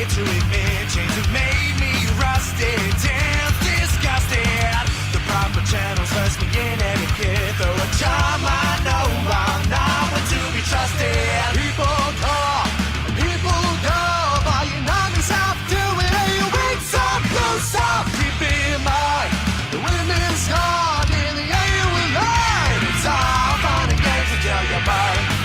afraid to admit chains have made me rusted, damn disgusted. The proper channels hurts me in etiquette, though a charm I know I'm not one to be trusted. People call, people go, but you knock yourself to it, and you wake some close up. Keep in mind, the women's gone, in the air you will learn. It's all fun and games until you burn.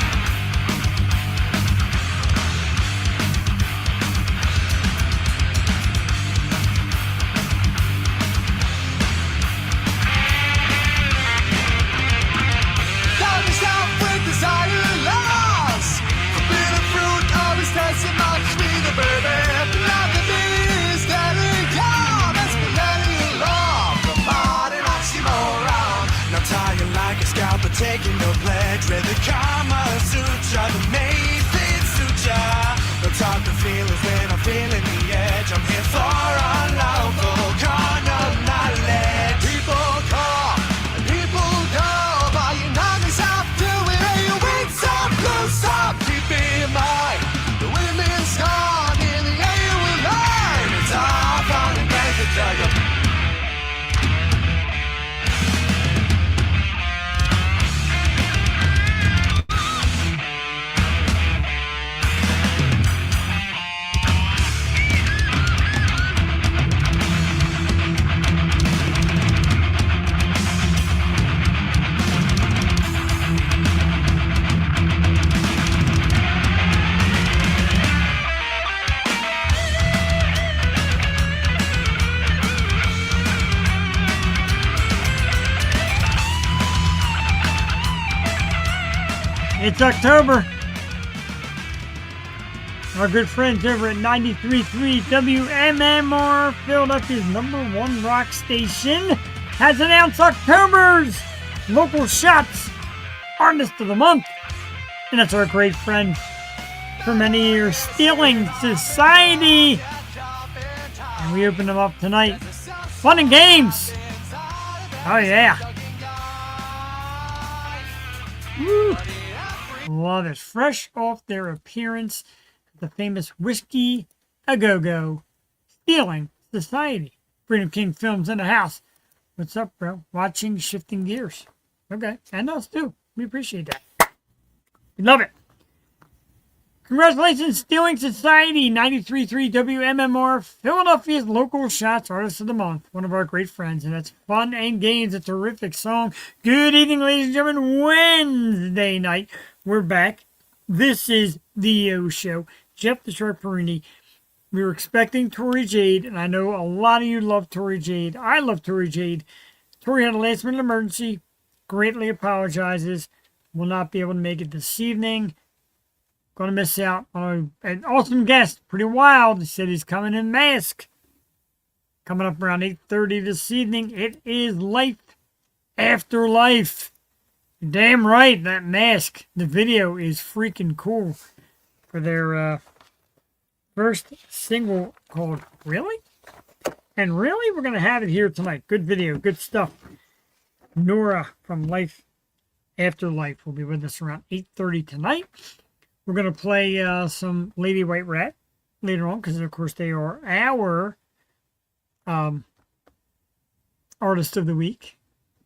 Taking no pledge, read the Kama Sutra, the Mayfit Sutra. No talk to feelings when I'm feeling the edge. I'm here for unlawful carnal knowledge. People call, and people go, but you knock yourself to it, and you wait some close up. Keep in mind, the women's gone, in the air you will learn. It's all fun and games until you It's October. Our good friends over at 93.3 WMMR, Philadelphia's #1 rock station, has announced October's Local Shots Artist of the Month. And that's our great friend for many years, Stealing Society. And we open them up tonight. Fun and games. Oh, yeah. Woo. Love it. Fresh off their appearance at the famous Whiskey A Go-Go, Stealing Society. Freedom King Films in the house. What's up, bro? Watching Shifting Gears. Okay. And us too. We appreciate that. We love it. Congratulations, Stealing Society, 93.3 WMMR, Philadelphia's Local Shots Artist of the Month. One of our great friends, and that's Fun and Games, a terrific song. Good evening, ladies and gentlemen. Wednesday night, we're back. This is the O Show. Jeff the Shark Perini. We were expecting Tori Jade, and I know a lot of you love Tori Jade. I love Tori Jade. Tori had a last-minute emergency. Greatly apologizes. Will not be able to make it this evening. Going to miss out on an awesome guest. Pretty wild. He said he's coming in mask. Coming up around 8:30 this evening. It is Life After Life. You're damn right, that mask. The video is freaking cool. For their first single called Really? And really, we're going to have it here tonight. Good video. Good stuff. Noraa from Life After Life will be with us around 8:30 tonight. We're going to play some Lady White Rat later on because, of course, they are our Artist of the Week.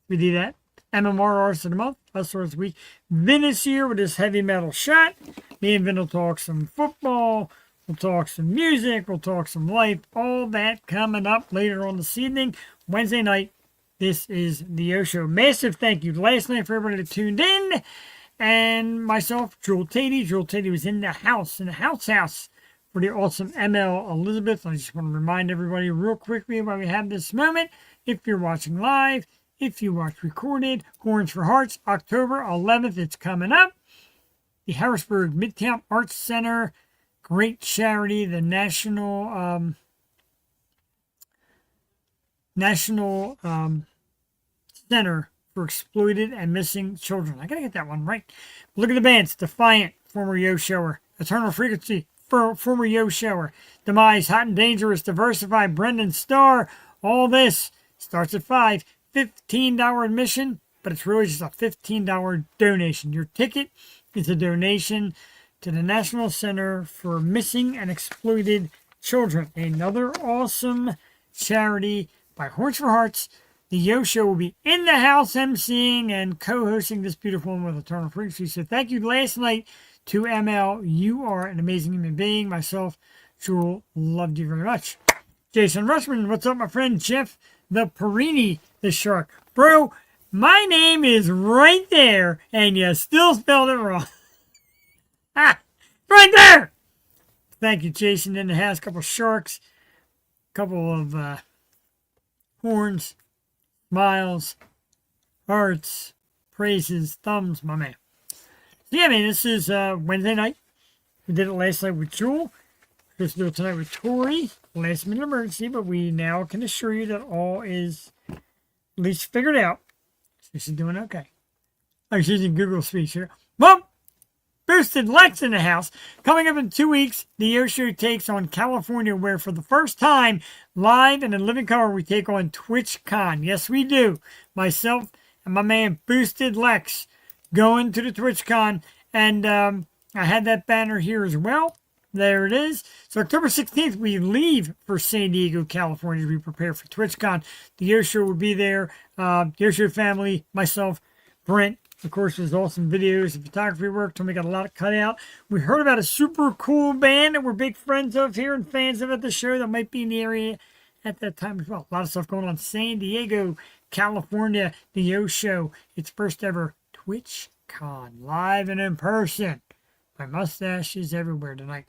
We do that. MMR Artist of the Month, us Artist of the Week. Vin is here with his heavy metal shot. Me and Vin will talk some football. We'll talk some music. We'll talk some life. All that coming up later on this evening. Wednesday night, this is the O Show. Massive thank you last night for everybody that tuned in. And myself, Jewel Tatey. Jewel Tatey was in the house for the awesome ML Elizabeth. I just want to remind everybody real quickly while we have this moment. If you're watching live, if you watch recorded, Horns for Hearts, October 11th, it's coming up. The Harrisburg Midtown Arts Center, great charity, the National Center for Exploited and Missing Children. I gotta get that one right. Look at the bands. Defiant, former Yo Shower. Eternal Frequency, former Yo Shower. Demise, Hot and Dangerous, Diversify, Brendan Starr. All this starts at $5. $15 admission, but it's really just a $15 donation. Your ticket is a donation to the National Center for Missing and Exploited children. Another awesome charity by Horns for Hearts. The Yo Show will be in the house emceeing and co-hosting this beautiful one with Eternal Frequency. So thank you last night to ML. You are an amazing human being. Myself, Jewel, loved you very much. Jason Rushman, what's up, my friend Jeff the Perini, the Shark. Bro, my name is right there, and you still spelled it wrong. Ah, right there! Thank you, Jason, in the house. Couple sharks, couple of horns, smiles, hearts, praises, thumbs, my man. So yeah, man, this is Wednesday night. We did it last night with Jewel. We're supposed to do it tonight with Tori. Last minute emergency, but we now can assure you that all is at least figured out. So she's doing okay. Oh, she's using Google Speech here. Well, Boosted Lex in the house. Coming up in 2 weeks, the Yo Show takes on California, where for the first time, live and in living color, we take on TwitchCon. Yes, we do. Myself and my man Boosted Lex going to the TwitchCon. And I had that banner here as well. There it is. So October 16th, we leave for San Diego, California to be prepared for TwitchCon. The Yo Show will be there. Yo Show family, myself, Brent. Of course, there's awesome videos and photography work. Tommy got a lot of cut out. We heard about a super cool band that we're big friends of here and fans of at the show that might be in the area at that time as well. A lot of stuff going on. San Diego, California, the Yo Show. Its first ever TwitchCon, live and in person. My mustache is everywhere tonight.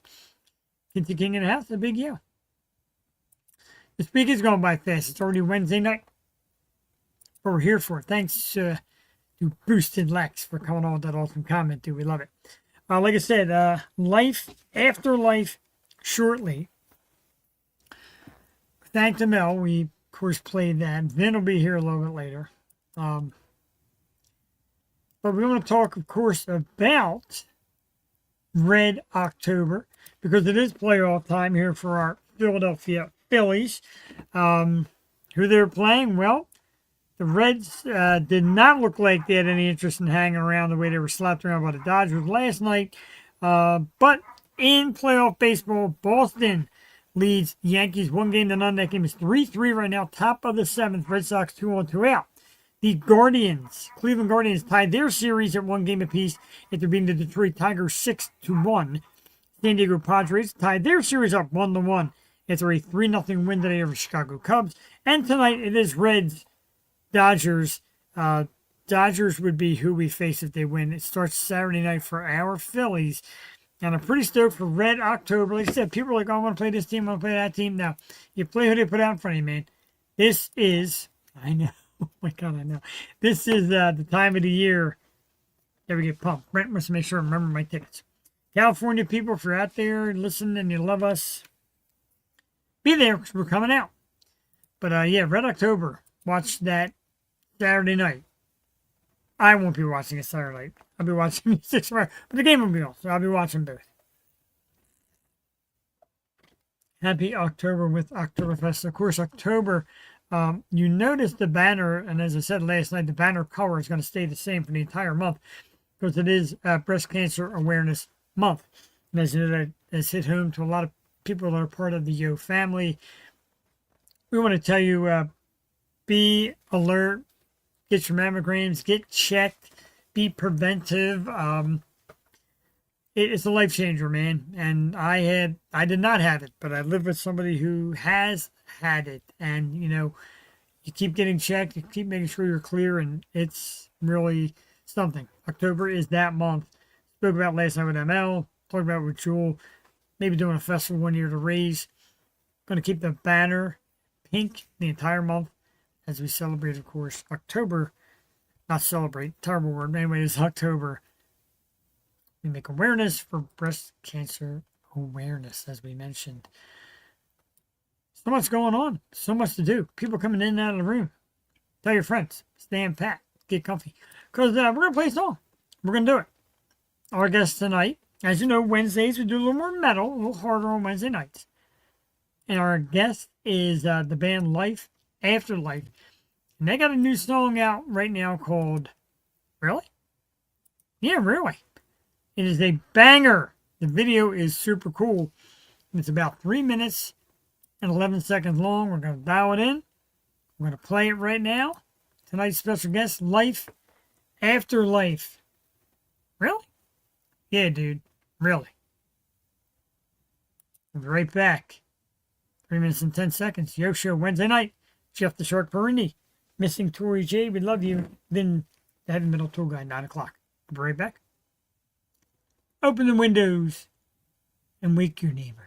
Kinty King in the house, the big Yo. This week is going by fast. It's already Wednesday night. But we're here for it. Thanks to Boosted Lex for coming on with that awesome comment, dude. We love it. Like I said, Life Afterlife shortly. Thank to Mel. We, of course, played that. Vin will be here a little bit later. But we're going to talk, of course, about Red October, because it is playoff time here for our Philadelphia Phillies. Who they're playing? Well, the Reds did not look like they had any interest in hanging around the way they were slapped around by the Dodgers last night. But in playoff baseball, Boston leads Yankees 1-0. That game is 3-3 right now, top of the 7th. Red Sox 2-2 out. The Cleveland Guardians tied their series at 1 game apiece after beating the Detroit Tigers 6-1. San Diego Padres tied their series up 1-1 after a 3-0 win today over Chicago Cubs. And tonight it is Reds, Dodgers. Dodgers would be who we face if they win. It starts Saturday night for our Phillies. And I'm pretty stoked for Red October. Like I said, people are like, oh, I want to play this team, I want to play that team. No, you play who they put out in front of you, man. This is, I know. Oh my God, I know. This is the time of the year that we get pumped. Brent wants to make sure I remember my tickets. California people, if you're out there and listen and you love us, be there because we're coming out. But yeah, Red October. Watch that Saturday night. I won't be watching it Saturday night. I'll be watching music tomorrow, but the game will be on, so I'll be watching both. Happy October with Oktoberfest. Of course, October. You notice the banner, and as I said last night, the banner color is going to stay the same for the entire month because it is Breast Cancer Awareness Month. And as you know, that has hit home to a lot of people that are part of the Yo family. We want to tell you, be alert, get your mammograms, get checked, be preventive. It's a life changer, man. And I did not have it, but I live with somebody who has had it. And, you know, you keep getting checked, you keep making sure you're clear, and it's really something. October is that month. Spoke about last night with ML, talked about with Jewel, maybe doing a festival one year to raise. Going to keep the banner pink the entire month as we celebrate, of course, October. Not celebrate, terrible word. But anyway, it's October. We make awareness for breast cancer awareness, as we mentioned. So much going on. So much to do. People coming in and out of the room. Tell your friends. Stand pat. Get comfy. Because we're going to play a song. We're going to do it. Our guest tonight, as you know, Wednesdays we do a little more metal, a little harder on Wednesday nights. And our guest is the band Life Afterlife. And they got a new song out right now called... Really? Yeah, really. It is a banger. The video is super cool. It's about 3 minutes and 11 seconds long. We're going to dial it in. We're going to play it right now. Tonight's special guest, Life Afterlife. Really? Yeah, dude. Really. We'll be right back. 3 minutes and 10 seconds. Yo Show, Wednesday night. Jeff the Shark Perini. Missing Tori J. We love you. Then the Heavy Metal Tour Guy, 9 o'clock. We'll be right back. Open the windows and wake your neighbor.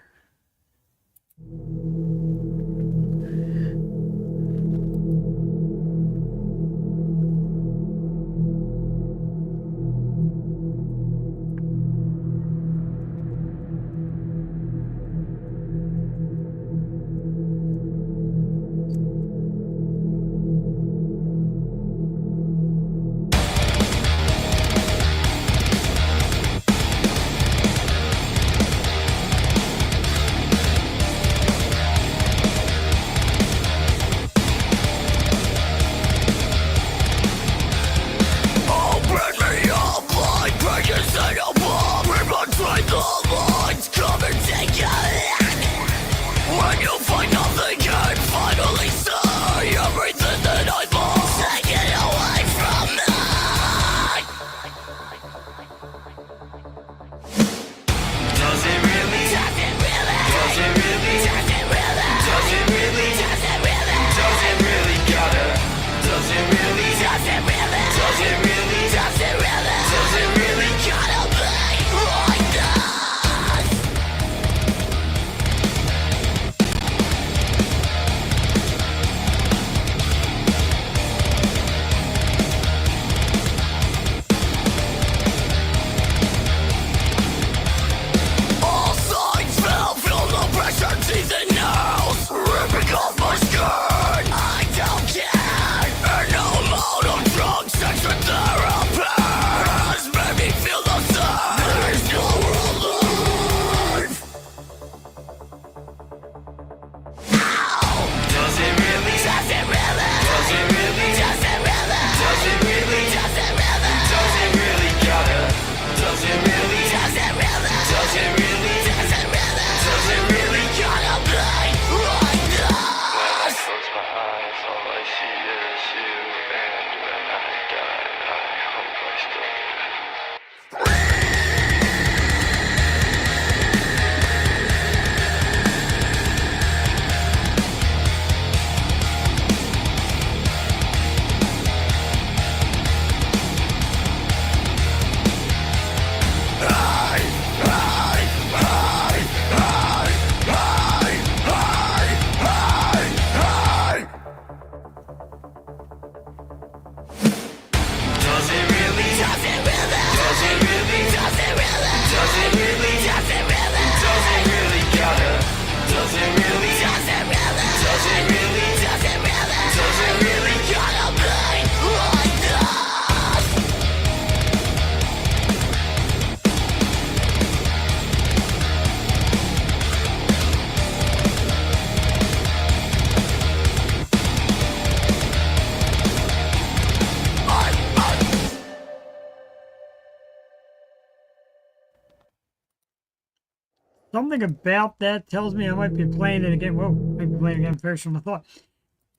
Something about that tells me I might be playing it again. Whoa, might be playing it again first than I thought.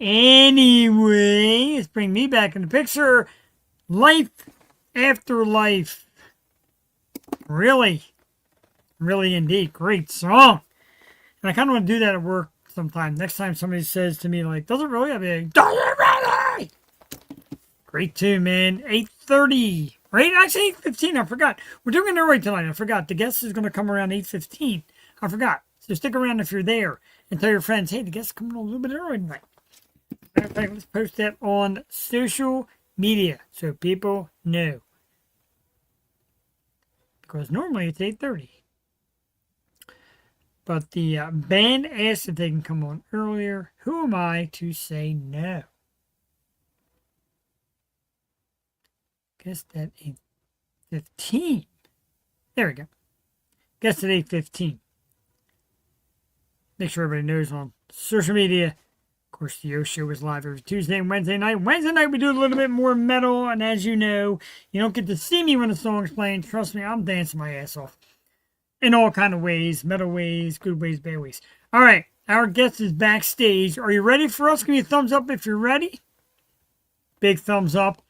Anyway, let's bring me back in the picture. Life Afterlife. Really, really indeed. Great song. And I kind of want to do that at work sometime. Next time somebody says to me, like, does it really? I'll be like, does it really? Great tune, man. 8:30. Right? Actually, 8:15. I forgot. We're doing it early tonight. I forgot. The guest is going to come around 8:15. I forgot. So stick around if you're there and tell your friends, hey, the guest is coming a little bit early tonight. Matter of fact, let's post that on social media so people know. Because normally it's 8:30. But the band asked if they can come on earlier. Who am I to say no? Guess that 8:15. There we go. Guess at 8:15. Make sure everybody knows on social media. Of course, the Yo Show is live every Tuesday and Wednesday night. Wednesday night we do a little bit more metal, and as you know, you don't get to see me when the song's playing. Trust me, I'm dancing my ass off. in all kind of ways, metal ways, good ways, bad ways. All right, our guest is backstage. Are you ready for us? Give me a thumbs up if you're ready. Big thumbs up.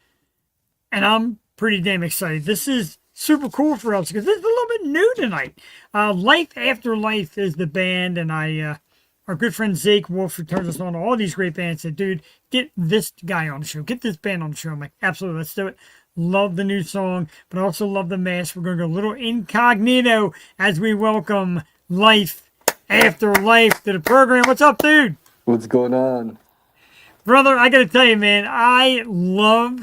And I'm pretty damn excited. This is super cool for us because this is a little bit new tonight. Life After Life is the band, and our good friend Zake Wolf, who turns us on to all these great bands, said, dude, get this guy on the show. Get this band on the show. I'm like, absolutely, let's do it. Love the new song, but also love the mask. We're going to go a little incognito as we welcome Life After Life to the program. What's up, dude? What's going on? Brother, I got to tell you, man, I love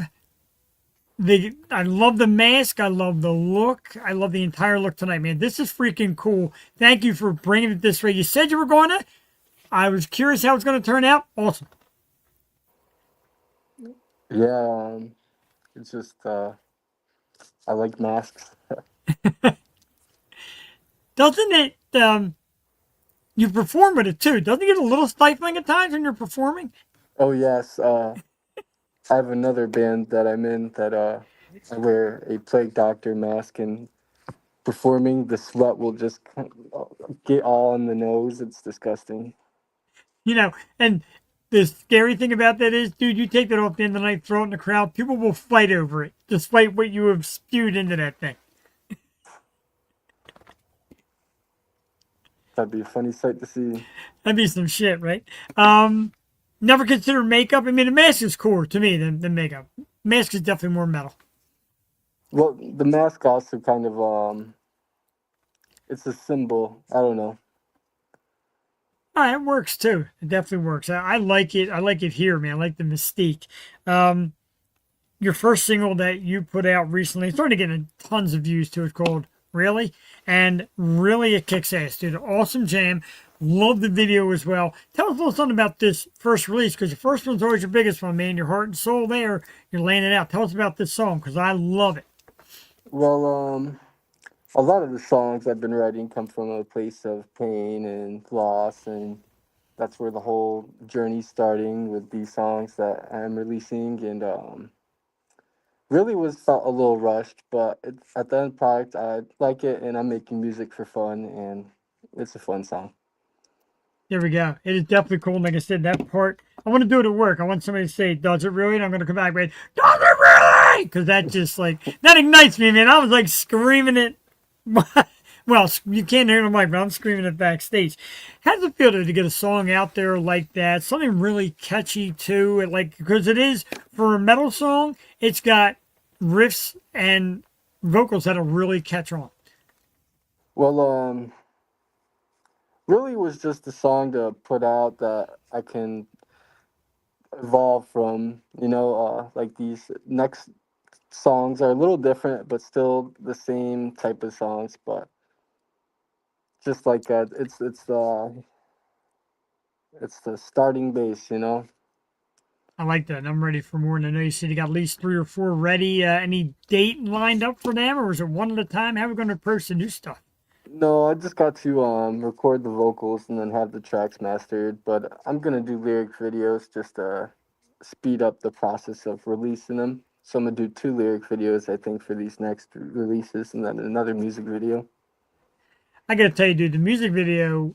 the mask. I love the look. I love the entire look tonight, man. This is freaking cool. Thank you for bringing it this way. You said you were going to. I was curious how it's going to turn out. Awesome. Yeah, it's just I like masks. Doesn't it? You perform with it too. Doesn't it get a little stifling at times when you're performing? Oh yes, I have another band that I'm in that I wear a plague doctor mask, and performing the sweat will just get all in the nose. It's disgusting. And the scary thing about that is, dude, you take that off the end of the night, throw it in the crowd, people will fight over it, despite what you have spewed into that thing. That'd be a funny sight to see. That'd be some shit, right? Never consider makeup. I mean, the mask is cooler to me than makeup. Mask is definitely more metal. Well, the mask also kind of it's a symbol. I don't know. It works too. It definitely works. I like it. I like it here, man. I like the mystique. Your first single that you put out recently, it's already getting tons of views to it, called Really? And really it kicks ass, dude. Awesome jam. Love the video as well. Tell us a little something about this first release, because the first one's always your biggest one, man. Your heart and soul there. You're laying it out. Tell us about this song, because I love it. Well, a lot of the songs I've been writing come from a place of pain and loss, and that's where the whole journey's starting with these songs that I'm releasing. And really was felt a little rushed, but at the end product, I like it, and I'm making music for fun, and it's a fun song. There we go. It is definitely cool. Like I said, that part, I want to do it at work. I want somebody to say, does it really? And I'm going to come back with, does it really? Because that just that ignites me, man. I was like screaming it. Well, you can't hear the mic, but I'm screaming it backstage. How does it feel to get a song out there like that? Something really catchy too. Because it is, for a metal song, it's got riffs and vocals that'll really catch on. Well, really was just a song to put out that I can evolve from. Like these next songs are a little different, but still the same type of songs. But just like it's the starting base. I like that. I'm ready for more. And I know you said you got at least 3 or 4 ready. Any date lined up for them, or is it one at a time? How are we going to approach the new stuff? No, I just got to record the vocals and then have the tracks mastered. But I'm gonna do lyric videos just to speed up the process of releasing them. So I'm gonna do 2 lyric videos, I think, for these next releases, and then another music video. I got to tell you, dude, the music video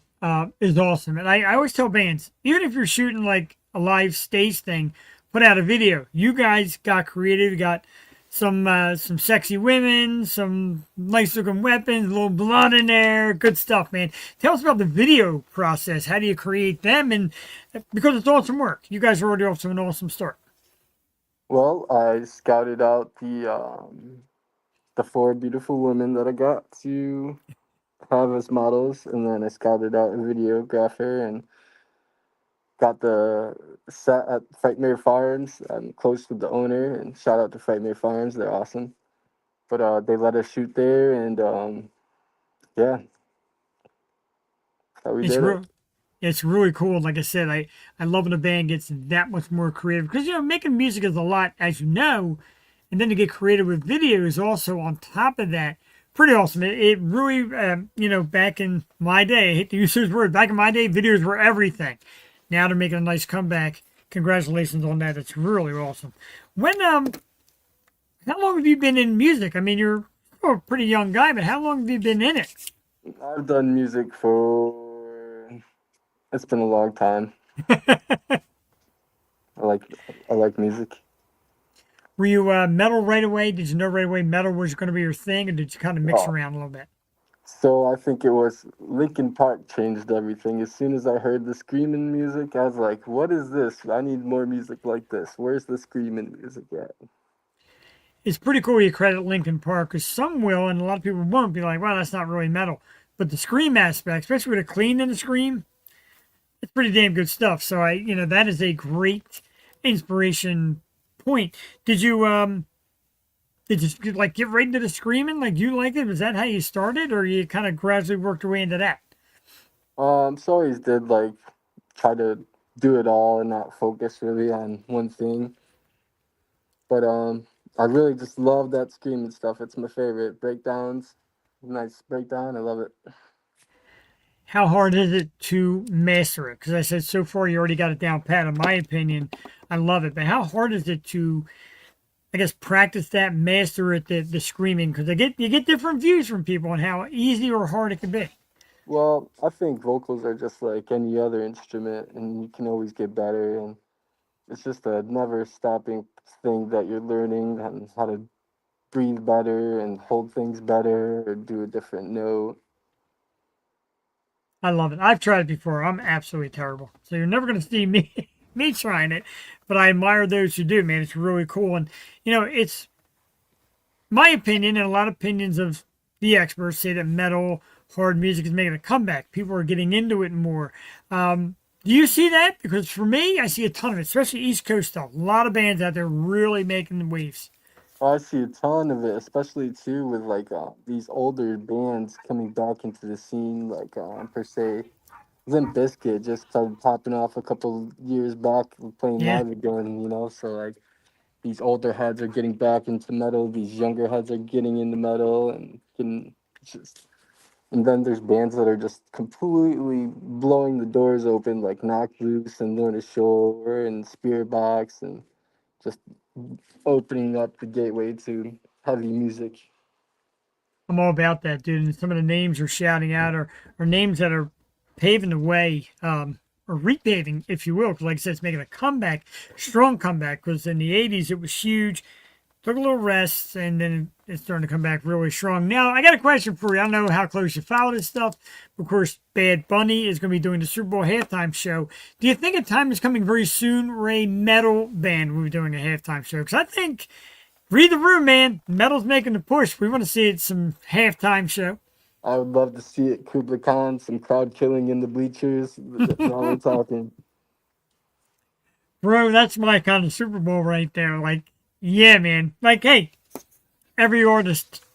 is awesome. And I always tell bands, even if you're shooting like a live stage thing, put out a video. You guys got creative. You got some sexy women, some nice looking weapons, a little blood in there. Good stuff, man. Tell us about the video process. How do you create them? And because it's awesome work. You guys are already off to an awesome start. Well, I scouted out the 4 beautiful women that I got to have as models, and then I scouted out a videographer and got the set at Frightmare Farms. I'm close with the owner, and shout out to Frightmare Farms. They're awesome. But they let us shoot there, and yeah, how we did it. It's really cool. Like I said, I love when a band gets that much more creative, because making music is a lot, as you know, and then to get creative with videos also on top of that, pretty awesome. It really, back in my day, I hate to use those words, back in my day, videos were everything. Now they're making a nice comeback. Congratulations on that. It's really awesome. How long have you been in music? I mean, you're a pretty young guy, but how long have you been in it? I've done music for. It's been a long time. I like I like music. Were you metal right away? Did you know right away metal was going to be your thing, or did you kind of mix Oh, around a little bit? so I think it was Linkin Park changed everything. As soon as I heard the screaming music, I was like, "What is this? I need more music like this. Where's the screaming music at?" It's pretty cool you credit Linkin Park because some will, and a lot of people won't be like, "Well, that's not really metal." But the scream aspect, especially with a clean and a scream, it's pretty damn good stuff. So that is a great inspiration point. Did you like get right into the screaming? Like you liked it? Was that how you started, or you kind of gradually worked your way into that? So I always did like try to do it all and not focus really on one thing. But I really just love that screaming stuff. It's my favorite. Breakdowns, nice breakdown. I love it. How hard is it to master it? Because I said so far you already got it down pat. In my opinion, I love it. But how hard is it to, I guess, practice that, master it, the screaming? Because you get different views from people on how easy or hard it can be. Well, I think vocals are just like any other instrument, and you can always get better. And it's just a never stopping thing that you're learning and how to breathe better and hold things better or do a different note. I love it. I've tried it before. I'm absolutely terrible. So you're never going to see me me trying it, but I admire those who do. Man, it's really cool. And it's my opinion, and a lot of opinions of the experts say that metal, hard music is making a comeback. People are getting into it more. Do you see that? Because for me, I see a ton of it, especially East Coast stuff. A lot of bands out there really making the waves. I see a ton of it, especially too with like these older bands coming back into the scene, like per se. Limp Bizkit just started popping off a couple years back, playing Yeah, live again. So like these older heads are getting back into metal, these younger heads are getting into metal and getting just. And then there's bands that are just completely blowing the doors open, like Knock Loose and Lorna Shore and Spirit Box, and just opening up the gateway to heavy music. I'm all about that, dude. And some of the names you're shouting out are names that are paving the way, or repaving, if you will. Because, like I said, it's making a comeback, strong comeback. Because in the 80s, it was huge. Took a little rest, and then it's starting to come back really strong. Now, I got a question for you. I don't know how close you follow this stuff. Of course, Bad Bunny is going to be doing the Super Bowl halftime show. Do you think a time is coming very soon where a metal band will be doing a halftime show? Because I think, read the room, man. Metal's making the push. We want to see it some halftime show. I would love to see it. Kubla Khan, some crowd killing in the bleachers. Now we're talking. Bro, that's my kind of Super Bowl right there. Like, yeah, man. Like, hey, every artist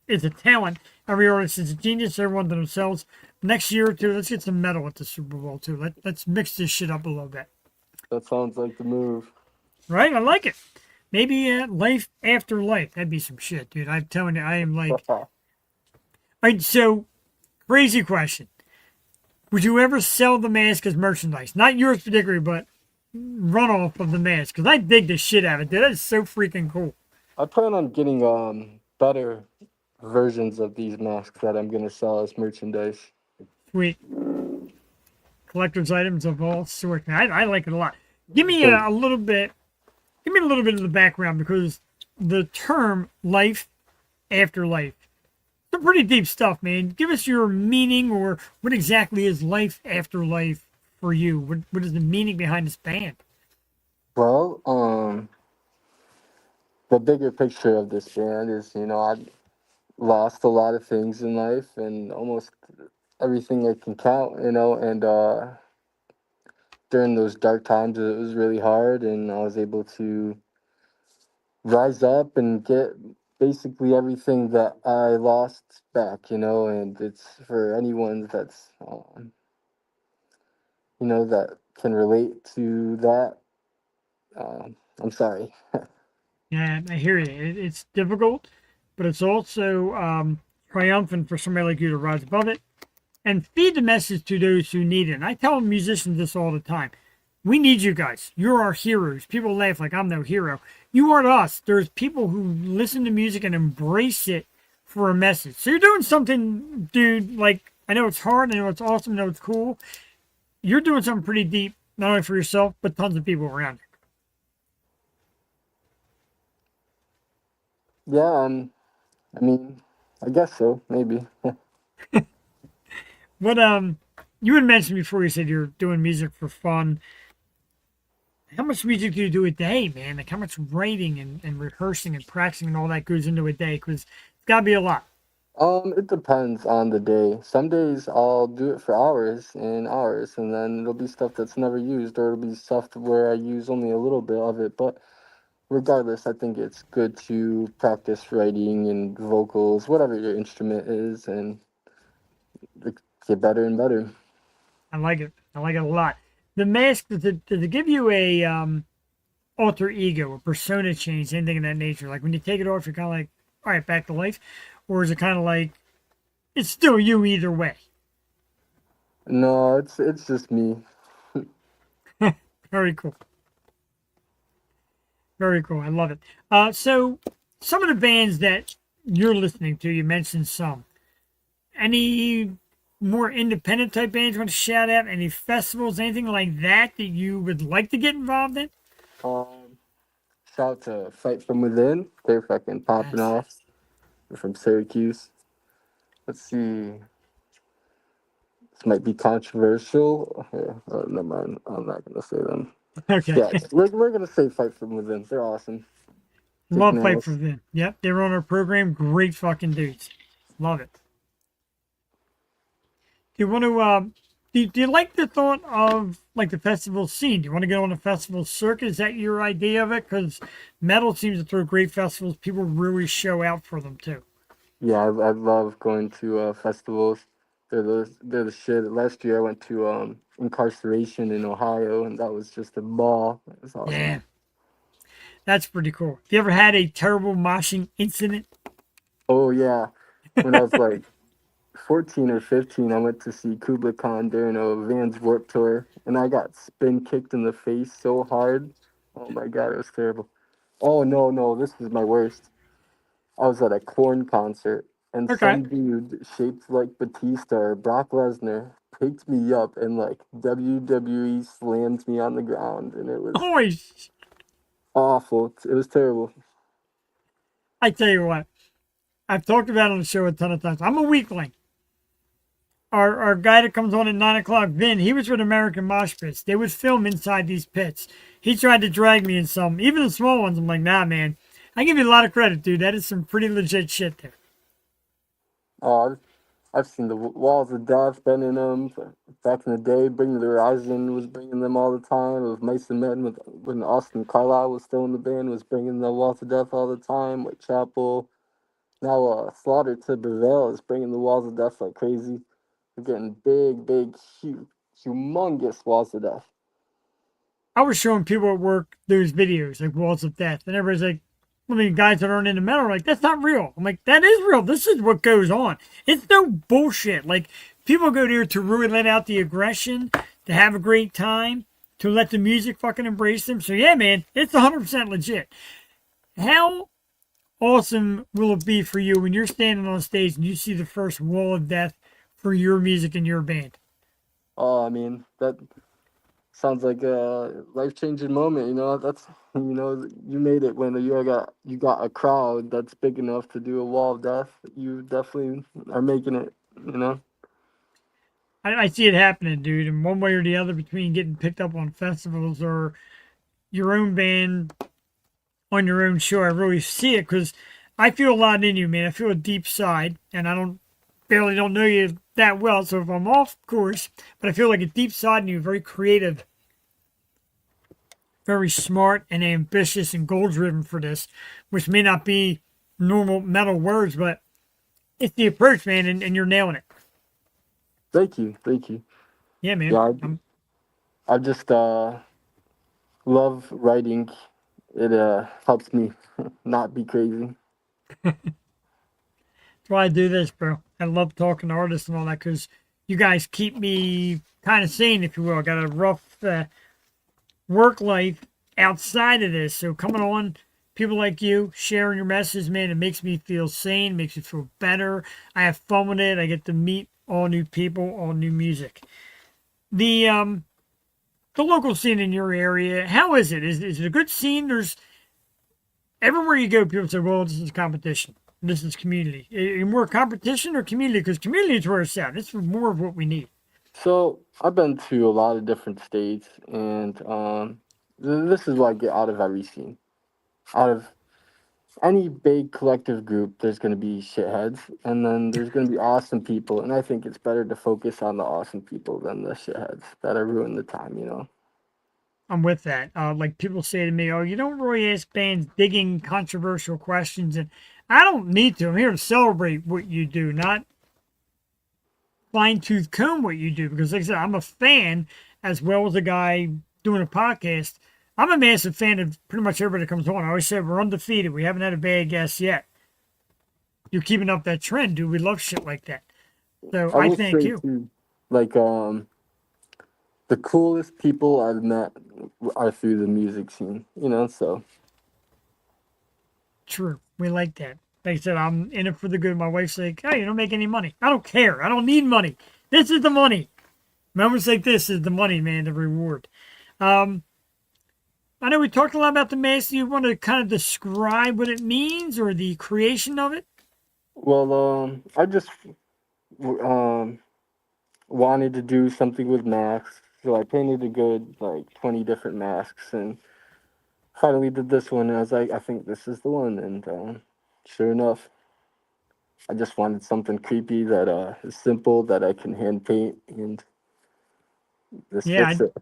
is a talent. Every artist is a genius. Everyone to themselves. Next year or two, let's get some metal at the Super Bowl too. Let's mix this shit up a little bit. That sounds like the move. Right? I like it. Maybe life after life. That'd be some shit, dude. I'm telling you, I am like. All right, so crazy question. Would you ever sell the mask as merchandise? Not yours particularly, but runoff of the mask. Because I dig the shit out of it, dude. That is so freaking cool. I plan on getting better versions of these masks that I'm gonna sell as merchandise. Sweet. Collector's items of all sorts. I like it a lot. Give me So a little bit. Give me a little bit of the background because the term life after life. Some pretty deep stuff, man. Give us your meaning or what exactly is life after life for you? What is the meaning behind this band? well, the bigger picture of this band is, I lost a lot of things in life and almost everything I can count, and during those dark times it was really hard and I was able to rise up and get basically everything that I lost back, and it's for anyone that's that can relate to that. I'm sorry. Yeah, I hear you. It's difficult, but it's also triumphant for somebody like you to rise above it and feed the message to those who need it. And I tell musicians this all the time. We need you guys. You're our heroes. People laugh like I'm no hero. You are to us. There's people who listen to music and embrace it for a message. So you're doing something, dude, like, I know it's hard, I know it's awesome, I know it's cool. You're doing something pretty deep, not only for yourself, but tons of people around you. Yeah, I mean, I guess so, maybe. What, you had mentioned before, you said you're doing music for fun. How much music do you do a day, man? Like, how much writing and rehearsing and practicing and all that goes into a day? Because it's got to be a lot. It depends on the day. Some days I'll do it for hours and hours, and then it'll be stuff that's never used, or it'll be stuff where I use only a little bit of it. But regardless, I think it's good to practice writing and vocals, whatever your instrument is, and get better and better. I like it. I like it a lot. The mask, does it give you a alter ego, a persona change, anything of that nature? Like when you take it off, you're kind of like, all right, back to life? Or is it kind of like, it's still you either way? No, it's just me. Very cool. Very cool. I love it. So some of the bands that you're listening to, you mentioned some. Any more independent type bands you want to shout out? Any festivals, anything like that that you would like to get involved in? Um, Shout out to Fight From Within. They're fucking popping Yes. off. They're from Syracuse. Let's see. This might be controversial. Never mind. I'm not gonna say them. Okay. Yeah, we're gonna say Fight From Within. They're awesome. Love Kicking Fight ass. for Them. Yep, they were on our program. Great fucking dudes. Love it. Do you want to, do you like the thought of like the festival scene? Do you want to get on a festival circuit? Is that your idea of it? Because metal seems to throw great festivals. People really show out for them too. Yeah, I love going to festivals. They're the shit. Last year I went to Incarceration in Ohio, and that was just a ball. It was awesome. Yeah, that's pretty cool. Have you ever had a terrible moshing incident? Oh yeah, when I was like 14 or 15, I went to see Kubla Khan during a Vans Warped Tour, and I got spin kicked in the face so hard. Oh my god, it was terrible. Oh no, this is my worst. I was at a Korn concert, and Okay. some dude shaped like Batista or Brock Lesnar picked me up and like WWE slammed me on the ground, and it was Holy, awful. It was terrible. I tell you what, I've talked about it on the show a ton of times. I'm a weakling. Our guy that comes on at 9 o'clock, Vin, he was with American Mosh Pits. They would film inside these pits. He tried to drag me in some, even the small ones. I'm like, nah, man. I give you a lot of credit, dude. That is some pretty legit shit there. Oh, I've seen the Walls of Death, been in them back in the day. Bring the Horizon was bringing them all the time. With Mice and Men, when Austin Carlisle was still in the band, was bringing the Walls of Death all the time. Whitechapel. Now Slaughter to Prevail is bringing the Walls of Death like crazy. We're getting big, huge, humongous Walls of Death. I was showing people at work those videos, like Walls of Death, and everybody's like, I mean, guys that aren't into metal are like, that's not real. I'm like, that is real. This is what goes on. It's no bullshit. Like, people go there to really let out the aggression, to have a great time, to let the music fucking embrace them. So, yeah, man, it's 100% legit. How awesome will it be for you when you're standing on stage and you see the first Wall of Death for your music and your band? Oh, I mean, that sounds like a life-changing moment. That's you made it when you got a crowd that's big enough to do a Wall of Death. You definitely are making it. I see it happening, dude, in one way or the other between getting picked up on festivals or your own band on your own show. I really see it because I feel a lot in you, man. I feel a deep side, and I don't know you that well, so if I'm off course, but I feel like a deep side in you, very creative, very smart and ambitious and goal driven for this, which may not be normal metal words, but it's the approach, man, and you're nailing it. Thank you. Yeah, man. Yeah, I just love writing. It helps me not be crazy. That's why I do this, bro. I love talking to artists and all that because you guys keep me kind of sane, if you will. I got a rough work life outside of this, so coming on people like you sharing your message, man, it makes me feel sane, makes me feel better. I have fun with it. I get to meet all new people, all new music. The local scene in your area, how is it? Is it a good scene? There's everywhere you go, people say, "Well, this is competition. This is community." Are you more competition or community? Because community is where it's at. It's more of what we need. So I've been to a lot of different states, and this is what I get out of every scene. Out of any big collective group, there's going to be shitheads, and then there's going to be awesome people. And I think it's better to focus on the awesome people than the shitheads that are ruining the time, you know? I'm with that. Like people say to me, "Oh, you don't really ask bands digging controversial questions," and I don't need to. I'm here to celebrate what you do, not fine tooth comb what you do. Because, like I said, I'm a fan as well as a guy doing a podcast. I'm a massive fan of pretty much everybody that comes on. I always say we're undefeated. We haven't had a bad guest yet. You're keeping up that trend, dude. We love shit like that. So I I will thank say, you. too, like, the coolest people I've met are through the music scene, you know? So, True. We like that. Like I said, I'm in it for the good. My wife's like, "Hey, you don't make any money." I don't care. I don't need money. This is the money. Moments like this is the money, man, the reward. Um, I know we talked a lot about the mask. Do you want to kind of describe what it means or the creation of it? well, I just um, wanted to do something with masks. So I painted a good, like, 20 different masks, and finally did this one. And I was like, I think this is the one. And sure enough, I just wanted something creepy that is simple that I can hand paint, and this Yeah, fits it.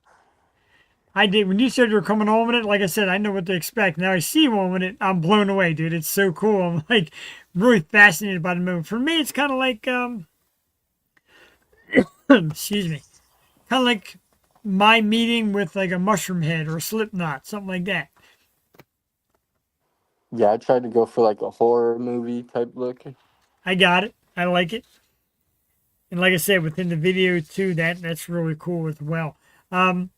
I did. When you said you were coming home with it, like I said, I know what to expect. Now I see one with it, I'm blown away, dude. It's so cool. I'm like really fascinated by the movie. For me, it's kind of like, excuse me, kind of like my meeting with like a mushroom head or a slip knot, something like that. Yeah, I tried to go for like a horror movie type look. I got it. I like it. And like I said, within the video too, that's really cool as well. Um,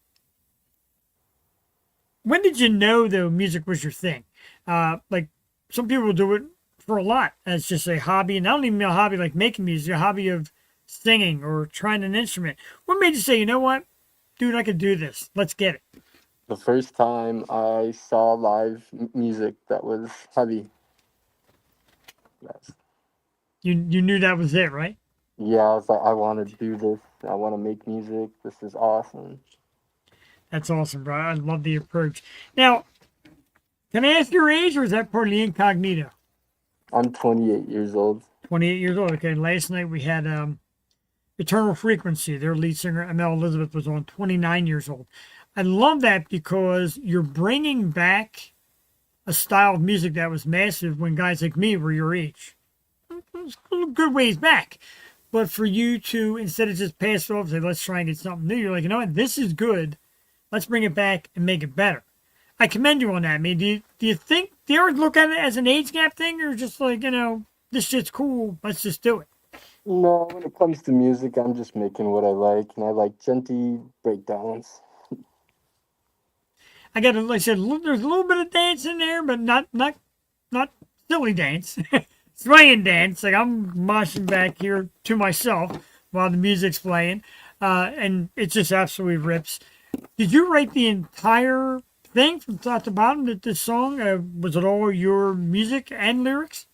when did you know though music was your thing? Like some people do it for a lot as just a hobby, and I don't even mean a hobby like making music, a hobby of singing or trying an instrument. What made you say, you know what, dude, I could do this. Let's get it. The first time I saw live music that was heavy. That's, You knew that was it, right? yeah, I was like, I want to do this. I want to make music. This is awesome. That's awesome, bro. I love the approach. Now, can I ask your age, or is that part of the incognito? I'm 28 years old. 28 years old. Okay. Last night we had Eternal Frequency. Their lead singer, Mel Elizabeth, was on 29 years old. I love that because you're bringing back a style of music that was massive when guys like me were your age. It was a good ways back. But for you to, instead of just pass it off and say, let's try and get something new, you're like, you know what, this is good. Let's bring it back and make it better. I commend you on that. I mean, do you ever look at it as an age gap thing or just like, this shit's cool, let's just do it? No, when it comes to music, I'm just making what I like, and I like genty breakdowns. I got to, like I said, there's a little bit of dance in there, but not silly dance, swaying dance. Like I'm moshing back here to myself while the music's playing, and it just absolutely rips. Did you write the entire thing from top to bottom? That this song was it all your music and lyrics?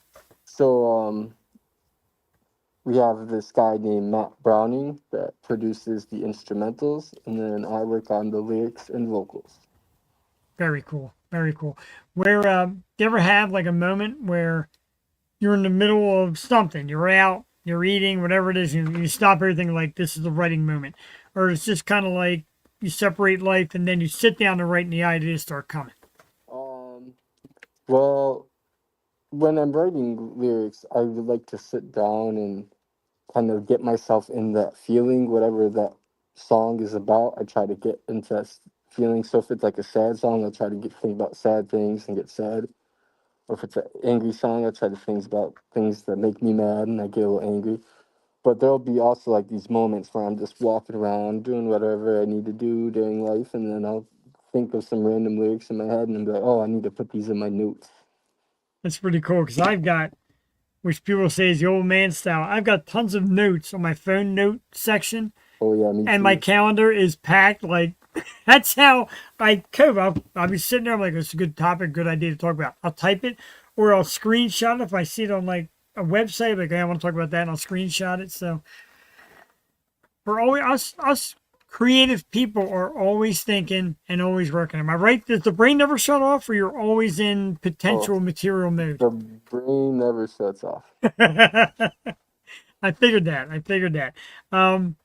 So, we have this guy named Matt Browning that produces the instrumentals, and then I work on the lyrics and vocals. Very cool, very cool. Where do you ever have like a moment where you're in the middle of something, you're out, you're eating, whatever it is, you stop everything like this is the writing moment, or it's just kind of like you separate life and then you sit down to write and the ideas start coming. Um, well, when I'm writing lyrics, I would like to sit down and kind of get myself in that feeling, whatever that song is about. I try to get into that feeling. So if it's like a sad song, I try to think about sad things and get sad. Or if it's an angry song, I try to think about things that make me mad and I get a little angry. But there'll be also like these moments where I'm just walking around doing whatever I need to do during life, and then I'll think of some random lyrics in my head and be like, oh, I need to put these in my notes. That's pretty cool because I've got, which people say is the old man style. I've got tons of notes on my phone note section, Oh yeah, me and too. my calendar is packed. Like that's how I cope. I'll be sitting there. I'm like, it's a good topic, good idea to talk about. I'll type it, or I'll screenshot it if I see it on like a website. Like, hey, I want to talk about that, and I'll screenshot it. So we're always us creative people are always thinking and always working. Am I right? Does the brain never shut off, or you're always in Oh, potential material mode? the brain never shuts off. I figured that. I figured that. Um,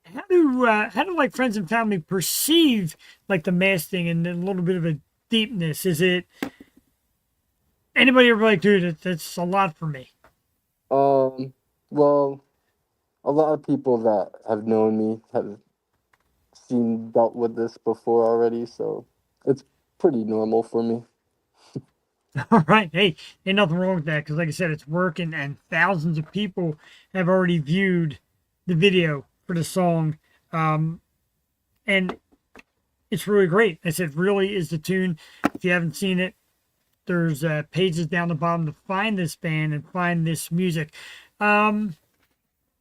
how do like friends and family perceive like the mask thing and a little bit of a deepness? Is it anybody ever like, dude, that's a lot for me? Well, a lot of people that have known me have dealt with this before already, so it's pretty normal for me. All right, hey, ain't nothing wrong with that because, like I said, it's working, and thousands of people have already viewed the video for the song, um, and it's really great. I said, really is the tune. If you haven't seen it, there's pages down the bottom to find this band and find this music. Um,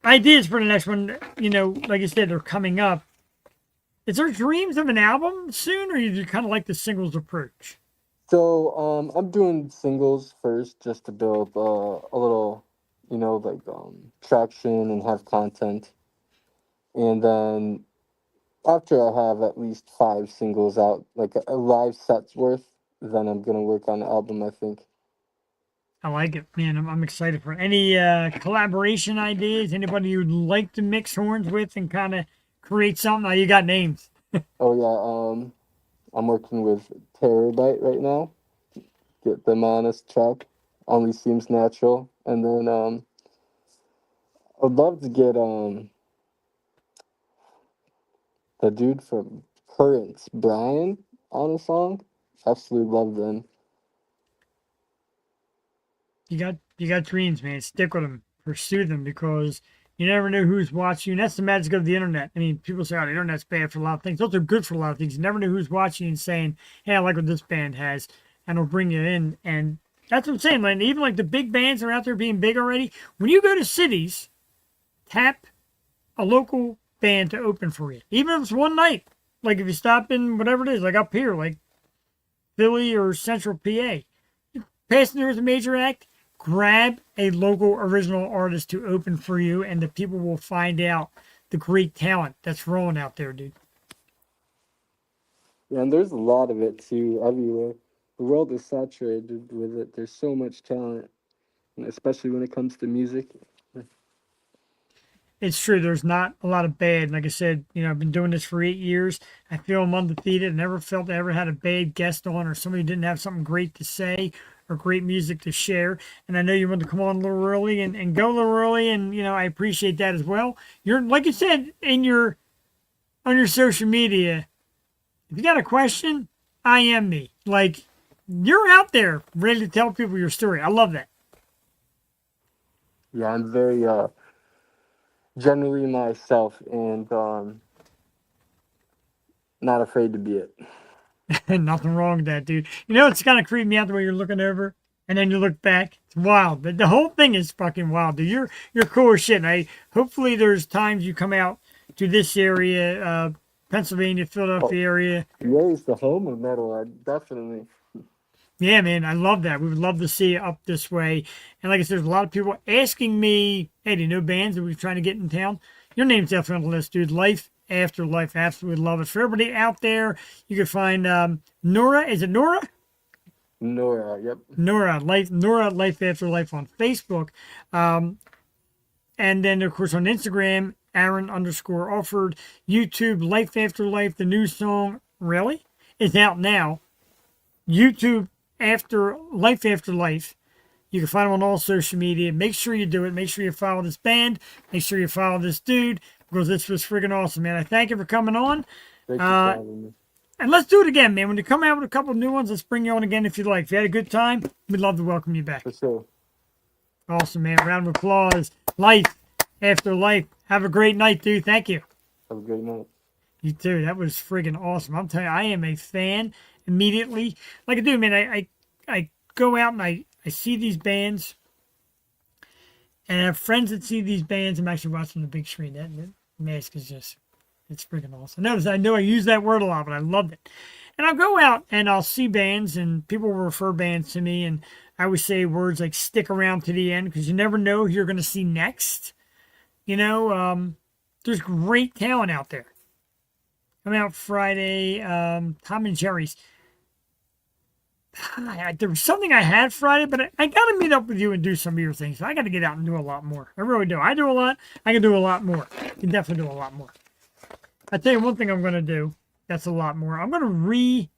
Ideas for the next one, like I said, they're coming up. Is there dreams of an album soon, or you kind of like the singles approach? So, I'm doing singles first just to build a little, traction and have content. And then after I have at least 5 singles out, like a live set's worth, then I'm gonna work on the album, I think. I like it, man. I'm excited for it. Any collaboration ideas? Anybody you'd like to mix horns with and kind of create something? Now you got names. Oh yeah, I'm working with Terabyte right now. Get them on this track. Only seems natural. And then I'd love to get the dude from Currents, Brian, on a song. Absolutely love them. You got dreams, man. Stick with them, pursue them, because you never know who's watching you. And that's the magic of the internet. I mean, people say, "Oh, the internet's bad for a lot of things." Those are good for a lot of things. You never know who's watching and saying, "Hey, I like what this band has," and it'll bring you in. And that's what I'm saying, man. Even like the big bands are out there being big already. When you go to cities, tap a local band to open for you, even if it's one night. Like if you stop in whatever it is, like up here, like Philly or Central PA, passing through as a major act, grab a local original artist to open for you, and the people will find out the great talent that's rolling out there, dude. Yeah, and there's a lot of it too everywhere. The world is saturated with it. There's so much talent, and especially when it comes to music. It's true. There's not a lot of bad. Like I said, I've been doing this for 8 years. I feel I'm undefeated. I never felt I ever had a bad guest on or somebody didn't have something great to say or great music to share. And I know you want to come on a little early and go a little early. And, I appreciate that as well. You're, like you said, on your social media, if you got a question, I am me. Like, you're out there ready to tell people your story. I love that. Yeah, I'm very generally myself and not afraid to be it. Nothing wrong with that, dude. It's kind of creeped me out the way you're looking over, and then you look back. It's wild. The whole thing is fucking wild, dude. You're cool as shit. And hopefully there's times you come out to this area, Pennsylvania, Oh, Philadelphia area. yeah, it's the home of metal. I definitely. Yeah, man, I love that. We would love to see you up this way. And like I said, there's a lot of people asking me, hey, do you know bands that we're trying to get in town? Your name's definitely on the list, dude. Life After Life. Absolutely love it. For everybody out there, you can find Noraa. Is it Noraa? Nora, yep. Noraa Life After Life on Facebook. And then, of course, on Instagram, Aaron_Alford. YouTube, Life After Life. The new song, really, is out now. YouTube Life After Life. You can find them on all social media. Make sure you do it. Make sure you follow this band. Make sure you follow this dude because this was freaking awesome, man. I thank you for coming on. Thank you for having me. And let's do it again, man. When you come out with a couple of new ones, let's bring you on again if you'd like. If you had a good time, we'd love to welcome you back. For sure. Awesome, man. Round of applause. Life After Life. Have a great night, dude. Thank you. Have a great night. You too. That was friggin' awesome. I'm telling you, I am a fan immediately. Like I do, man. I go out and I see these bands, and I have friends that see these bands. I'm actually watching the big screen. That Mask is just, it's freaking awesome. Notice I know I use that word a lot, but I loved it. And I'll go out and I'll see bands, and people will refer bands to me, and I always say words like stick around to the end because you never know who you're going to see next. You know, there's great talent out there. Coming out Friday, Tom and Jerry's. There was something I had Friday, but I got to meet up with you and do some of your things. So I got to get out and do a lot more. I really do. I do a lot. I can do a lot more. I can definitely do a lot more. I tell you one thing I'm going to do. That's a lot more. I'm going to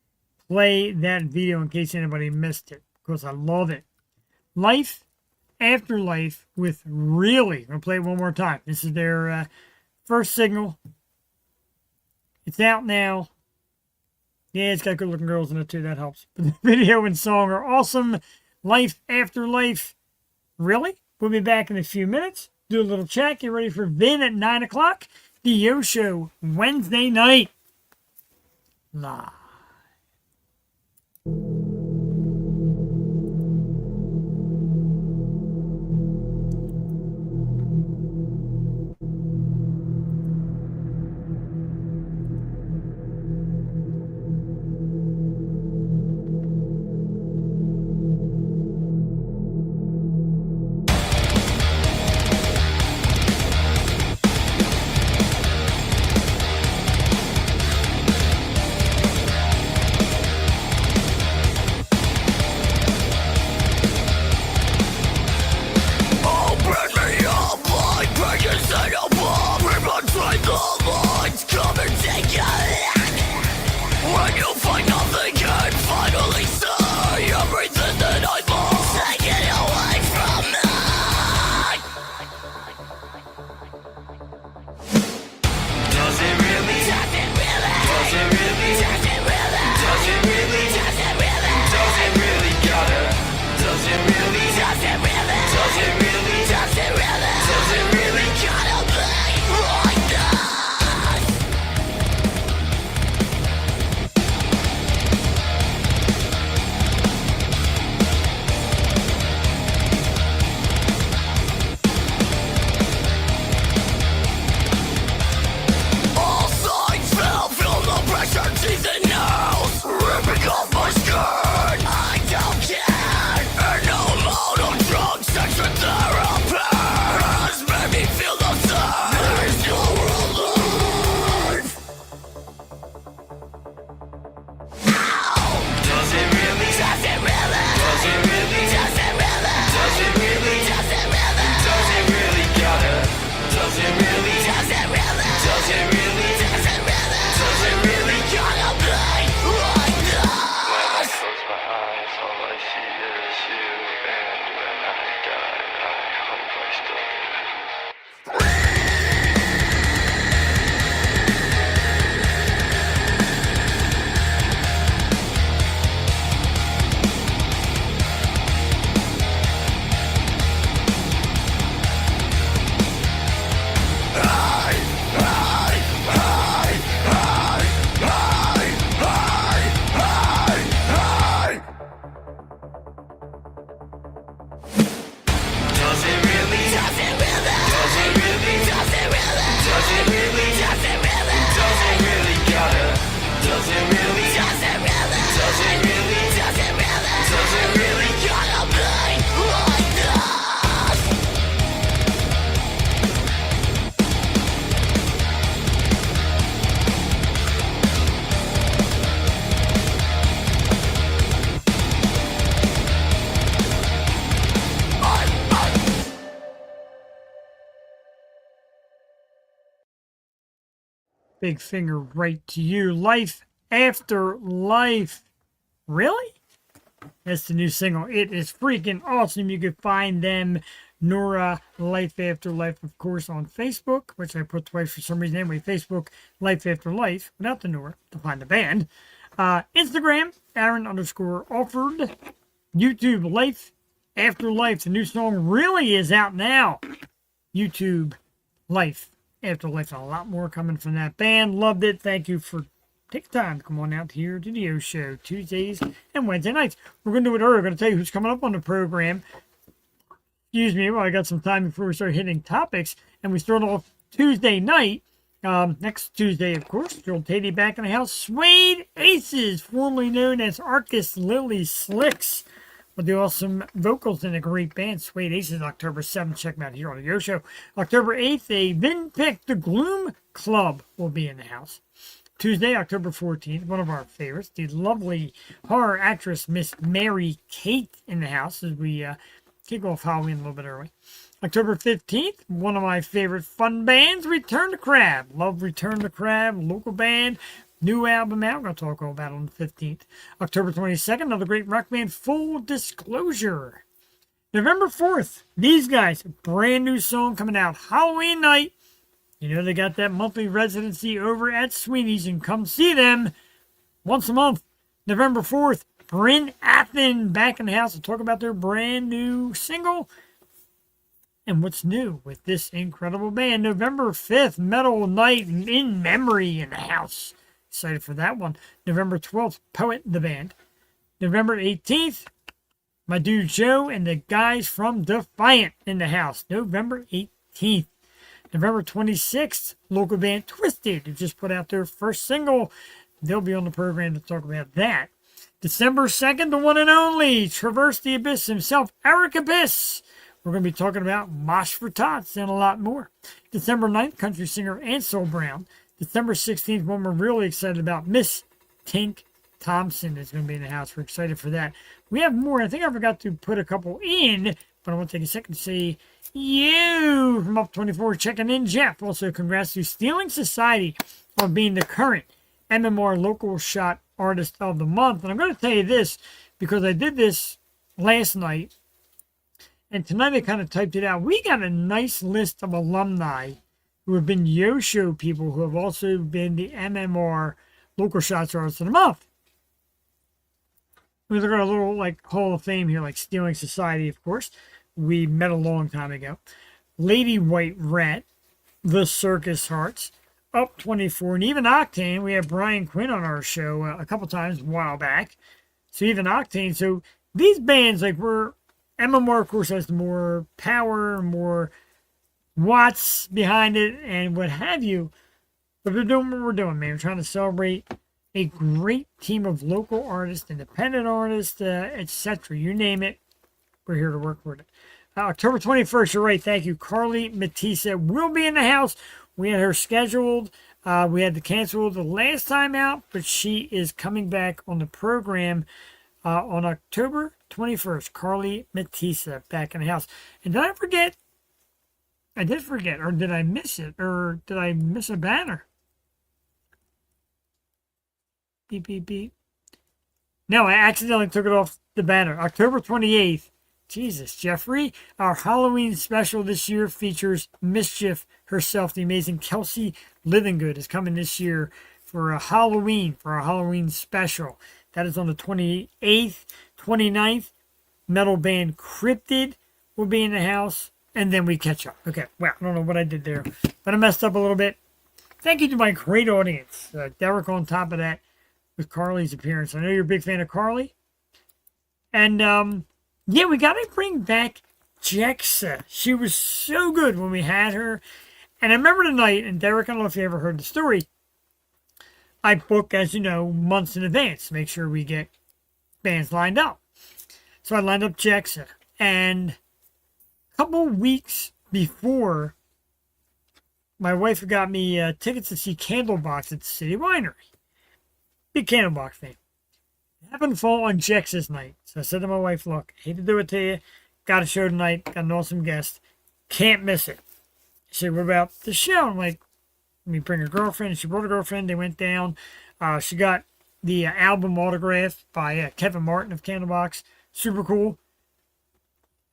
replay that video in case anybody missed it because I love it. Life After Life with Really. I'm going to play it one more time. This is their first single. It's out now. Yeah, it's got good looking girls in it too. That helps. But the video and song are awesome. Life After Life. Really? We'll be back in a few minutes. Do a little chat. Get ready for Vin at 9 o'clock. The Yo Show Wednesday night. Live. Big finger right to you. Life After Life. Really? That's the new single. It is freaking awesome. You can find them, Noraa Life After Life, of course, on Facebook, which I put twice for some reason. Anyway, Facebook, Life After Life, without the Noraa, to find the band. Instagram, Aaron_Alford. YouTube, Life After Life. The new song really is out now. YouTube, Life Afterlife, and a lot more coming from that band. Loved it. Thank you for taking time to come on out here to the O Show Tuesdays and Wednesday nights. We're going to do it early. We're going to tell you who's coming up on the program. Excuse me, well, I got some time before we start hitting topics, and we start off Tuesday night. Next Tuesday, of course, Joel Tatey back in the house. Suede Aces, formerly known as Arcus Lily Slicks, with the awesome vocals in a great band. Suede Aces, October 7th. Check them out here on the Yo Show. October 8th, a Vin Pick, the Gloom Club, will be in the house. Tuesday, October 14th, one of our favorites, the lovely horror actress Miss Mary Kate in the house as we kick off Halloween a little bit early. October 15th, one of my favorite fun bands, Return to Crab. Love Return to Crab, local band. New album out. We're going to talk all about it on the 15th. October 22nd, another great rock band, Full Disclosure. November 4th, these guys, brand new song coming out Halloween night. You know they got that monthly residency over at Sweeney's, and come see them once a month. November 4th, Bryn Athen back in the house to talk about their brand new single and what's new with this incredible band. November 5th, Metal Night in Memory in the house. Excited for that one. November 12th, Poet the Band. November 18th, my dude Joe and the guys from Defiant in the house. November 18th. November 26th, local band Twisted, who just put out their first single. They'll be on the program to talk about that. December 2nd, the one and only, Traverse the Abyss himself, Eric Abyss. We're going to be talking about Mosh for Tots and a lot more. December 9th, country singer Ansel Brown. December 16th, one we're really excited about, Miss Tink Thompson is going to be in the house. We're excited for that. We have more. I think I forgot to put a couple in, but I want to take a second to say you from Up 24 checking in, Jeff. Also, congrats to Stealing Society on being the current MMR Local Shot Artist of the Month. And I'm going to tell you this because I did this last night, and tonight I kind of typed it out. We got a nice list of alumni who have been Yo Show people who have also been the MMR Local Shots Artist of the Month. We look at a little like Hall of Fame here, like Stealing Society, of course. We met a long time ago. Lady White Rat, The Circus Hearts, Up 24, and even Octane. We had Brian Quinn on our show a couple times a while back. So even Octane. So these bands, like we're, MMR, of course, has more power, more watts behind it, and what have you. But we're doing what we're doing, man. We're trying to celebrate a great team of local artists, independent artists, etc. You name it, we're here to work with it. October 21st, you're right. Thank you. Carly Matissa will be in the house. We had her scheduled. We had to cancel the last time out, but she is coming back on the program on October 21st. Carly Matissa back in the house. And did I forget? I did forget, or did I miss it? Or did I miss a banner? Beep, beep, beep. No, I accidentally took it off the banner. October 28th. Jesus, Jeffrey. Our Halloween special this year features Mischief herself. The amazing Kelsey Livingood is coming this year for a Halloween, for our Halloween special. That is on the 28th, 29th. Metal band Cryptid will be in the house. And then we catch up. Okay, well, I don't know what I did there, but I messed up a little bit. Thank you to my great audience. Derek on top of that with Carly's appearance. I know you're a big fan of Carly. And, yeah, we got to bring back Jexa. She was so good when we had her. And I remember the night, and Derek, I don't know if you ever heard the story, I book, as you know, months in advance to make sure we get bands lined up. So I lined up Jexa. And couple weeks before, my wife got me tickets to see Candlebox at the City Winery. Big Candlebox fan. Happened to fall on Jex's night. So I said to my wife, look, I hate to do it to you. Got a show tonight. Got an awesome guest. Can't miss it. She said, what about the show? I'm like, let me bring her girlfriend. And she brought her girlfriend. They went down. She got the album autographed by Kevin Martin of Candlebox. Super cool.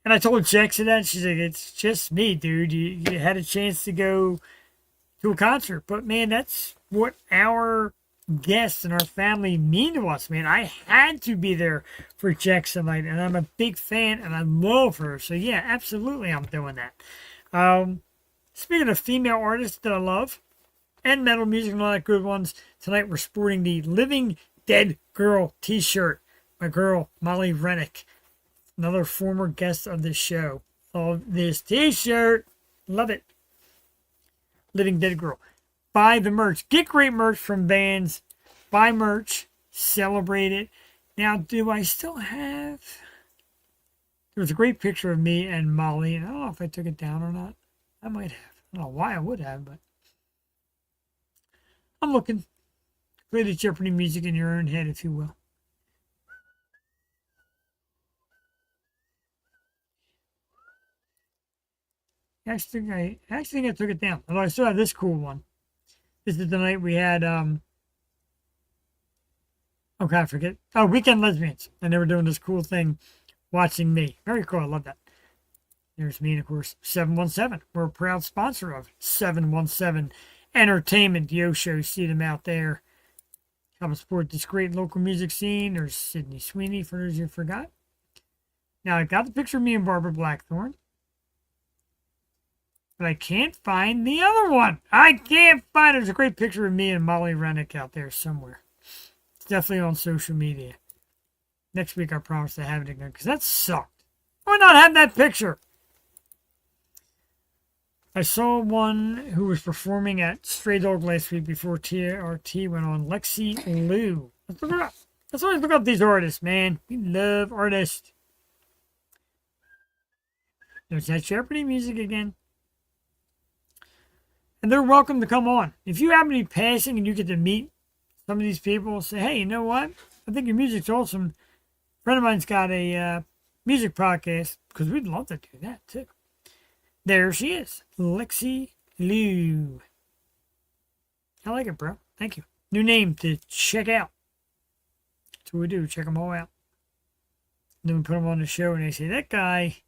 And I told Jackson that. She's like, it's just me, dude. You had a chance to go to a concert. But, man, that's what our guests and our family mean to us, man. I had to be there for Jackson night. And I'm a big fan, and I love her. So, yeah, absolutely I'm doing that. Speaking of female artists that I love, and metal music and all that good ones, tonight we're sporting the Living Dead Girl t-shirt. My girl, Molly Rennick, another former guest of this show. Love this t-shirt. Love it. Living Dead Girl. Buy the merch. Get great merch from bands. Buy merch. Celebrate it. Now, do I still have... There was a great picture of me and Molly, and I don't know if I took it down or not. I might have. I don't know why I would have, but... I'm looking. Play the Jeopardy music in your own head, if you will. I actually think I took it down. Although I still have this cool one. This is the night we had, okay, I forget. Oh, Weekend Lesbians. And they were doing this cool thing, watching me. Very cool. I love that. There's me and, of course, 717. We're a proud sponsor of 717 Entertainment. Yo Show. See them out there. Help support this great local music scene. There's Sydney Sweeney, for those you forgot. Now, I got the picture of me and Barbara Blackthorne. But I can't find the other one. I can't find it. There's a great picture of me and Molly Rennick out there somewhere. It's definitely on social media. Next week, I promise to have it again, because that sucked. Why not have that picture? I saw one who was performing at Stray Dog last week before TRT went on. Lexi Lou. Let's look her up. Let's always look up these artists, man. We love artists. There's that Jeopardy music again. And they're welcome to come on. If you happen to be passing and you get to meet some of these people, say, hey, you know what? I think your music's awesome. A friend of mine's got a music podcast, because we'd love to do that, too. There she is, Lexi Lou. I like it, bro. Thank you. New name to check out. That's what we do. Check them all out. Then we put them on the show, and they say, that guy,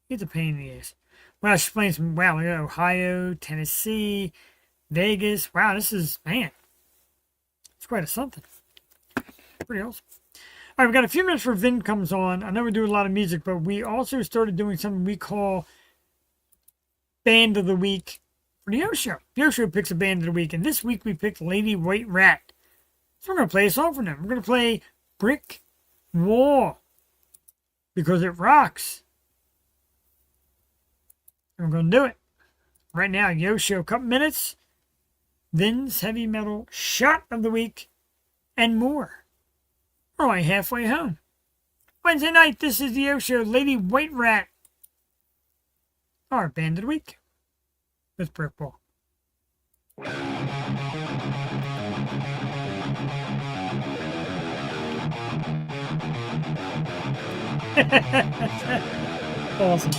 he's a pain in the ass. Wow, she's playing some, wow, look at Ohio, Tennessee, Vegas. Wow, this is, man, it's quite a something. Pretty awesome. All right, we've got a few minutes before Vin comes on. I know we do a lot of music, but we also started doing something we call Band of the Week for the Yo Show. The Yo Show picks a Band of the Week, and this week we picked Lady White Rat. So we're going to play a song from them. We're going to play Brick Wall, because it rocks. And we're going to do it right now. Yo Show, couple minutes. Vin's Heavy Metal Shot of the Week, and more. We're only halfway home. Wednesday night, this is the Yo Show. Lady White Rat, our Band of the Week with Brick Wall. Awesome.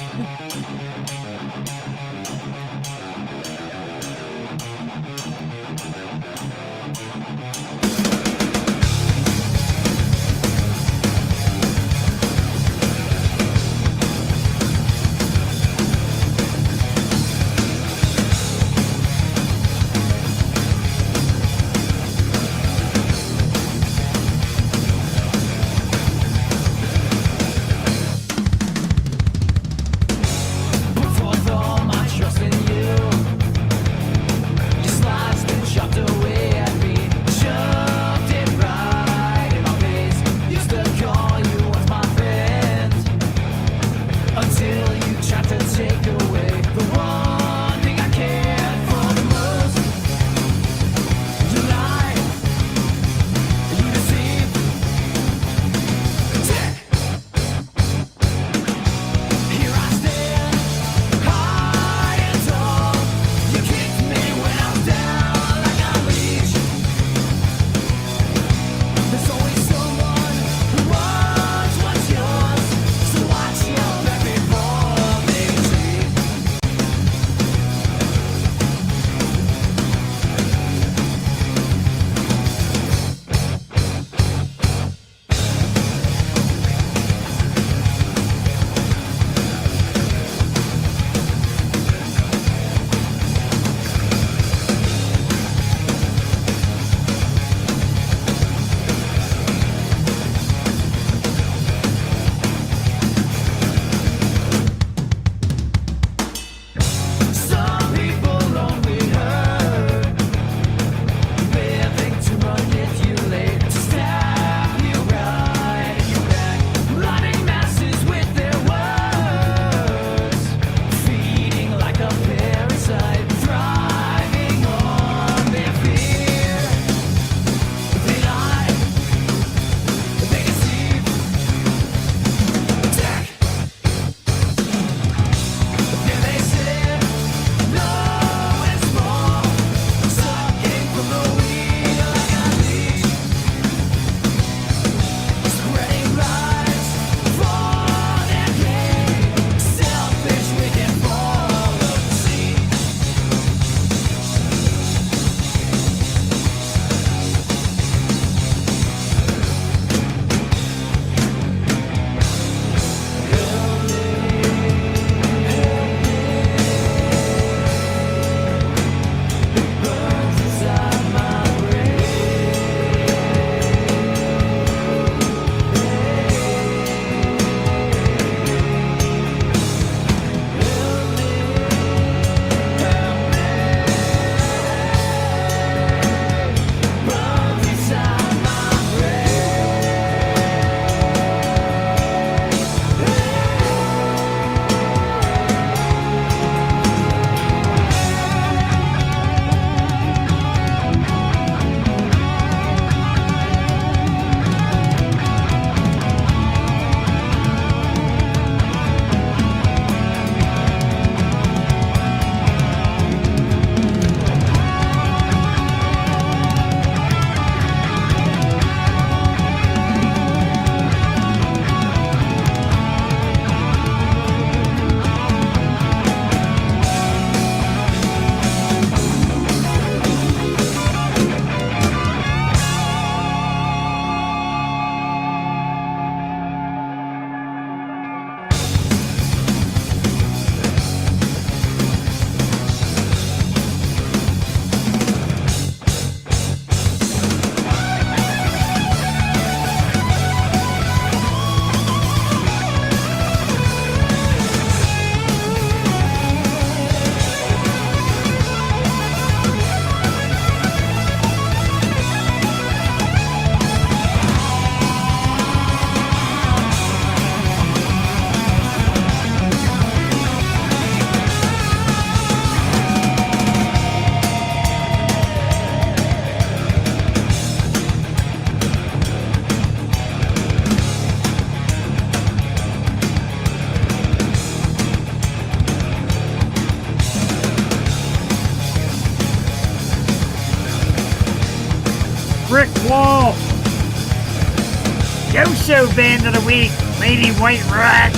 Yo-So Band of the Week, Lady White Rat.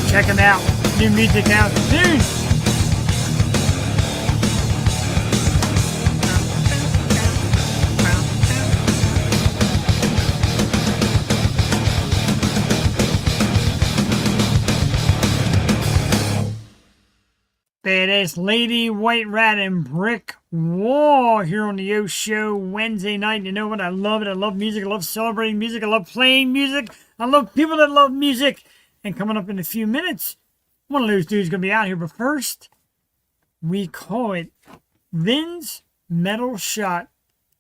Check them out. New music out soon. Badass Lady White Rat and Brick Wall here on the Yo Show Wednesday night. You know what? I love it. I love music. I love celebrating music. I love playing music. I love people that love music. And coming up in a few minutes, one of those dudes is going to be out here. But first, we call it Vin's Metal Shot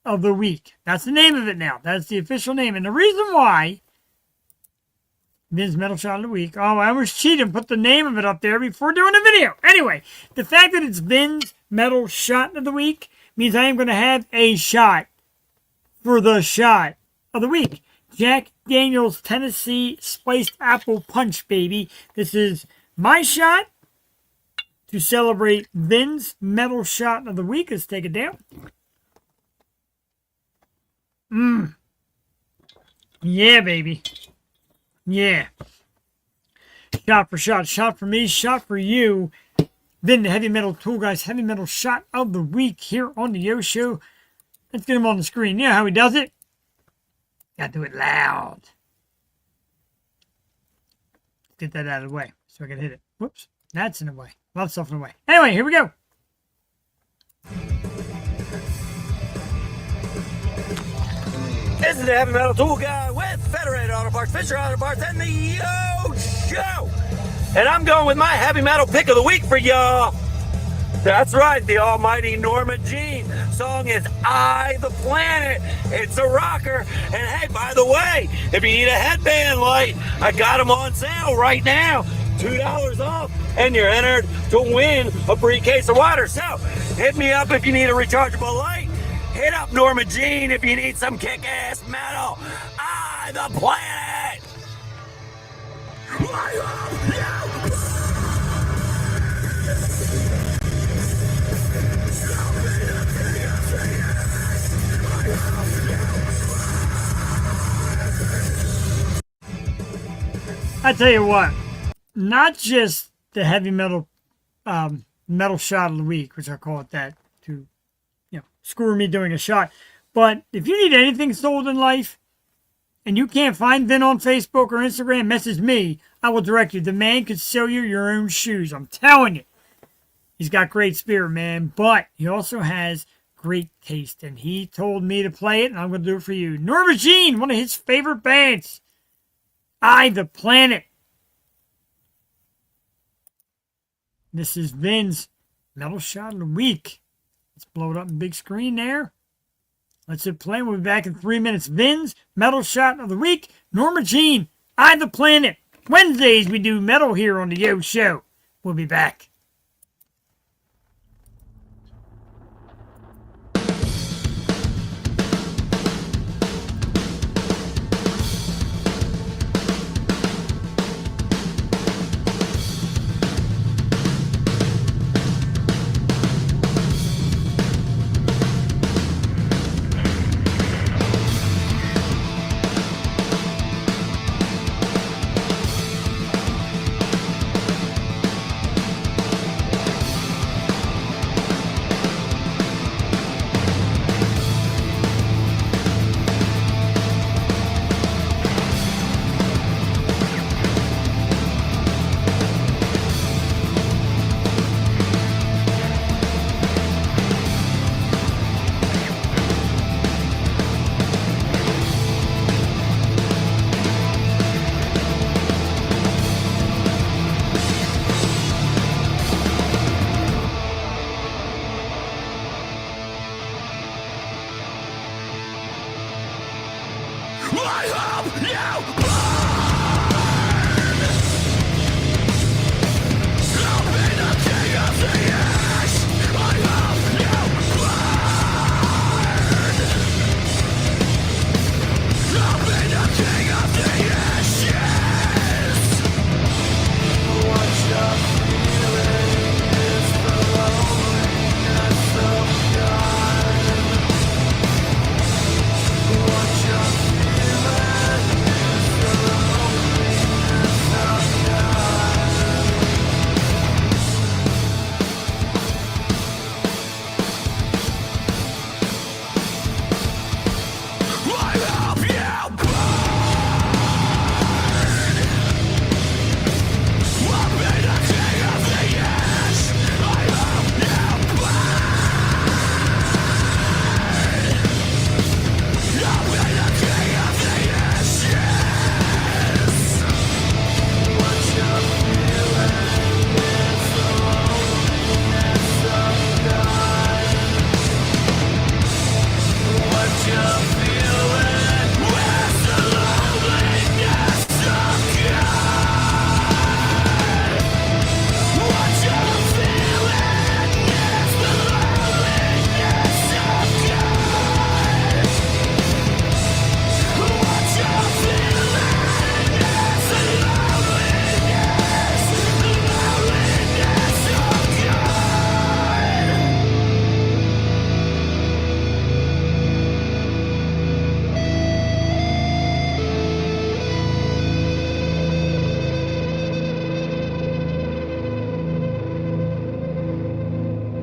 of the Week. That's the name of it now. That's the official name. And the reason why Vin's Metal Shot of the Week. Oh, I was cheating. Put the name of it up there before doing the video. Anyway, the fact that it's Vin's Metal Shot of the Week means I am going to have a shot for the shot of the week. Jack Daniel's Tennessee Spiced Apple Punch, baby. This is my shot to celebrate Vin's Metal Shot of the Week. Let's take it down. Yeah, baby. Yeah. Shot for shot. Shot for me. Shot for you. Then the Heavy Metal Tool Guys Heavy Metal Shot of the Week here on the Yo Show. Let's get him on the screen. You know how he does it? Gotta do it loud. Get that out of the way so I can hit it. Whoops. That's in the way. A lot of stuff in the way. Anyway, here we go. This is the Heavy Metal Tool Guy with Federated Auto Parts, Fisher Auto Parts, and the Yo Show. And I'm going with my heavy metal pick of the week for y'all. That's right, the almighty Norma Jean. Song is I, the Planet. It's a rocker. And hey, by the way, if you need a headband light, I got them on sale right now. $2 off, and you're entered to win a free case of water. So, hit me up if you need a rechargeable light. Hit up Norma Jean if you need some kick-ass metal. I, the Planet. I tell you what, not just the heavy metal metal shot of the week, which I call it that to, screw me doing a shot. But if you need anything sold in life and you can't find Vin on Facebook or Instagram, message me. I will direct you. The man could sell you your own shoes. I'm telling you. He's got great spirit, man. But he also has great taste. And he told me to play it, and I'm going to do it for you. Norma Jean, one of his favorite bands. I, the Planet. This is Vin's Metal Shot of the Week. Let's blow it up in big screen there. Let's hit play. We'll be back in 3 minutes. Vin's Metal Shot of the Week. Norma Jean, I, the Planet. Wednesdays we do metal here on the Yo Show. We'll be back.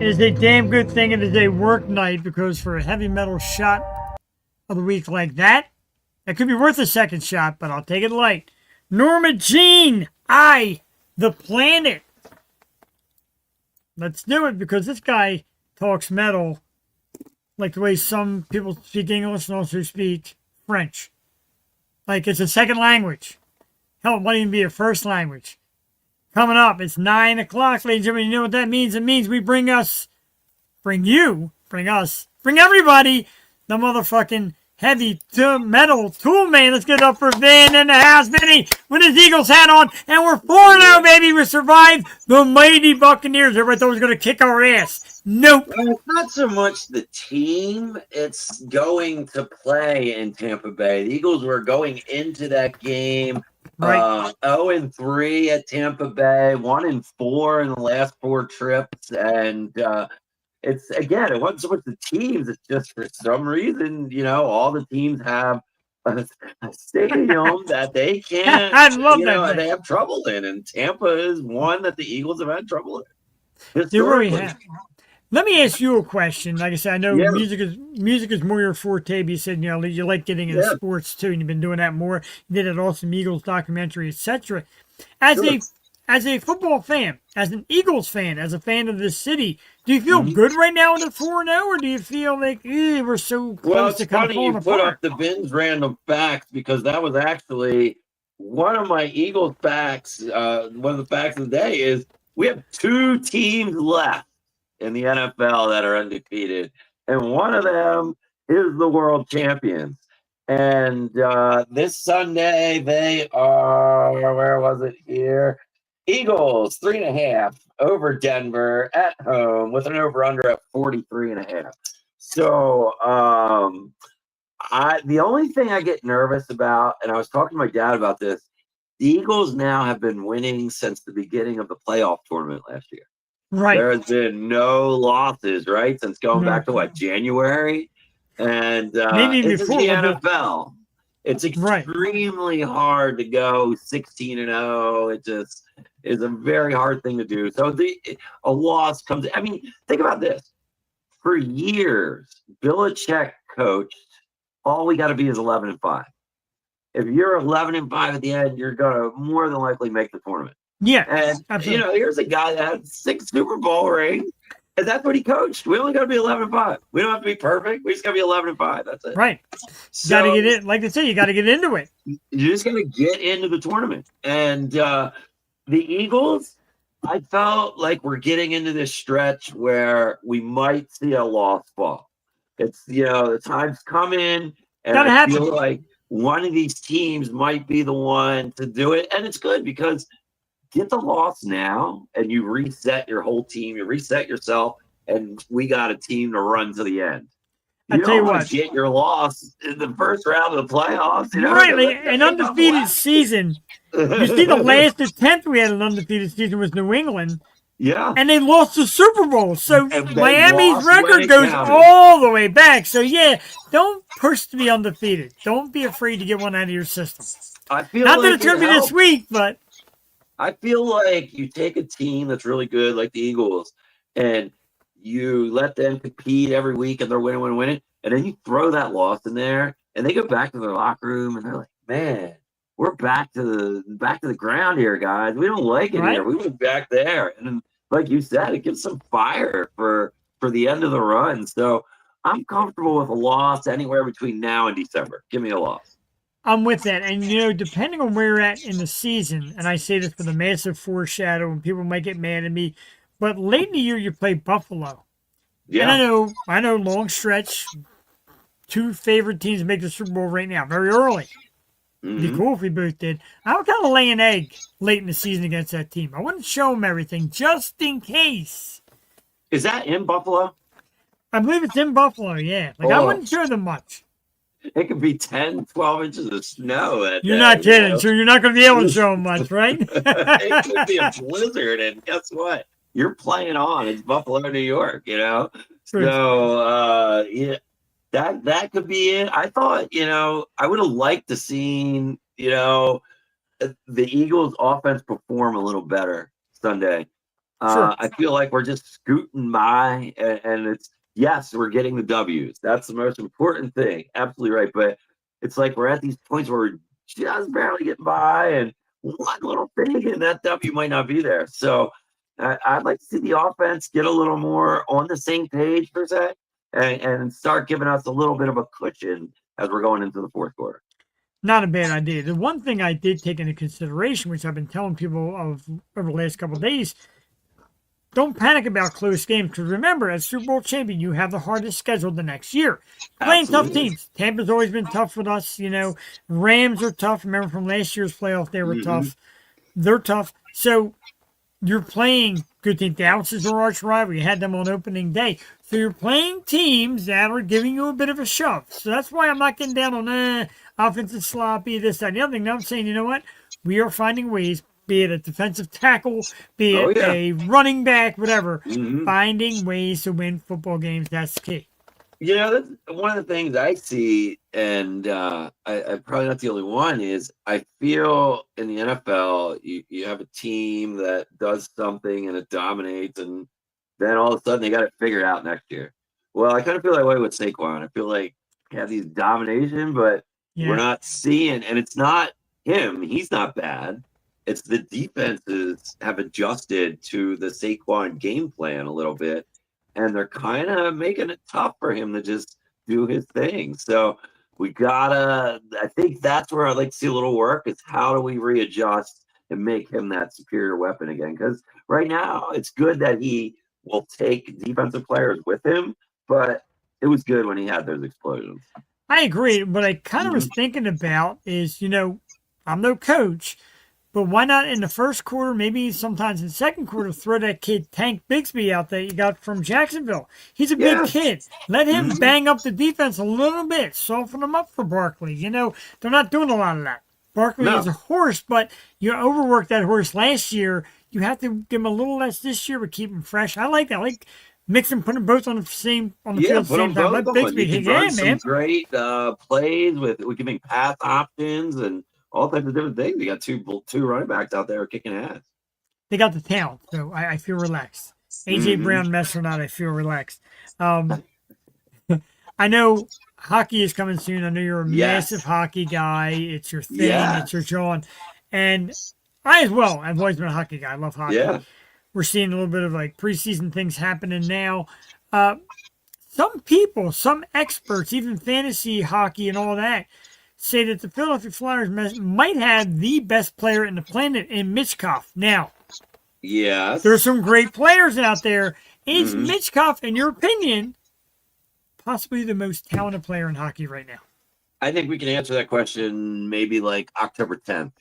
is a damn good thing it is a work night, because for a heavy metal shot of the week like that, that could be worth a second shot, but I'll take it light. Norma Jean, the Planet. Let's do it, because this guy talks metal like the way some people speak English and also speak French. Like it's a second language. Hell, it might even be a first language. Coming up, it's 9 o'clock, ladies and gentlemen. You know what that means? It means we bring us, bring everybody the motherfucking heavy metal tool man. Let's get it up for Vin in the house. Vinny with his Eagles hat on, and we're 4-0, baby. We survived the mighty Buccaneers. Everybody thought it was going to kick our ass. Nope. Well, it's not so much the team, it's going to play in Tampa Bay. The Eagles were going into that game Right. 0-3 at Tampa Bay, 1-4 in the last 4 trips. And it's, again, it wasn't so much the teams, it's just for some reason, all the teams have a stadium that they can't, I love that. they have trouble in. And Tampa is one that the Eagles have had trouble in. They really have. Let me ask you a question. Like I said, I know Yeah. music is more your forte. But you said you like getting into sports too, and you've been doing that more. You did an awesome Eagles documentary, etc. As a football fan, as an Eagles fan, as a fan of this city, do you feel good right now in the 4-0, or do you feel like we're so close Well, to it's kind of funny falling you put apart? up the Vin's random facts, because that was actually one of my Eagles facts. One of the facts of the day is we have 2 teams left in the NFL that are undefeated, and one of them is the world champions. And this Sunday they are, where was it here? Eagles 3.5 over Denver at home with an over-under at 43.5. So the only thing I get nervous about, and I was talking to my dad about this, the Eagles now have been winning since the beginning of the playoff tournament last year. Right. There has been no losses, right, since going back to January, and Maybe this is before the a little bit. NFL. It's extremely hard to go 16-0. It just is a very hard thing to do. So a loss comes. I mean, think about this. For years, Belichick coached. All we got to be is 11-5. If you're 11-5 at the end, you're gonna more than likely make the tournament. Yeah, and absolutely. Here's a guy that had 6 Super Bowl rings, and that's what he coached. We only got to be 11-5. We don't have to be perfect. We just got to be 11-5. That's it. Right. So, got to get it. Like I said, you got to get into it. You just got to get into the tournament. And the Eagles, I felt like we're getting into this stretch where we might see a lost fall. It's the time's coming, and I feel like one of these teams might be the one to do it, and it's good because. Get the loss now, and you reset your whole team. You reset yourself, and we got a team to run to the end. You don't want to get your loss in the first round of the playoffs. Right, like an undefeated season. You see, the last attempt we had an undefeated season was New England. Yeah. And they lost the Super Bowl. So Miami's record goes all the way back. So, don't push to be undefeated. Don't be afraid to get one out of your system. I feel Not that it's going to be this week, but. I feel like you take a team that's really good, like the Eagles, and you let them compete every week, and they're winning, and then you throw that loss in there, and they go back to their locker room, and they're like, "Man, we're back to the ground here, guys. We don't like it here. We went back there." And then, like you said, it gives some fire for the end of the run. So I'm comfortable with a loss anywhere between now and December. Give me a loss. I'm with that. And, depending on where you're at in the season, and I say this with a massive foreshadow, and people might get mad at me, but late in the year, you play Buffalo. Yeah. And I know long stretch, 2 favorite teams to make the Super Bowl right now, very early. It'd be cool if we both did. I would kind of lay an egg late in the season against that team. I wouldn't show them everything, just in case. Is that in Buffalo? I believe it's in Buffalo, yeah. I wouldn't show them much. It could be 10, 12 inches of snow. You're not kidding. So you're not going to be able to show them much, right? It could be a blizzard, and guess what? You're playing on. It's Buffalo, New York, So, that could be it. I thought, I would have liked to seen, the Eagles' offense perform a little better Sunday. Sure. I feel like we're just scooting by, and it's yes, we're getting the W's. That's the most important thing. Absolutely right. But it's like we're at these points where we're just barely getting by, and one little thing, and that W might not be there. So I'd like to see the offense get a little more on the same page per se, and start giving us a little bit of a cushion as we're going into the fourth quarter. Not a bad idea. The one thing I did take into consideration, which I've been telling people of over the last couple of days, don't panic about close games because remember, as Super Bowl champion, you have the hardest schedule the next year. Playing tough Absolutely. teams. Tampa's always been tough with us. Rams are tough. Remember from last year's playoff, they were tough. They're tough. So you're playing good teams. Dallas is your arch rival. You had them on opening day. So you're playing teams that are giving you a bit of a shove. So that's why I'm not getting down on offense is sloppy, this, that, and the other thing. Now I'm saying, you know what? We are finding ways, be it a defensive tackle, be Oh it yeah. a running back, whatever, Mhm. finding ways to win football games. That's the key. That's one of the things I see, and I'm probably not the only one, is I feel in the NFL, you have a team that does something and it dominates, and then all of a sudden they got it figured out next year. Well, I kind of feel that way with Saquon. I feel like he has these domination, but we're Yeah. not seeing, and it's not him. He's not bad. It's the defenses have adjusted to the Saquon game plan a little bit, and they're kind of making it tough for him to just do his thing. So I think that's where I'd like to see a little work is how do we readjust and make him that superior weapon again? Because right now it's good that he will take defensive players with him, but it was good when he had those explosions. I agree. What I kind of was Mhm. thinking about is, I'm no coach, but why not in the first quarter, maybe sometimes in the second quarter, throw that kid Tank Bixby out that you got from Jacksonville? He's a big Yeah. kid. Let him Mhm. bang up the defense a little bit, soften him up for Barkley. They're not doing a lot of that. Barkley is No. a horse, but you overworked that horse last year. You have to give him a little less this year, but keep him fresh. I like that. I like mixing, putting them both on the field at Yeah, the put same them time. both Let on. Bixby You can hit. run Yeah, some man. great plays with giving pass options and all types of different things. You got two running backs out there kicking ass. They got the talent, so I feel relaxed. AJ Mhm. Brown mess or not, I feel relaxed. Um, I know hockey is coming soon. I know you're a massive Yes. hockey guy. It's your thing. It's your Yes. John, and I as well. I've always been a hockey guy. I love hockey. Yeah. We're seeing a little bit of like preseason things happening now. Uh, some people, some experts, even fantasy hockey and all that, say that the Philadelphia Flyers might have the best player in the planet in Mitchkov. Now, there's Yes. some great players out there. Is Mhm. Mitchkov, in your opinion, possibly the most talented player in hockey right now? I think we can answer that question maybe like October 10th,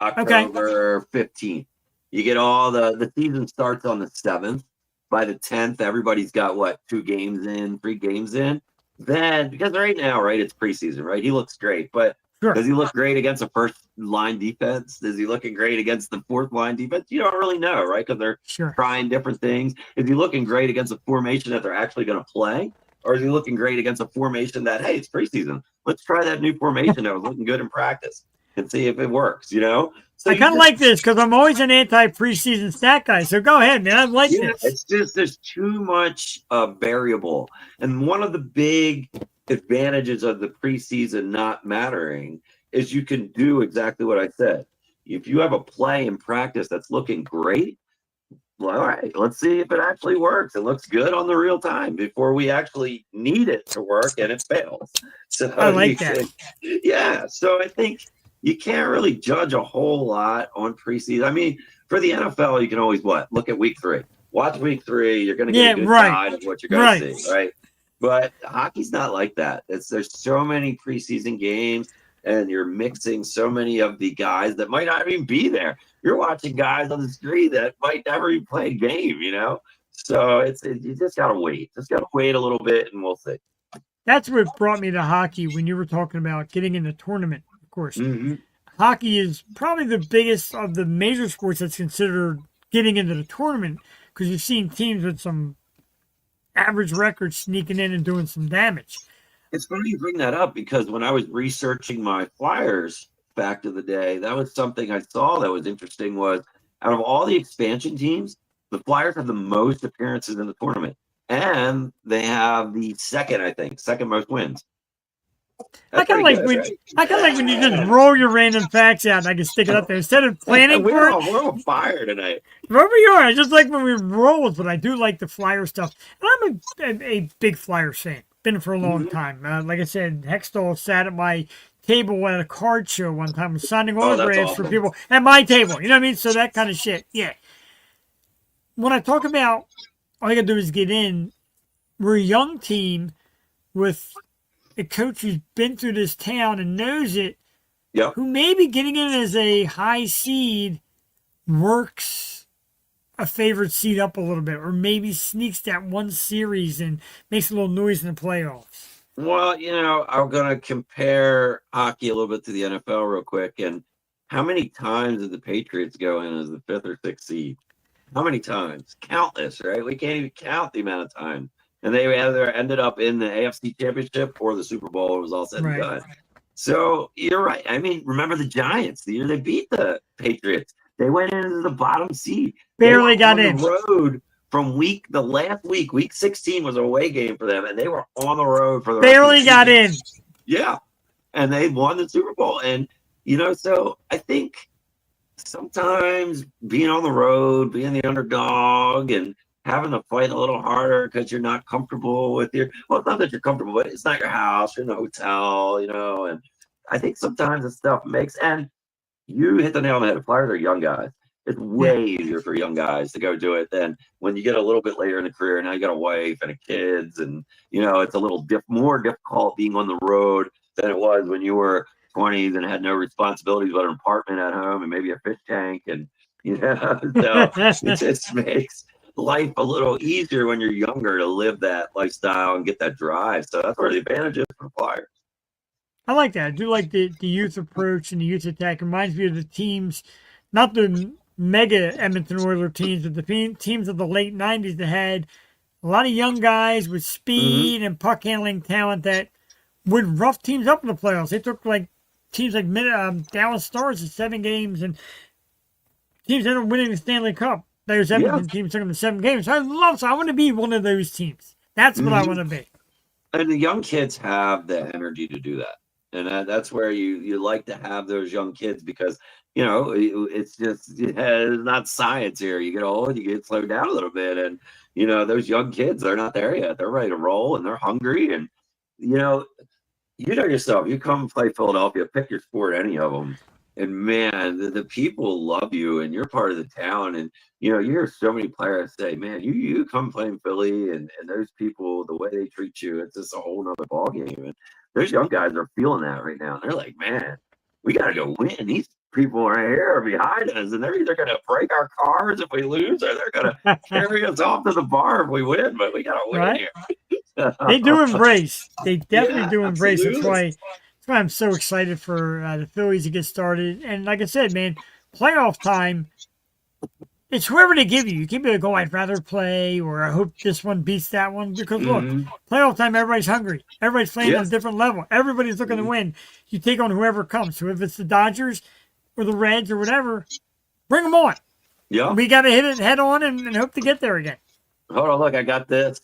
Okay, October 15th. You get the season starts on the 7th. By the 10th, everybody's got what, 2 games in, 3 games in. Then, because right now, right, it's preseason, right? He looks great, but sure, does he look great against a first line defense? Is he looking great against the fourth line defense? You don't really know, right? Because they're sure. trying different things. Is he looking great against a formation that they're actually going to play? Or is he looking great against a formation that, hey, it's preseason? Let's try that new formation that was looking good in practice and see if it works? So I you kind of just, like this because I'm always an anti-preseason stat guy. So go ahead, man. I like yeah, this. it's just there's too much variable. And one of the big advantages of the preseason not mattering is you can do exactly what I said. If you have a play in practice that's looking great, well, all right, let's see if it actually works. It looks good on the real time before we actually need it to work and it fails. I So you like that. can, yeah. So I think you can't really judge a whole lot on preseason. I mean, for the NFL, you can always look at week 3. Watch week 3. You're going to get a Yeah, good right, guide of what you're going to right. see, right? But hockey's not like that. There's so many preseason games, and you're mixing so many of the guys that might not even be there. You're watching guys on the street that might never even play a game. So you just gotta wait. Just gotta wait a little bit, and we'll see. That's what brought me to hockey when you were talking about getting in the tournament. Of course, Mm-hmm. hockey is probably the biggest of the major sports that's considered getting into the tournament because you've seen teams with some average records sneaking in and doing some damage. It's funny you bring that up because when I was researching my Flyers fact of the day, that was something I saw that was interesting. Was out of all the expansion teams, The Flyers have the most appearances in the tournament, and they have the second most wins. I kind of like when you just roll your random facts out and I can stick it up there instead of planning for it. We're on fire tonight. Wherever you are, I just like when we roll, but I do like the Flyer stuff. And I'm a big Flyer fan. Been for a long time. Like I said, Hextall sat at my table at a card show one time, was signing autographs for people at my table. You know what I mean? So that kind of shit. Yeah. When I talk about all you gotta do is get in, we're a young team with a coach who's been through this town and knows it, who maybe getting in as a high seed works a favorite seed up a little bit, or maybe sneaks that one series and makes a little noise in the playoffs. Well, I'm going to compare hockey a little bit to the NFL real quick. And how many times did the Patriots go in as the 5th or 6th seed? How many times? Countless, right? We can't even count the amount of time. And they either ended up in the AFC Championship or the Super Bowl. It was all said and done. So you're right. I mean, remember the Giants, the year they beat the Patriots. They went into the bottom seed. Barely got in. The road from week 16 was a away game for them, and they were on the road for the barely got in. Yeah. And they won the Super Bowl. And, so I think sometimes being on the road, being the underdog, and having to fight a little harder because you're not comfortable with it's not that you're comfortable, but it's not your house, you're in a hotel, and I think sometimes this stuff and you hit the nail on the head. Flyers are young guys. It's way easier for young guys to go do it than when you get a little bit later in the career. Now you got a wife and kids, and it's a little more difficult being on the road than it was when you were 20s and had no responsibilities but an apartment at home and maybe a fish tank, and so it just makes life a little easier when you're younger to live that lifestyle and get that drive. So that's where the advantage is for Flyers. I like that. I do like the youth approach and the youth attack. It reminds me of the teams, not the mega Edmonton Oilers teams, but the teams of the late 90s that had a lot of young guys with speed and puck handling talent that would rough teams up in the playoffs. They took teams like Dallas Stars in 7 games, and teams ended up winning the Stanley Cup. Those Edmonton teams took them to 7 games. So I want to be one of those teams. That's what I want to be. And the young kids have the energy to do that. And that's where you like to have those young kids because, it's just it's not science here. You get old, you get slowed down a little bit. And, those young kids, they're not there yet. They're ready to roll and they're hungry. And, yourself, you come play Philadelphia, pick your sport, any of them. And man, the people love you and you're part of the town. And, you hear so many players say, man, you come play in Philly and those people, the way they treat you, it's just a whole nother ballgame. And those young guys are feeling that right now. They're like, man, we got to go win. These people right here are behind us and they're either going to break our cars if we lose or they're going to carry us off to the bar if we win, but we got to win here. They do embrace. They definitely do embrace. That's why I'm so excited for the Phillies to get started. And like I said, man, playoff time, it's whoever they give you. You can't be like, oh, I'd rather play, or I hope this one beats that one. Because, look, playoff time, everybody's hungry. Everybody's playing on a different level. Everybody's looking to win. You take on whoever comes. So if it's the Dodgers or the Reds or whatever, bring them on. Yeah. We got to hit it head on and hope to get there again. Hold on, look, I got this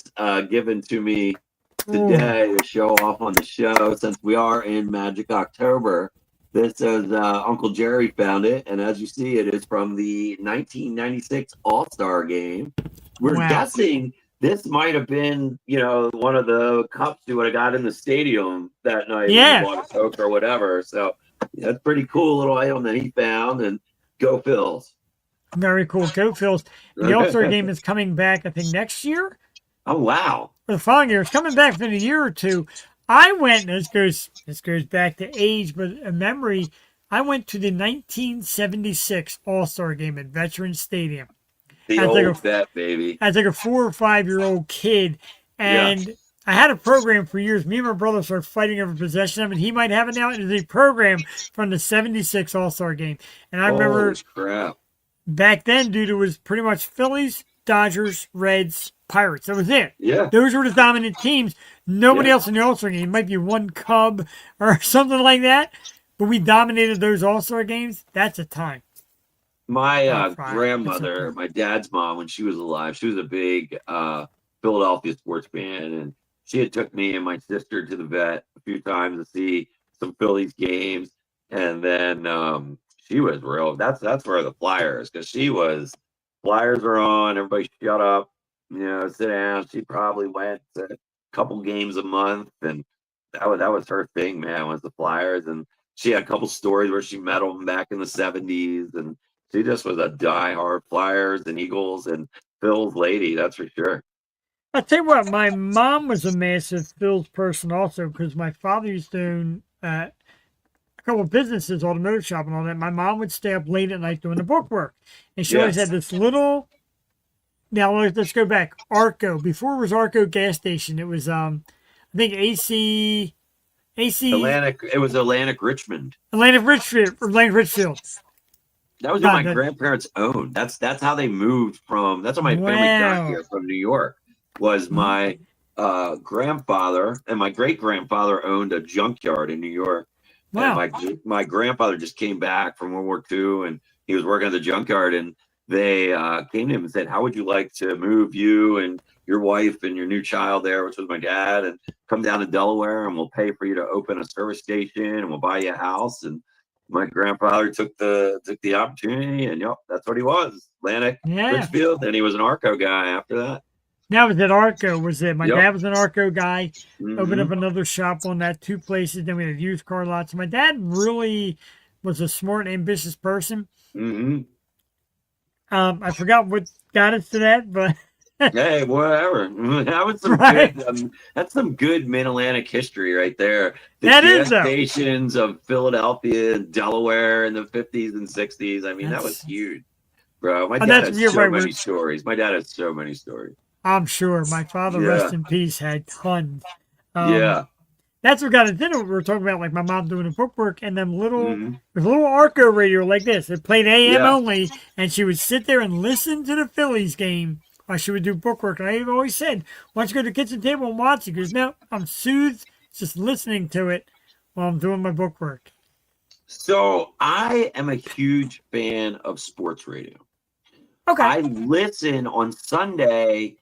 given to me today to show off on the show since we are in Magic October. This is Uncle Jerry found it, and as you see, it is from the 1996 All-Star Game. We're guessing this might have been, one of the cups you would have got in the stadium that night. Yeah. When you bought a Coke or whatever. So that's pretty cool little item that he found, and go Phils. Very cool. Go Phils. The All-Star Game is coming back, I think, next year. Oh, wow. For the following year. It's coming back within a year or two. I went, and this goes back to age, but a memory. I went to the 1976 All-Star Game at Veterans Stadium. The old vet, baby. As like a 4 or 5 year old kid. And I had a program for years. Me and my brother started fighting over possession of it. He might have it now. It is a program from the 76 All-Star Game. And I remember back then, dude, it was pretty much Phillies, Dodgers, Reds, Pirates. That was it. Yeah. Those were the dominant teams. Nobody else in the All-Star Game. It might be one Cub or something like that. But we dominated those All-Star games. That's a time. My top five. It's up grandmother, there. my dad's mom, when she was alive, she was a big Philadelphia sports fan, and she had took me and my sister to the vet a few times to see some Phillies games, and then she was real. That's where the Flyers, because she was Flyers are on. Everybody shut up, sit down. She probably went to a couple games a month, and that was her thing, man. Was the Flyers, and she had a couple stories where she met them back in the '70s, and she just was a diehard Flyers and Eagles and Phil's lady, that's for sure. I'll tell you what, my mom was a massive Phil's person also because my father used to own a couple of businesses, automotive shop and all that. My mom would stay up late at night doing the bookwork. And she always Yes. had this little, now let's go back, Arco. Before it was Arco gas station, it was, I think AC, It was Atlantic Richmond. Atlantic Richfield. That was what God, my grandparents owned. That's how they moved from. That's how my family got Wow. here from New York. Was my grandfather and my great grandfather owned a junkyard in New York. Wow. And my grandfather just came back from World War II, and he was working at the junkyard. And they came to him and said, "How would you like to move you and your wife and your new child there, which was my dad, and come down to Delaware, and we'll pay for you to open a service station, and we'll buy you a house." And my grandfather took the opportunity, and yep, that's what he was. Atlantic Yeah. Richfield, and he was an Arco guy after that. That was at Arco, was it? My Yep. dad was an Arco guy. Opened up Mhm. another shop on that, two places. Then we had used car lots. My dad really was a smart, ambitious person. Mhm. I forgot what got us to that, but Hey, whatever. That was some Right. good. That's some good Mid-Atlantic history right there. The That gas is, though. stations of Philadelphia and Delaware in the '50s and '60s. I mean, that was That's- huge, bro. My And dad that's- has you're so right, many we're- stories. My dad has so many stories. I'm sure my father, Yeah. rest in peace, had tons. Yeah. That's what got us into it. We were talking about like my mom doing the bookwork and them little, Mhm. there's a little Arco radio like this. It played AM Yeah. only, and she would sit there and listen to the Phillies game while she would do bookwork. And I always said, why don't you go to the kitchen table and watch it? Because no, I'm soothed just listening to it while I'm doing my bookwork. So I am a huge fan of sports radio. Okay. I listen on Sunday.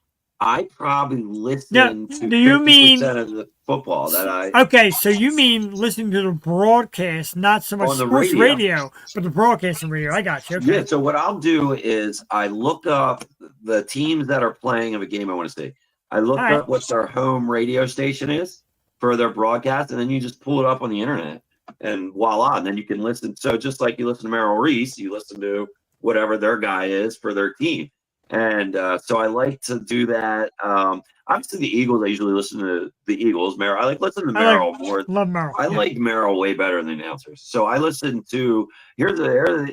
I probably listen Now, to do you 50% of the football that I Okay, so you mean listening to the broadcast, not so much On the sports radio. radio, but the broadcasting radio. I got you. Okay. Yeah, so what I'll do is I look up the teams that are playing of a game I want to see. I look All right. up what their home radio station is for their broadcast, and then you just pull it up on the internet, and voila, and then you can listen. So just like you listen to Merrill Reese, you listen to whatever their guy is for their team. And so I like to do that. Obviously, the Eagles, I usually listen to the Eagles. I like listening to I like- Merrill more. Love Merrill. I Yeah. like Merrill way better than the announcers. So I listen to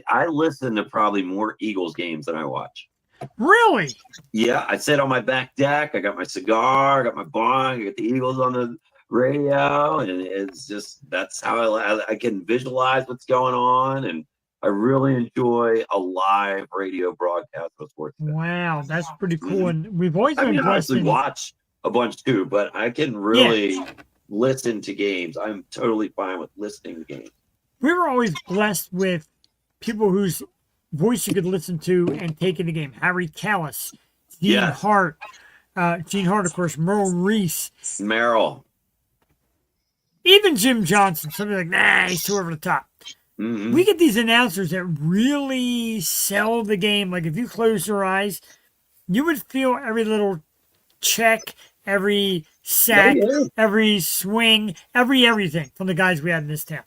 I listen to probably more Eagles games than I watch. Really? Yeah, I sit on my back deck. I got my cigar, I got my bong, I got the Eagles on the radio, and it's just that's how I can visualize what's going on, and I really enjoy a live radio broadcast of sports. Wow, that's pretty cool. And we've always I been mean, I blessed. honestly in- watch a bunch too, but I can really listen to games. I'm totally fine with listening to games. We were always blessed with people whose voice you could listen to and take in the game. Harry Callis, Gene Yes. Hart, of course, Merle Reese, Merrill. even Jim Johnson. Somebody like, nah, he's too over the top. Mhm. We get these announcers that really sell the game. Like if you close your eyes, you would feel every little check, every sack, Yeah. every swing, everything from the guys we had in this town.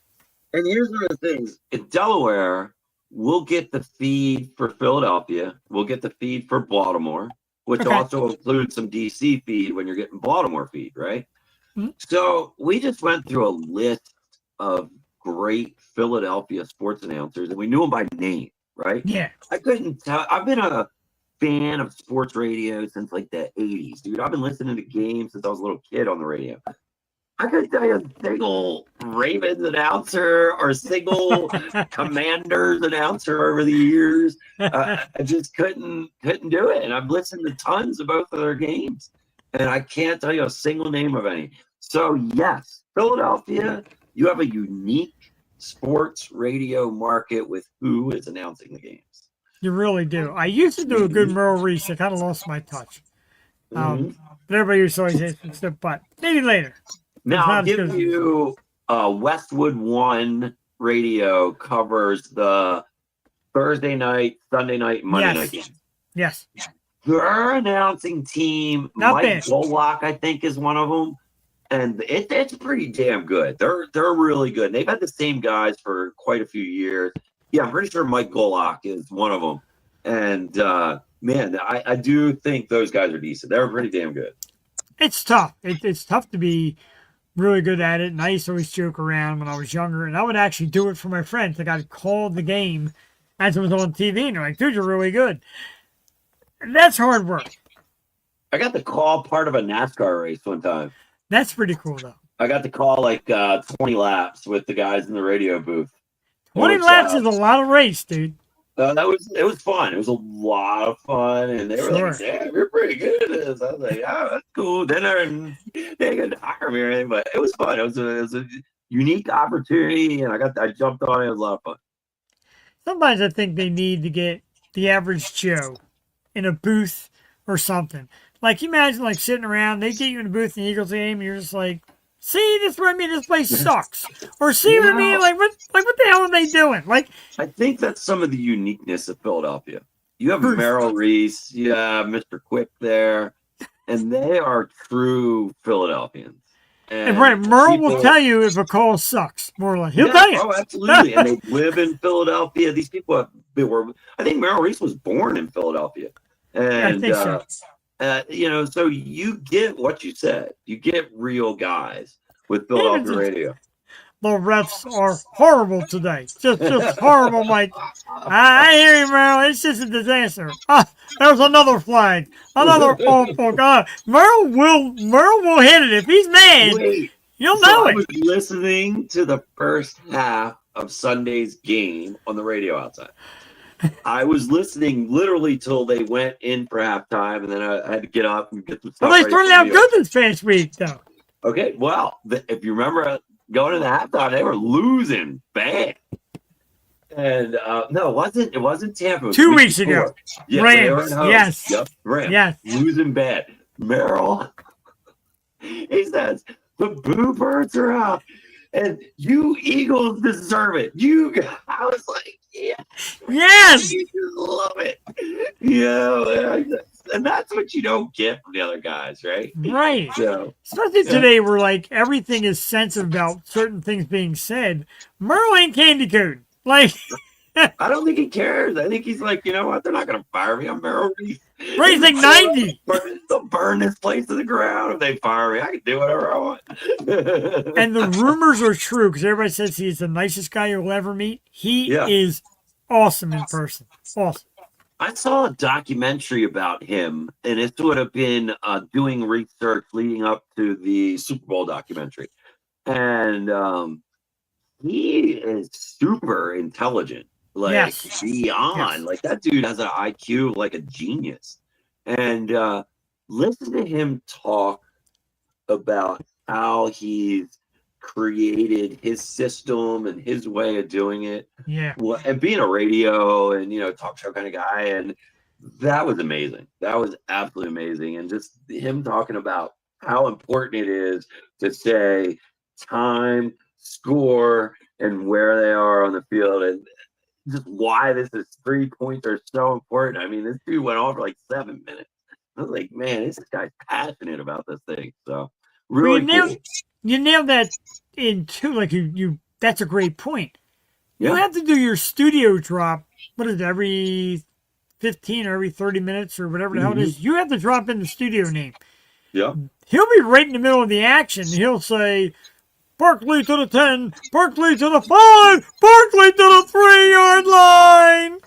And here's one of the things. In Delaware, we'll get the feed for Philadelphia. We'll get the feed for Baltimore, which Okay. also includes some DC feed when you're getting Baltimore feed, right? Mhm. So we just went through a list of great Philadelphia sports announcers, and we knew them by name, right? Yeah. I couldn't tell. I've been a fan of sports radio since like the 80s, dude. I've been listening to games since I was a little kid on the radio. I couldn't tell you a single Ravens announcer or a single Commanders announcer over the years. I just couldn't do it. And I've listened to tons of both of their games, and I can't tell you a single name of any. So yes, Philadelphia, you have a unique sports radio market with who is announcing the games. You really do. I used to do a good Merle Reese. I kind of lost my touch. Mhm. But everybody used to always say it's the butt. Maybe later. Now It's I'll not as good give as- you Westwood One Radio covers the Thursday night, Sunday night, and Monday night games. Yes. Their announcing team, Not Mike bad. Golock, I think, is one of them, and it's pretty damn good. They're really good. And they've had the same guys for quite a few years. Yeah, I'm pretty sure Mike Golock is one of them. And man, I do think those guys are decent. They're pretty damn good. It's tough. It's tough to be really good at it. And I used to always joke around when I was younger, and I would actually do it for my friends. Like I'd call the game as it was on TV, and they're like, dude, you're really good. And that's hard work. I got to call part of a NASCAR race one time. That's pretty cool, though. I got to call like 20 laps with the guys in the radio booth. 20 laps is a lot of race, dude. It was fun. It was a lot of fun, and they were like, "Damn, you're pretty good at this." I was like, "Yeah, that's cool." Then they didn't hire me or anything, but it was fun. It was a unique opportunity, and I jumped on it. It was a lot of fun. Sometimes I think they need to get the average Joe in a booth or something. Like, you imagine, like, sitting around, they get you in a booth in the Eagles game, and you're just like, see, this what I mean, this place sucks. Or see what I mean, like what the hell are they doing? Like, I think that's some of the uniqueness of Philadelphia. You have Bruce. Merrill Reese, you have Mr. Quick there, and they are true Philadelphians. and right, Merle will tell you if a call sucks. More like, he'll tell you. Oh, absolutely. And they live in Philadelphia. These people I think Merrill Reese was born in Philadelphia. And, I think so. So you get what you said. You get real guys with Philadelphia radio. The refs are horrible today. Just horrible, Mike. I hear you, Merle. It's just a disaster. There's another flag. Another awful God. Merle will hit it. If he's mad, Wait, you'll so know I it. was listening to the first half of Sunday's game on the radio outside. I was listening literally till they went in for halftime, and then I had to get up and get some stuff. Well, they ready started for out the good this past week, though. Okay, well, if you remember going into halftime, they were losing bad. And no, it wasn't Tampa. It was 2 weeks ago. Yeah, Rams, they were at home. yes. Yep, Rams. Yes. Losing bad. Merrill, he says, the Boo Birds are out, and you Eagles deserve it. I was like, yeah. Yes. You just love it. Yeah, and that's what you don't get from the other guys, right? Right. So, Especially today where, like, everything is sensitive about certain things being said. Merle ain't candy coating. Like, I don't think he cares. I think he's like, you know what? They're not going to fire me. I'm Merrill Reese. Ray's like 90. They'll burn this place to the ground if they fire me. I can do whatever I want. And the rumors are true because everybody says he's the nicest guy you'll ever meet. He is awesome in person. Awesome. I saw a documentary about him, and it would have been doing research leading up to the Super Bowl documentary. And he is super intelligent, like beyond. Like that dude has an IQ like a genius. And listen to him talk about how he's created his system and his way of doing it. Yeah. Well, and being a radio and talk show kind of guy, and that was amazing. That was absolutely amazing. And just him talking about how important it is to say time, score, and where they are on the field, and just why this is 3 points are so important. I mean, this dude went on for like 7 minutes. I was like, man, this guy's passionate about this thing. So really cool. You nailed that in two. Like you that's a great point. Yeah. You have to do your studio drop. What is it, every 15 or every 30 minutes or whatever the hell it is? You have to drop in the studio name. Yeah. He'll be right in the middle of the action. He'll say, Barkley to the 10, Barkley to the 5, Barkley to the 3-yard line.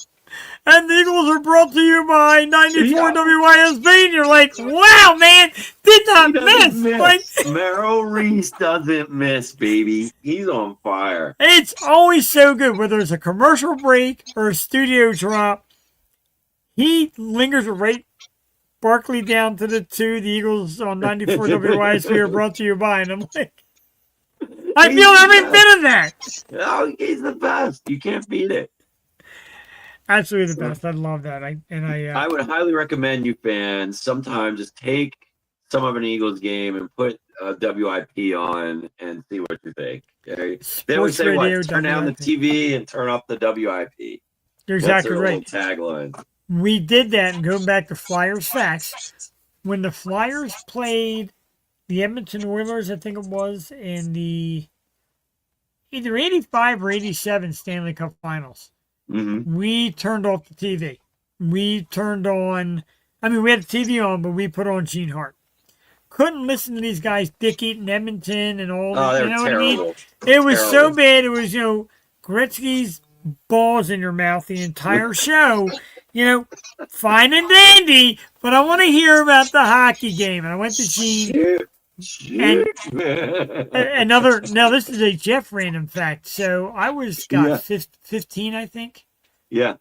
And the Eagles are brought to you by 94 WISB. And you're like, wow, man, did not miss. Like, Merrill Reese doesn't miss, baby. He's on fire. It's always so good, whether it's a commercial break or a studio drop. He lingers right Barkley down to the 2. The Eagles on 94 WISB are brought to you by. And I'm like, I feel every bit of that. Oh, he's the best. You can't beat it. Absolutely the So best. I love that. I would highly recommend you fans sometime just take some of an Eagles game and put WIP on and see what you think. Okay? They always Sports say what? radio Turn down the WIP. TV and turn up the WIP. You're That's exactly their little right. tagline. We did that, and going back to Flyers facts, when the Flyers played the Edmonton Oilers, I think it was in the either 85 or 87 Stanley Cup Finals, we turned off the TV. We turned on, I mean, we had the TV on, but we put on Gene Hart. Couldn't listen to these guys dick eating Edmonton and all Oh, that. they're You know terrible. what I mean? It was so Terrible. bad. It was, Gretzky's balls in your mouth the entire show. Fine and dandy, but I want to hear about the hockey game. And I went to Gene. And another, now this is a Jeff random fact. So I was, Yeah. 15, I think. Yeah.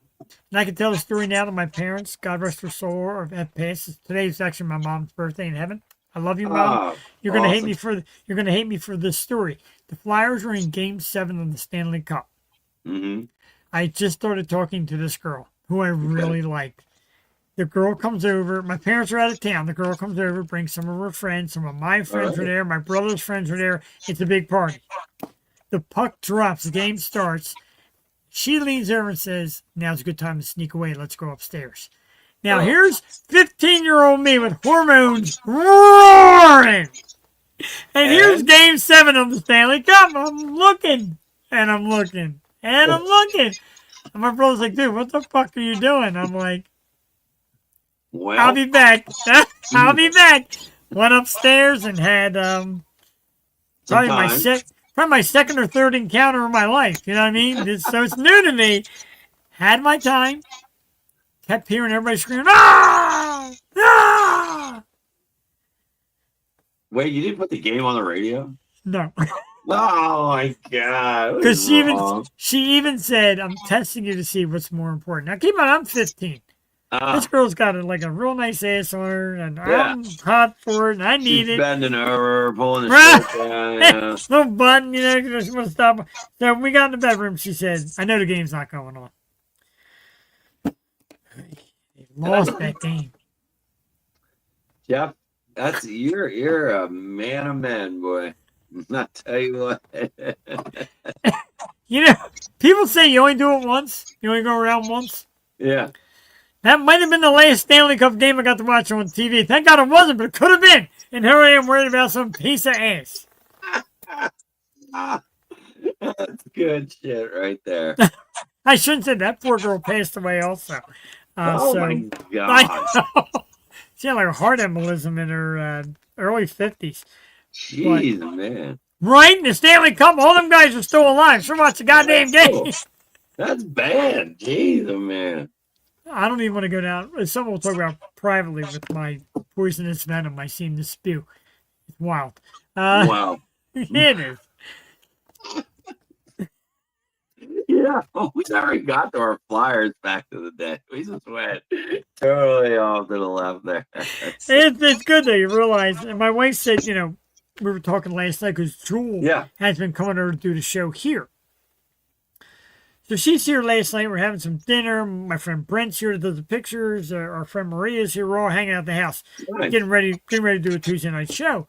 And I can tell the story now that my parents, God rest their soul, have passed. Today's actually my mom's birthday in heaven. I love you, Mom. Oh, You're gonna hate awesome. me you're gonna hate me for this story. The Flyers were in Game 7 of the Stanley Cup. I just started talking to this girl who I really liked. The girl comes over. My parents are out of town. The girl comes over, brings some of her friends. Some of my friends were there. My brother's friends were there. It's a big party. The puck drops. The game starts. She leans over and says, "Now's a good time to sneak away. Let's go upstairs." Now, here's 15-year-old me with hormones roaring. And here's Game 7 of the Stanley Cup. I'm looking, and I'm looking, and I'm looking. And my brother's like, "Dude, what the fuck are you doing?" I'm like, Well, "I'll be back." I'll be back. Went upstairs and had probably my second or third encounter of my life. You know what I mean? So it's new to me. Had my time. Kept hearing everybody screaming, "Ah! Ah!" wait, you didn't put the game on the radio? No. Oh my god! Because she even said, "I'm testing you to see what's more important." Now keep in mind, I'm 15. This girl's got a real nice ass on her, and I'm hot for it, and I need she's it. bending over, pulling the shirt down. Yeah. Little button, just want to stop. So when we got in the bedroom, she said, "I know the game's not going on." They lost that game. Jeff, you're a man of men, boy. Not tell you what. People say you only do it once. You only go around once. Yeah. That might have been the last Stanley Cup game I got to watch on TV. Thank God it wasn't, but it could have been. And here I am worried about some piece of ass. That's good shit right there. I shouldn't say that. Poor girl passed away also. My God. I know. She had a heart embolism in her early 50s. Jeez, man. Right? In the Stanley Cup, all them guys are still alive. So watch the goddamn game. That's bad. Jeez, man. I don't even want to go down. Someone will talk about privately with my poisonous venom I seem to spew. It's wild. Wow. It is. Yeah, we already got to our Flyers back to the day. We just went totally off to the left there. It's good that you realize. And my wife said, we were talking last night because Jewel has been coming over to do the show here. So she's here last night. We're having some dinner. My friend Brent's here that does the pictures. Our friend Maria's here. We're all hanging out at the house, getting ready to do a Tuesday night show.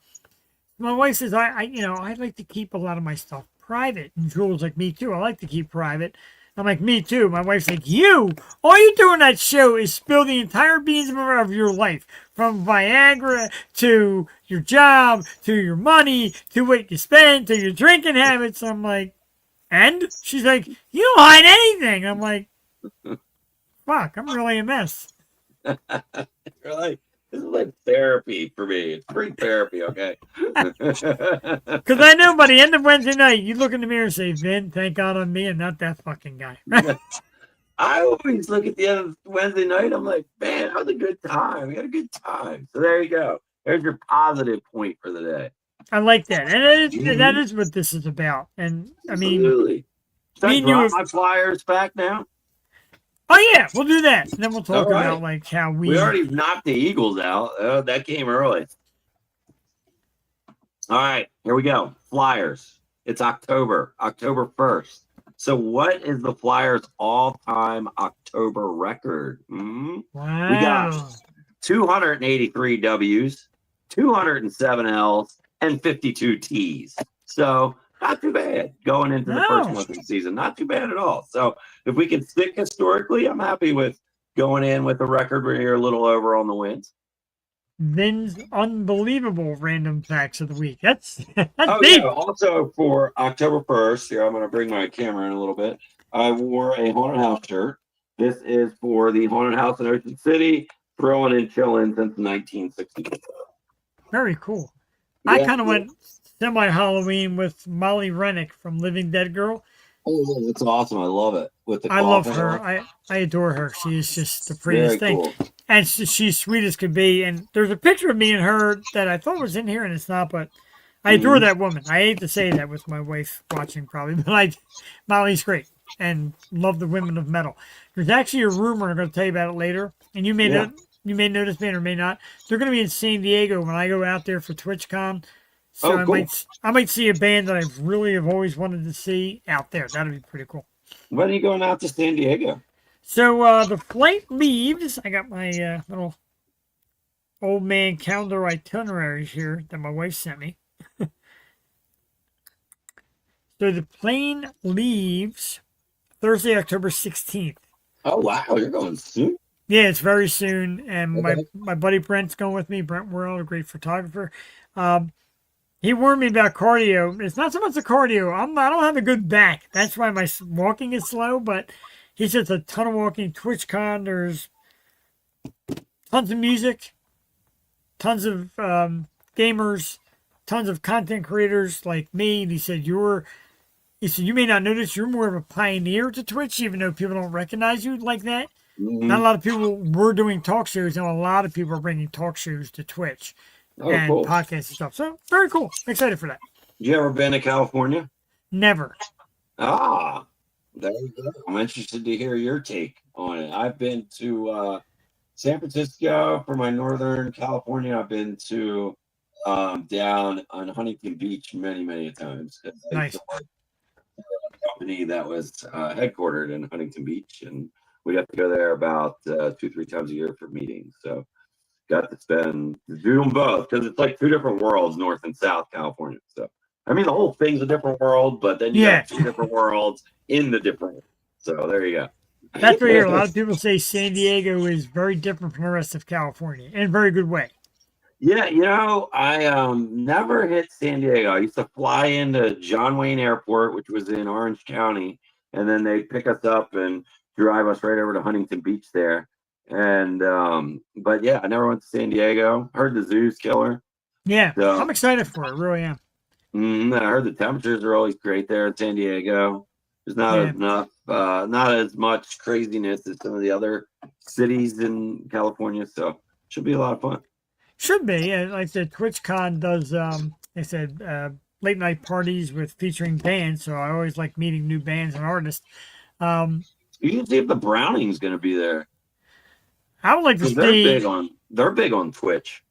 My wife says, I'd like to keep a lot of my stuff private. And Jewel's like, me too. I like to keep private. I'm like, me too. My wife's like, all you do in that show is spill the entire beans of your life. From Viagra to your job, to your money, to what you spend, to your drinking habits. I'm like, and? She's like, you don't hide anything. I'm like, fuck, I'm really a mess. You're like, this is like therapy for me. It's free therapy, okay? Because I know by the end of Wednesday night, you look in the mirror and say, Vin, thank God on me and not that fucking guy. I always look at the end of Wednesday night, I'm like, man, that was a good time. We had a good time. So there you go. There's your positive point for the day. I like that. And that is what this is about. And I mean, absolutely. Should I drop my Flyers back now? Oh, yeah, we'll do that. And then we'll talk about how we already knocked the Eagles out. That came early. All right, here we go. Flyers. It's October 1st. So, what is the Flyers' all-time October record? We got Wow. 283 W's, 207 L's, and 52 T's. So, not too bad going into the first No. month of the season. Not too bad at all. So, if we can stick historically, I'm happy with going in with a record where you're a little over on the wins. Vin's unbelievable random facts of the week. That's Oh, deep. yeah. Also, for October 1st, here, I'm going to bring my camera in a little bit. I wore a haunted house shirt. This is for the haunted house in Ocean City, throwing and chilling since 1964. Very cool. I Yeah. kind of went semi-Halloween with Molly Rennick from Living Dead Girl. Oh, that's awesome. I love it. With the I love coffin her. on. I adore her. She is just the Very prettiest thing. cool. And she's sweet as could be. And there's a picture of me and her that I thought was in here, and it's not, but I adore that woman. I hate to say that with my wife watching probably, but Molly's great and love the women of metal. There's actually a rumor, I'm going to tell you about it later, and you may notice me or may not. They're going to be in San Diego when I go out there for TwitchCon. So Oh, cool. I might see a band that I really have always wanted to see out there. That'd be pretty cool. When are you going out to San Diego? So the flight leaves. I got my little old man calendar itineraries here that my wife sent me. So the plane leaves Thursday, October 16th. Oh, wow. You're going soon? Yeah, it's very soon. And Okay. my buddy Brent's going with me. Brent Worrell, a great photographer. He warned me about cardio. It's not so much the cardio. I don't have a good back. That's why my walking is slow. But he says a ton of walking. TwitchCon, there's tons of music, tons of gamers, tons of content creators like me. And he said you may not notice you're more of a pioneer to Twitch, even though people don't recognize you like that. Mhm. Not a lot of people were doing talk shows, and a lot of people are bringing talk shows to Twitch Oh, and cool. podcasts and stuff. So very cool. Excited for that. You ever been to California? Never. Ah, there you go. I'm interested to hear your take on it. I've been to San Francisco for my Northern California. I've been to down on Huntington Beach many, many times. I Nice. used to work for a company that was headquartered in Huntington Beach, and we got to go there about 2-3 times a year for meetings. So got to do them both because it's like two different worlds, North and South California. So I mean, the whole thing's a different world, but then you got two different worlds in the different world. So there you go. That's what I hear. A lot of people say San Diego is very different from the rest of California in a very good way. Yeah, I never hit San Diego. I used to fly into John Wayne Airport, which was in Orange County, and then they'd pick us up and drive us right over to Huntington Beach there. And but yeah, I never went to San Diego. Heard the zoo's killer. Yeah, So, I'm excited for it. Really am. I heard the temperatures are always great there in San Diego. There's not not as much craziness as some of the other cities in California, so should be a lot of fun. Should be. Like I said, TwitchCon does, they said, late night parties with featuring bands. So I always like meeting new bands and artists. You can see if the Browning's going to be there. I would like to 'Cause see. they're big on Twitch.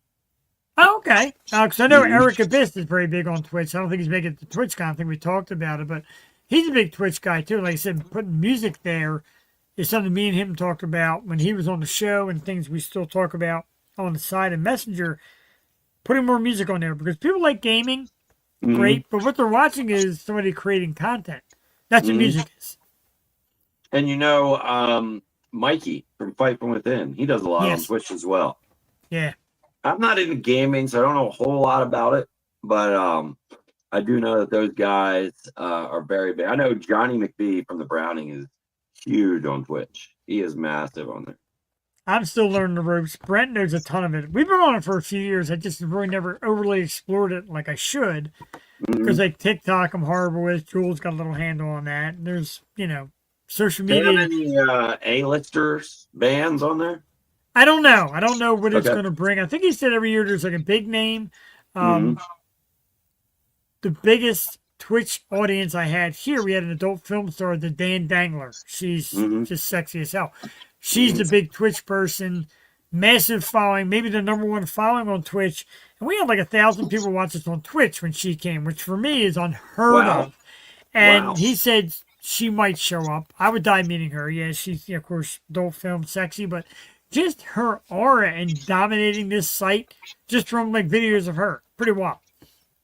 Oh, okay. Because I know Eric Abyss is very big on Twitch. I don't think he's big at the TwitchCon. I think we talked about it, but he's a big Twitch guy too. Like I said, putting music there is something me and him talked about when he was on the show, and things we still talk about on the side of Messenger. Putting more music on there because people like gaming, great, but what they're watching is somebody creating content. That's what music is. And Mikey from Fight From Within, he does a lot on Twitch as well. Yeah. I'm not into gaming, so I don't know a whole lot about it, but I do know that those guys are very big. I know Johnny McBee from the Browning is huge on Twitch. He is massive on there. I'm still learning the ropes. Brent knows a ton of it. We've been on it for a few years. I just really never overly explored it like I should. Because like TikTok, I'm horrible with. Jules got a little handle on that. And there's, social media. Do you have any A-listers bands on there? I don't know. I don't know what it's going to bring. I think he said every year there's like a big name. The biggest Twitch audience I had here, we had an adult film star, the Dan Dangler. She's just sexy as hell. She's the big Twitch person, massive following, maybe the #1 following on Twitch. And we had like 1,000 people watch us on Twitch when she came, which for me is unheard of. And he said she might show up. I would die meeting her. Yeah, she's, of course, adult film sexy, but just her aura and dominating this site just from like videos of her. Pretty wild.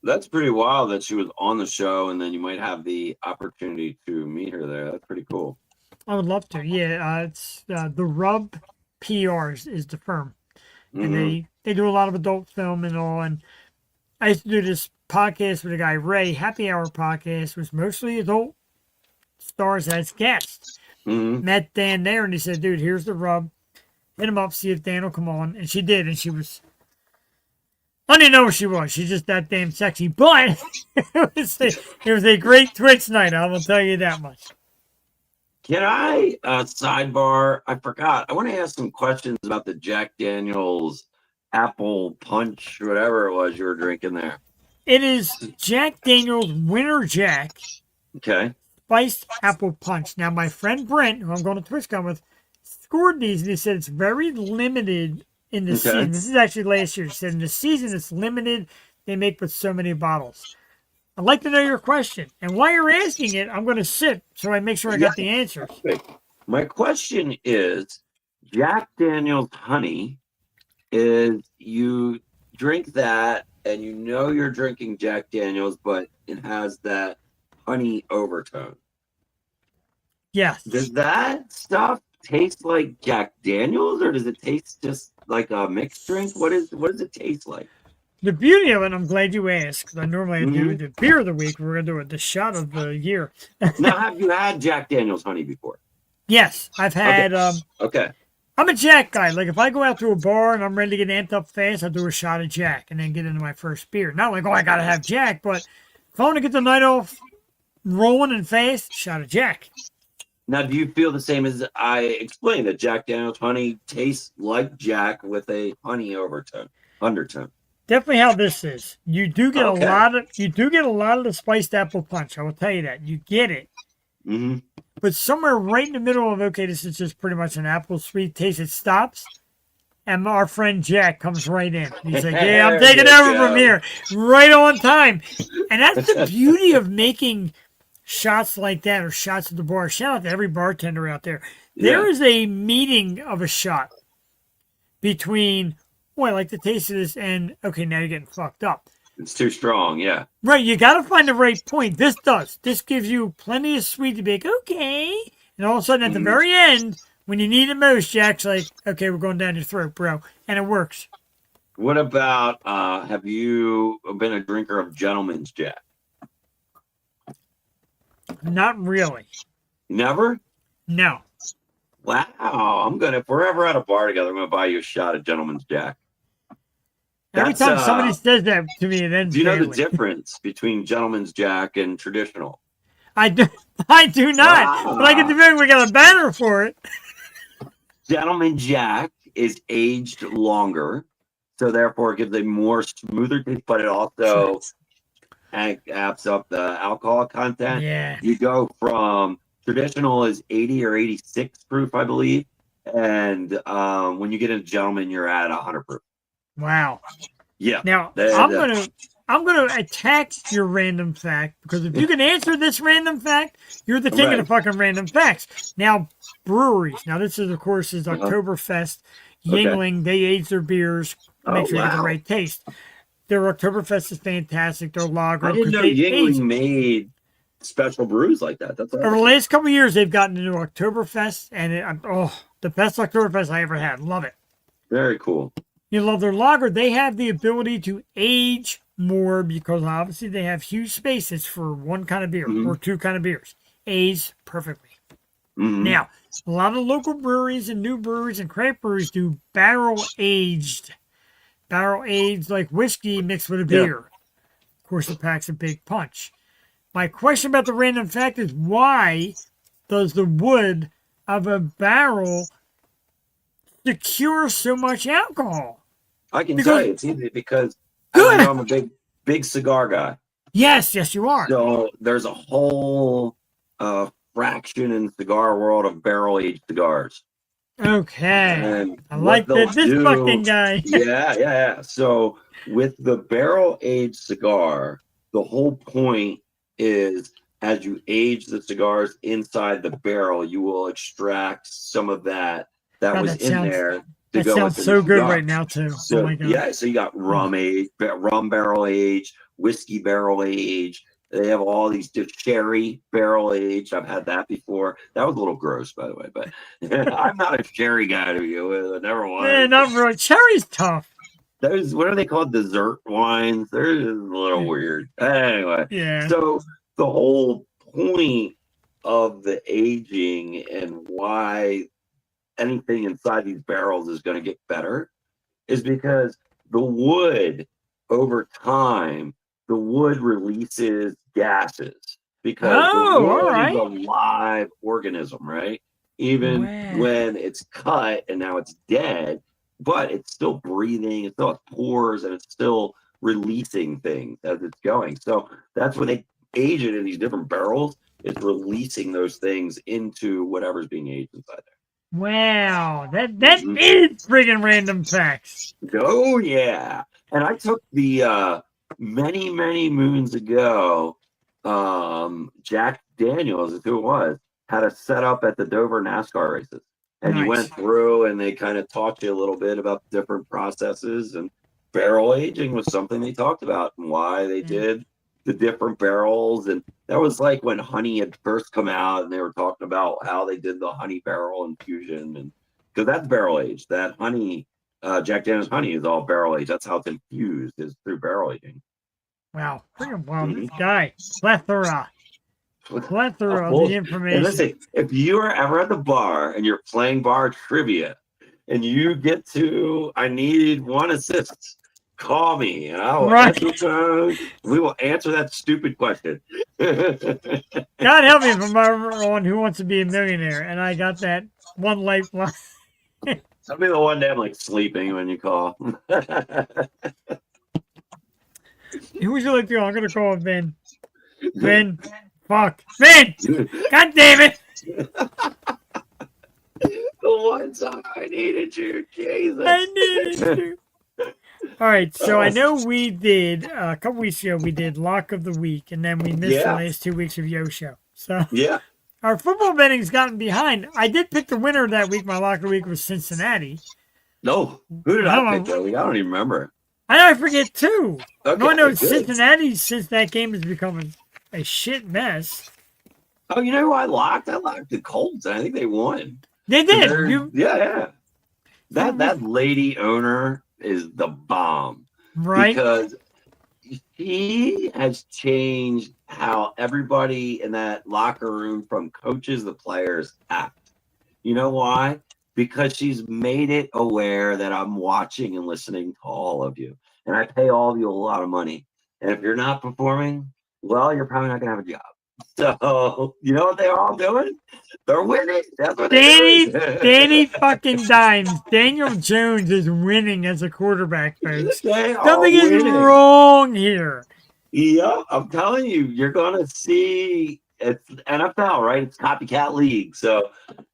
That's pretty wild that she was on the show, and then you might have the opportunity to meet her there. That's pretty cool. I would love to. Yeah, it's the Rub PRs is the firm, and they do a lot of adult film and all. And I used to do this podcast with a guy, Ray, Happy Hour podcast, was mostly adult stars as guests. Met Dan there, and he said, "Dude, here's the Rub. Hit him up, see if Dan will come on." And she did, and she was. I didn't know who she was. She's just that damn sexy. But it was a great Twitch night. I will tell you that much. Can I sidebar? I forgot. I want to ask some questions about the Jack Daniels apple punch, whatever it was you were drinking there. It is Jack Daniels Winter Jack Okay. Spiced Apple Punch. Now, my friend Brent, who I'm going to TwitchCon with, scored these, and he said it's very limited in the season. This is actually last year. He said in the season it's limited. They make with so many bottles. I'd like to know your question. And while you're asking it, I'm going to sip so I make sure I got the answers. My question is, Jack Daniels honey is you drink that and you know you're drinking Jack Daniels, but it has that honey overtone. Yes. Does that stuff taste like Jack Daniels, or does it taste just like a mixed drink? What does it taste like? The beauty of it, I'm glad you asked, because I normally do the beer of the week. We're going to do it the shot of the year. Now, have you had Jack Daniels honey before? Yes, I've had. Okay. I'm a Jack guy. Like, if I go out to a bar and I'm ready to get amped up fast, I'll do a shot of Jack and then get into my first beer. Not like, oh, I got to have Jack, but if I want to get the night off rolling and fast, shot of Jack. Now, do you feel the same as I explained, that Jack Daniels honey tastes like Jack with a honey undertone? Definitely how this is. You do get a lot of the spiced apple punch. I will tell you that. You get it. But somewhere right in the middle of, okay, this is just pretty much an apple sweet taste, it stops. And our friend Jack comes right in. He's like, yeah, I'm taking over from here. Right on time. And that's the beauty of making shots like that, or shots at the bar. Shout out to every bartender out there. There is a meeting of a shot between, oh, I like the taste of this, and okay, now you're getting fucked up. It's too strong, yeah. Right, you got to find the right point. This does. This gives you plenty of sweet to be like, okay. And all of a sudden, at the very end, when you need it most, Jack's like, okay, we're going down your throat, bro. And it works. What about, have you been a drinker of Gentleman's Jack? Not really. Never? No. Wow. If we're ever at a bar together, I'm going to buy you a shot of Gentleman's Jack. Every time somebody says that to me, then do you know the difference between Gentleman's Jack and traditional? I do not. But I get the feeling we got a banner for it. Gentleman Jack is aged longer, so therefore it gives a more smoother taste, but it also amps up the alcohol content. Yeah. You go from traditional is 80 or 86 proof, I believe, and when you get into Gentleman, you're at 100 proof. Wow. Yeah. Now I'm gonna attack your random fact, because if you can answer this random fact, you're the king of the fucking random facts. Now, breweries. Now, this is, of course, Oktoberfest. Yingling, they age their beers, make sure you get the right taste. Their Oktoberfest is fantastic. Their lager. I didn't know Yingling made special brews like that. That's over the last couple of years, they've gotten into Oktoberfest, and the best Oktoberfest I ever had. Love it. Very cool. You love their lager. They have the ability to age more because obviously they have huge spaces for one kind of beer or two kind of beers. Age perfectly. Now, a lot of local breweries and new breweries and craft breweries do barrel aged like whiskey mixed with a beer. Of course, it packs a big punch. My question about the random fact is, why does the wood of a barrel secure so much alcohol? I can tell you it's easy because I'm a big cigar guy. Yes, you are. So there's a whole fraction in the cigar world of barrel aged cigars. Okay. And I like this fucking guy. Yeah. So with the barrel aged cigar, the whole point is as you age the cigars inside the barrel, you will extract some of that God, was that in sounds there to that go sounds into the so good cigar. right now too. Oh So my God. yeah, so you got rum age, rum barrel age, whiskey barrel age. They have all these sherry barrel age. I've had that before. That was a little gross, by the way, but I'm not a sherry guy to begin with. I never was. Man, not really. Cherry's tough. Those, what are they called? Dessert wines. They're just a little weird. Anyway, Yeah. so the whole point of the aging and why anything inside these barrels is going to get better is because the wood, over time, the wood releases gases because the Oh, all wood is right. a live organism, right? Even Wow. when it's cut and now it's dead, but it's still breathing, it still has pores, and it's still releasing things as it's going. So that's when they age it in these different barrels. It's releasing those things into whatever's being aged inside there. Wow. That Mhm. is friggin' random facts. Oh yeah. And I took the many moons ago, Jack Daniels is who it was, had a setup at the Dover NASCAR races. And you Nice. went through and they kind of taught you a little bit about different processes, and barrel aging was something they talked about and why they did the different barrels. And that was like when honey had first come out and they were talking about how they did the honey barrel infusion, and because that's barrel aged. That honey, Jack Daniel's honey is all barrel aged. That's how it's infused, is through barrel aging. Wow. Friggin' wow. This Mhm. guy. Plethora of the And information. listen, if you are ever at the bar and you're playing bar trivia and you get to, I need one assist, call me and I will Right. answer the phone. We will answer that stupid question. God help me if I'm ever on Who Wants to Be a Millionaire and I got that one lifeline. I'll be the one day I'm like sleeping when you call. Who would you like to go? I'm gonna call Vin. Vin. Fuck. Vin! God damn it! The one time I needed you, Jesus. I needed you. All right, so I know we did a couple weeks ago. We did Lock of the Week, and then we missed the Yeah. last 2 weeks of Yo Show. So Yeah. our football betting's gotten behind. I did pick the winner that week. My Lock of the Week was Cincinnati. No. Who did No, I pick that week? I don't even remember. I forget too. Okay, No, I know good. Cincinnati since that game has become a shit mess. Oh, you know who I locked? I locked the Colts. I think they won. They did. Yeah. That lady owner is the bomb. Right? Because she has changed how everybody in that locker room, from coaches to players, act. You know why? Because she's made it aware that I'm watching and listening to all of you. And I pay all of you a lot of money. And if you're not performing, well, you're probably not going to have a job. So, you know what they're all doing? They're winning. That's what they're doing. Danny fucking Dimes. Daniel Jones is winning as a quarterback, folks. They are Something is winning. wrong here. Yeah, I'm telling you, you're gonna see, it's NFL, right? It's copycat league. So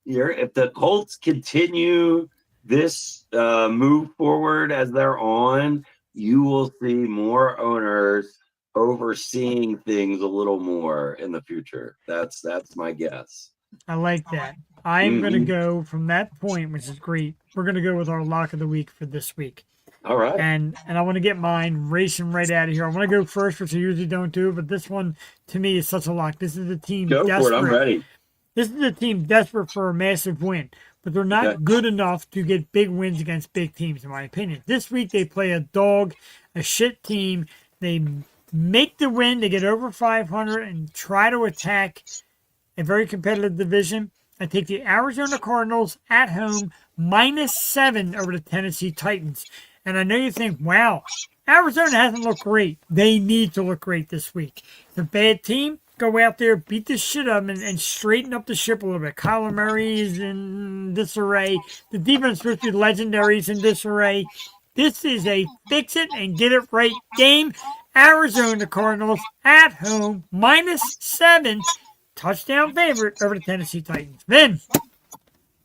if the Colts continue this move forward as they're on, you will see more owners overseeing things a little more in the future. That's my guess. I like that. I'm going to go from that point, which is great. We're going to go with our lock of the week for this week. All right. And I want to get mine racing right out of here. I want to go first, which I usually don't do, but this one to me is such a lock. This is a team Go desperate. for it. I'm ready. This is a team desperate for a massive win, but they're not good enough to get big wins against big teams, in my opinion. This week they play a shit team. They make the win. They get over 500 and try to attack a very competitive division. I take the Arizona Cardinals at home -7 over the Tennessee Titans. And I know you think, wow, Arizona hasn't looked great. They need to look great this week. It's a bad team. Go out there, beat the shit up, and straighten up the ship a little bit. Kyler Murray is in disarray. The defense is supposed to be legendary is in disarray. This is a fix it and get it right game. Arizona Cardinals at home -7. Touchdown favorite over the Tennessee Titans. Vin.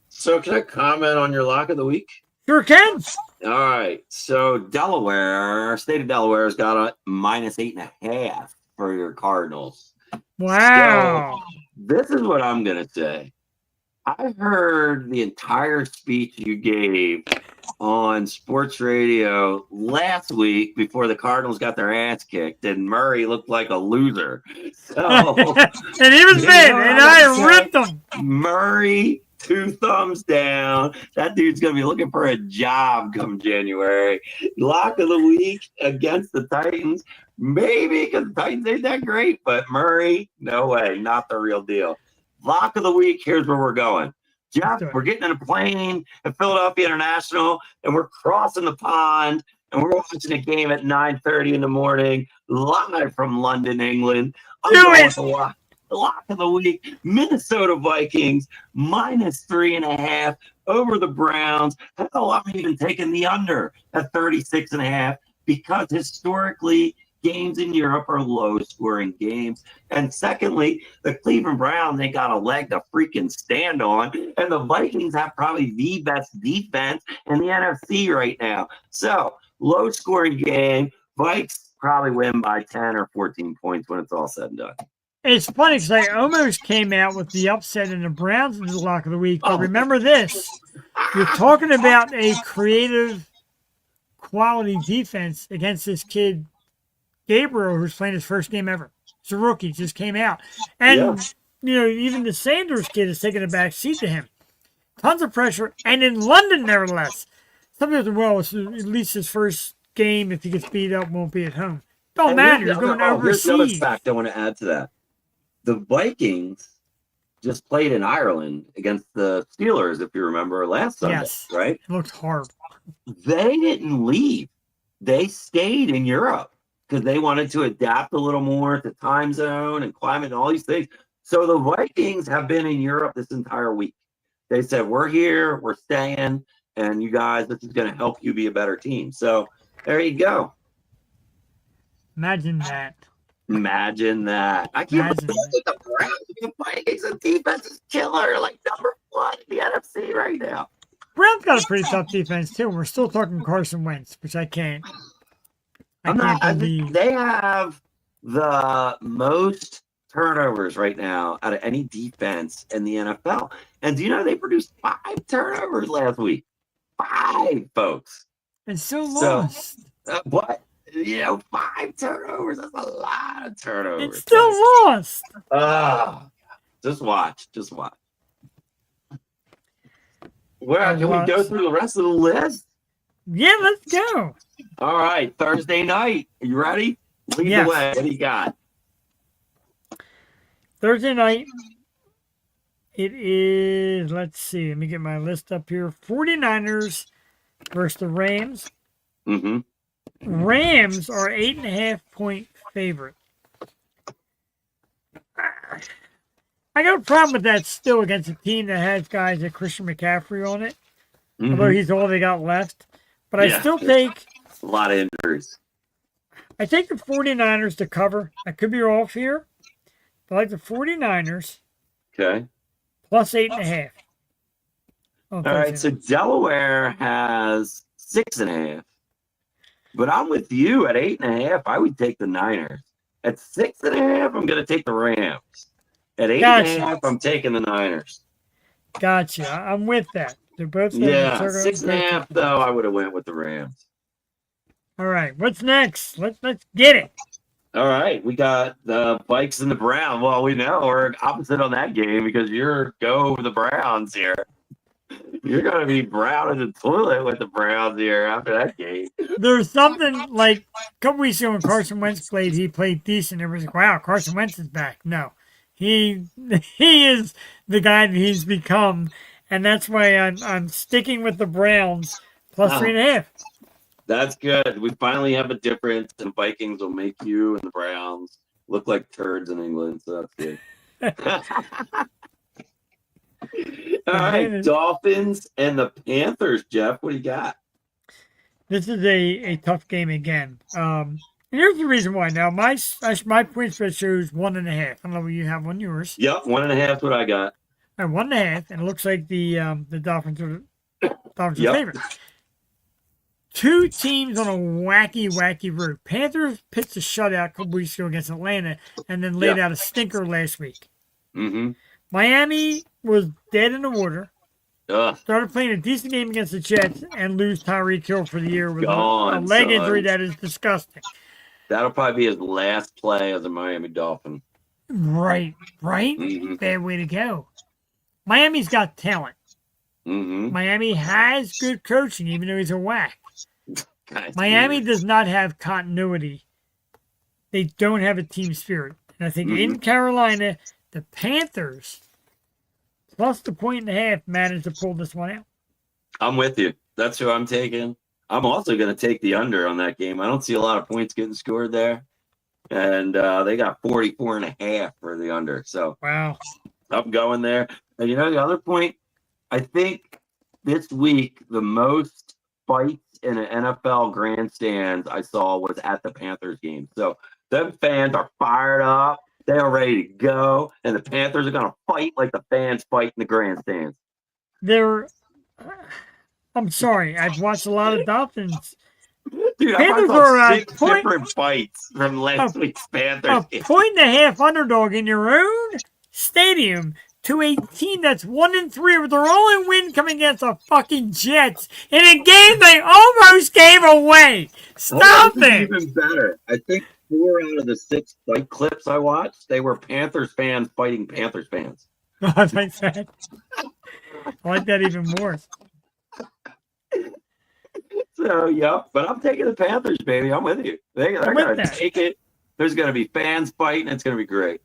So can I comment on your lock of the week? Sure can. All right. So Delaware, state of Delaware, has got a -8.5 for your Cardinals. Wow. So this is what I'm going to say. I heard the entire speech you gave on sports radio last week before the Cardinals got their ass kicked, and Murray looked like a loser. So, and he was mad, and I ripped him. Murray, 2 thumbs down. That dude's going to be looking for a job come January. Lock of the week against the Titans. Maybe because the Titans ain't that great, but Murray, no way, not the real deal. Lock of the week, here's where we're going. Jeff, we're getting in a plane at Philadelphia International, and we're crossing the pond, and we're watching a game at 9:30 in the morning, live from London, England. I'm going with the lock of the week. Minnesota Vikings, -3.5 over the Browns. Hell, I'm even taking the under at 36.5 because historically, games in Europe are low-scoring games. And secondly, the Cleveland Browns ain't got a leg to freaking stand on. And the Vikings have probably the best defense in the NFC right now. So, low-scoring game. Vikes probably win by 10 or 14 points when it's all said and done. It's funny because I almost came out with the upset in the Browns in the lock of the week. But remember this. You're talking about a creative quality defense against this kid, Gabriel, who's playing his first game ever. It's a rookie, just came out. And, even the Sanders kid is taking a back seat to him. Tons of pressure. And in London, nevertheless. Some people say, well, it's at least his first game, if he gets beat up, won't be at home. Don't matter. He's going overseas. Here's another fact I want to add to that. The Vikings just played in Ireland against the Steelers, if you remember, last Sunday, right? It looked hard. They didn't leave. They stayed in Europe because they wanted to adapt a little more to time zone and climate and all these things. So the Vikings have been in Europe this entire week. They said, we're here, we're staying, and you guys, this is going to help you be a better team. So there you go. Imagine that. Imagine that. I can't believe the Browns. The Vikings and defense is killer, like number 1 in the NFC right now. Browns got a pretty tough defense, too. We're still talking Carson Wentz, which I can't. I think they have the most turnovers right now out of any defense in the NFL. And do you know they produced 5 turnovers last week? 5, folks. And still lost. What? 5 turnovers. That's a lot of turnovers. It's still lost. Just watch. Well, can we go through the rest of the list? Yeah, let's go. All right, Thursday night. Are you ready? Lead the way. What do you got? Thursday night, it is, let's see, let me get my list up here. 49ers versus the Rams. Mm-hmm. Rams are 8.5-point favorite. I got a problem with that still against a team that has guys like Christian McCaffrey on it, although he's all they got left. But I still take a lot of injuries. I take the 49ers to cover. I could be off here. But I like the 49ers. Okay. Plus 8.5. All right, so Delaware has 6.5. But I'm with you at 8.5. I would take the Niners. At 6.5, I'm going to take the Rams. At 8.5, I'm taking the Niners. Gotcha. I'm with that. They're both 6.5 though. I would have went with the Rams. All right, what's next? Let's get it. All right, we got the Vikes and the Browns. Well, we know we're opposite on that game because you're go the Browns here. You're going to be brown in the toilet with the Browns here after that game. There's something like a couple weeks ago when Carson Wentz played, he played decent. Everyone's like, wow, Carson Wentz is back. No, he is the guy that he's become. And that's why I'm sticking with the Browns plus 3.5. That's good. We finally have a difference, and Vikings will make you and the Browns look like turds in England, so that's good. All right, Dolphins and the Panthers, Jeff. What do you got? This is a tough game again. And here's the reason why. Now, my point spread shows 1.5. I don't know what you have on yours. Yep, 1.5 is what I got. And 1.5, and it looks like the Dolphins are favorite. two teams on a wacky route. Panthers pitched a shutout a couple weeks ago against Atlanta and then laid out a stinker last week. Mm-hmm. Miami was dead in the water. Ugh. Started playing a decent game against the Jets and lose Tyreek Hill for the year with a Gone, leg son. injury that is disgusting. That'll probably be his last play as a Miami Dolphin. Right. Mhm. Bad way to go. Miami's got talent. Mm-hmm. Miami has good coaching, even though he's a whack. Guys, Miami weird. does not have continuity. They don't have a team spirit. And I think in Carolina, the Panthers, plus the 1.5, managed to pull this one out. I'm with you. That's who I'm taking. I'm also going to take the under on that game. I don't see a lot of points getting scored there. And they got 44.5 for the under. So Wow. I'm going there. And you know, the other point, I think this week, the most fights in an NFL grandstand I saw was at the Panthers game. So them fans are fired up. They are ready to go. And the Panthers are going to fight like the fans fight in the grandstands. I'm sorry. I've watched a lot of Dolphins. Dude, Panthers I are saw a 6 point- different fights from last week's Panthers. A game. 1.5 underdog in your own stadium to a team that's 1-3 with their only win coming against the fucking Jets in a game they almost gave away. Stop This is it. even better. I think 4 out of the 6 fight clips I watched, they were Panthers fans fighting Panthers fans. I like that. I like that even more. So, yeah, but I'm taking the Panthers, baby. I'm with you. They're I'm with going to that. take it. There's going to be fans fighting. It's going to be great.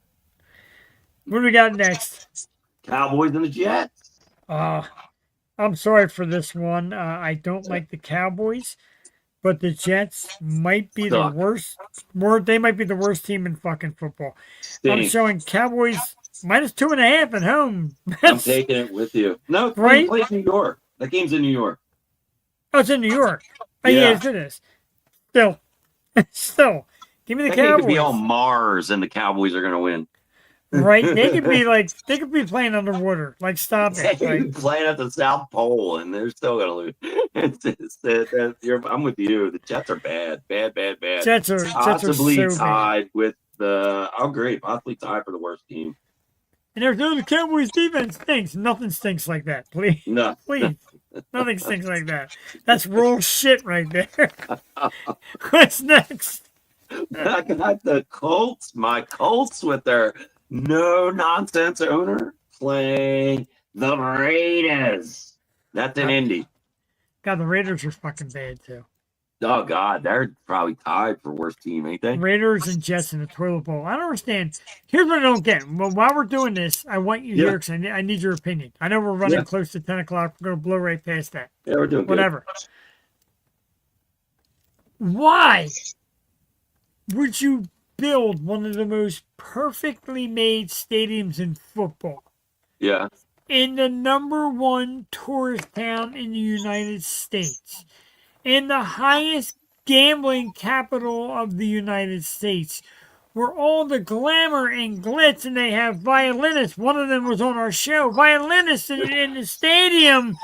What do we got next? Cowboys and the Jets. I'm sorry for this one. I don't like the Cowboys, but the Jets might be the Suck. worst. They might be the worst team in fucking football. I'm Stink. showing Cowboys minus 2.5 at home. I'm taking it with you. No, Right? play New York. That game's in New York. Oh, it's in New York. Oh, Yeah. yes, it is. Still, give me the That game could be Cowboys. on Mars, and the Cowboys are going to win. Right? They could be playing underwater. Like, stop They it. could be Like, playing at the South Pole, and they're still going to lose. I'm with you. The Jets are bad. Bad. Jets are Possibly so bad. tied with the. I'll agree. Possibly tied for the worst team. And there's no the Cowboys defense stinks. Nothing stinks like that. Please. No. Please. Nothing stinks like that. That's raw shit right there. What's next? I got the Colts. My Colts with their no nonsense owner playing the Raiders. That's in Indy. God, the Raiders are fucking bad too. Oh God, they're probably tied for worst team, ain't they? Raiders and Jets in the toilet bowl. I don't understand. Here's what I don't get. Well, while we're doing this, I want you here because I need your opinion. I know we're running close to 10 o'clock. We're going to blow right past that. Yeah, we're doing Whatever. Why would you build one of the most perfectly made stadiums in football good. Yeah. in the #1 tourist town in the United States, in the highest gambling capital of the United States, where all the glamour and glitz, and they have violinists. One of them was on our show. Violinists in the stadium.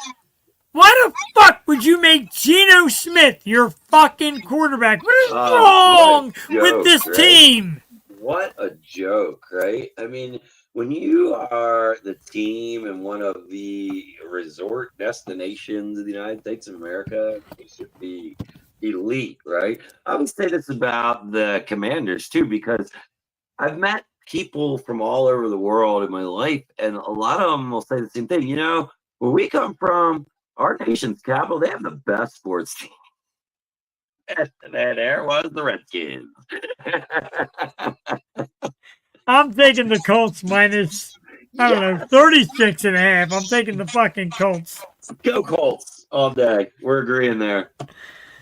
Why the fuck would you make Geno Smith your fucking quarterback? What is wrong what a with joke, this right? team? What a joke, right? I mean, when you are the team in one of the resort destinations of the United States of America, you should be elite, right? I would say this about the Commanders too, because I've met people from all over the world in my life, and a lot of them will say the same thing. You know, where we come from, our nation's capital, they have the best sports team. And there was the Redskins. I'm taking the Colts minus, I don't know, 36.5. I'm taking the fucking Colts. Go Colts all day. We're agreeing there.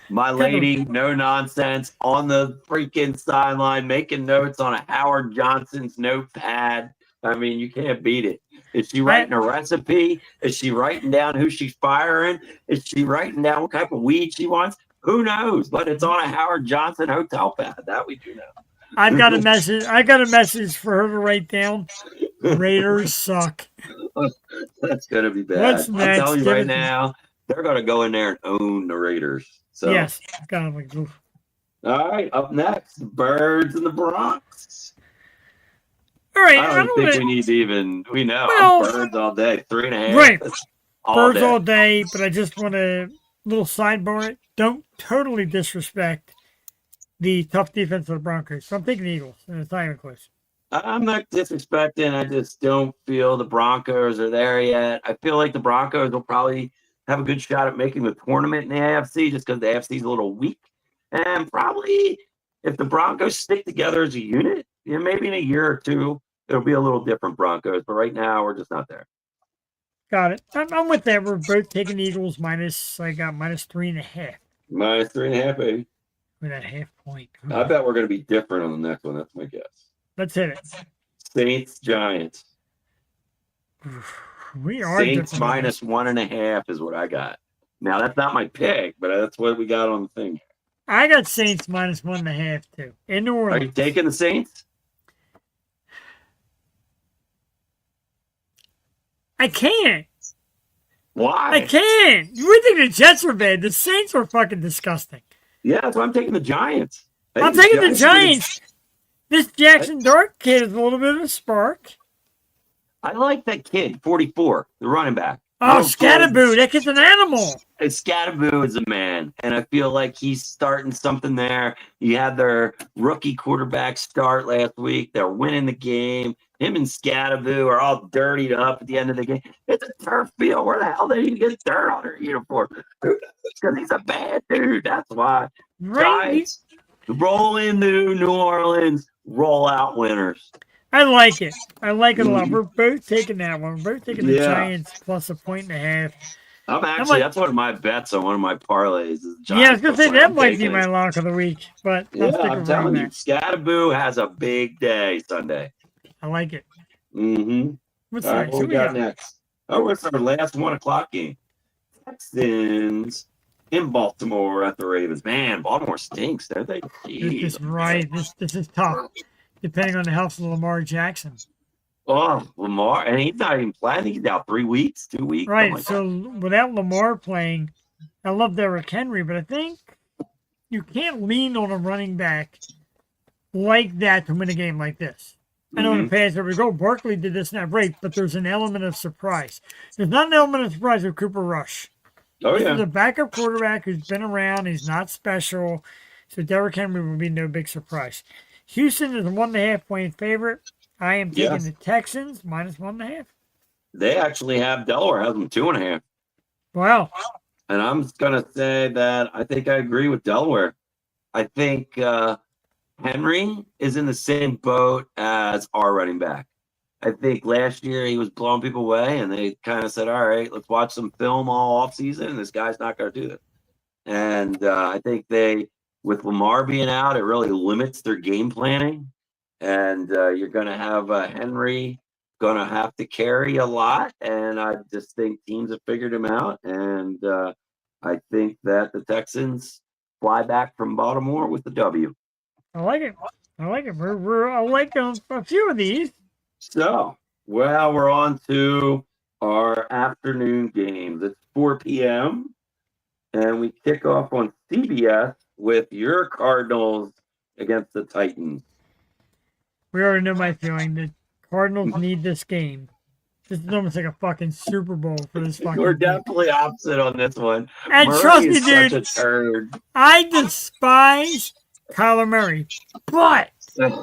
My lady, no nonsense, on the freaking sideline, making notes on a Howard Johnson's notepad. I mean, you can't beat it. Is she writing a recipe? Is she writing down who she's firing? Is she writing down what type of weed she wants? Who knows? But it's on a Howard Johnson hotel pad. That we do know. I've got a message for her to write down. Raiders suck. That's gonna be bad. What's I'm next? telling you Give right it- now, they're gonna go in there and own the Raiders. So Yes, kind of like. Oof. all right, up next, Birds in the Bronx. All right, I don't even think wanna- we need to even. We know Well, I'm Birds all day, 3.5. right. All Birds day. all day, but I just want to little sidebar it. Don't totally disrespect the tough defense of the Broncos. So I'm taking the Eagles, and it's not even close. I'm not disrespecting. I just don't feel the Broncos are there yet. I feel like the Broncos will probably have a good shot at making the tournament in the AFC just because the AFC is a little weak. And probably if the Broncos stick together as a unit, maybe in a year or two, it'll be a little different Broncos. But right now, we're just not there. Got it. I'm with that. We're both taking the Eagles minus. I got minus 3.5 Minus 3.5, baby. with that half point. Ooh. I bet we're going to be different on the next one. That's my guess. Let's hit it. Saints, Giants. We are Saints different on minus this. 1.5 is what I got. Now, that's not my pick, but that's what we got on the thing. I got Saints minus 1.5 too. In New Are Orleans. you taking the Saints? I can't. Why? I can't. We think the Jets are bad. The Saints are fucking disgusting. Yeah, that's why I'm taking the Giants. I I'm think taking the are Giants. This Jackson Dart kid is a little bit of a spark. I like that kid, 44, the running back. Oh, Real Scatterboo, that kid's an animal. good. Scatterboo is a man, and I feel like he's starting something there. You had their rookie quarterback start last week. They're winning the game. Him and Scatterboo are all dirtied up at the end of the game. It's a turf field. Where the hell did he get dirt on their uniform? Because he's a bad dude. That's why. Right? Giants roll into New Orleans, roll out winners. I like it. I like it a lot. We're both taking that one. We're both taking the Yeah. Giants plus 1.5. I'm actually, like- that's one of my bets on one of my parlays. Is Yeah, I was Giants. going to say That's what that I'm might be taking. my lock of the week, but Yeah, I'll stick I'm around telling you, that. Scatterboo has a big day Sunday. I like it. Mm-hmm. What's All right, next? what Who we got next? Oh, it's our last 1:00 game. Texans in Baltimore at the Ravens. Man, Baltimore stinks, don't they? This Jeez. is right. This is tough, depending on the health of Lamar Jackson. Oh, Lamar, and he's not even playing. He's out 3 weeks, 2 weeks. Right. something like So without Lamar playing, I love Derrick Henry, but I think you can't lean on a running back like that to win a game like this. I know in the past there we go, Barkley did this and that great, but there's an element of surprise. There's not an element of surprise with Cooper Rush. that. Oh, This is yeah. a backup quarterback who's been around. He's not special. So Derrick Henry will be no big surprise. Houston is a 1.5 point favorite. I am taking Yes. the Texans minus 1.5. They actually have Delaware has them 2.5. Wow. And I'm going to say that I think I agree with Delaware. I think Henry is in the same boat as our running back. I think last year he was blowing people away, and they kind of said, all right, let's watch some film all offseason, and this guy's not going to do that. And I think with Lamar being out, it really limits their game planning. And you're going to have Henry going to have to carry a lot. And I just think teams have figured him out. And I think that the Texans fly back from Baltimore with the W. I like it. I like it. I like a few of these. So, well, we're on to our afternoon games. It's 4 p.m. And we kick off on CBS with your Cardinals against the Titans. We already know my feeling. The Cardinals need this game. This is almost like a fucking Super Bowl for this fucking We're team. definitely opposite on this one. And Murray trust me, is such dude, a turd. I despise Kyler Murray. But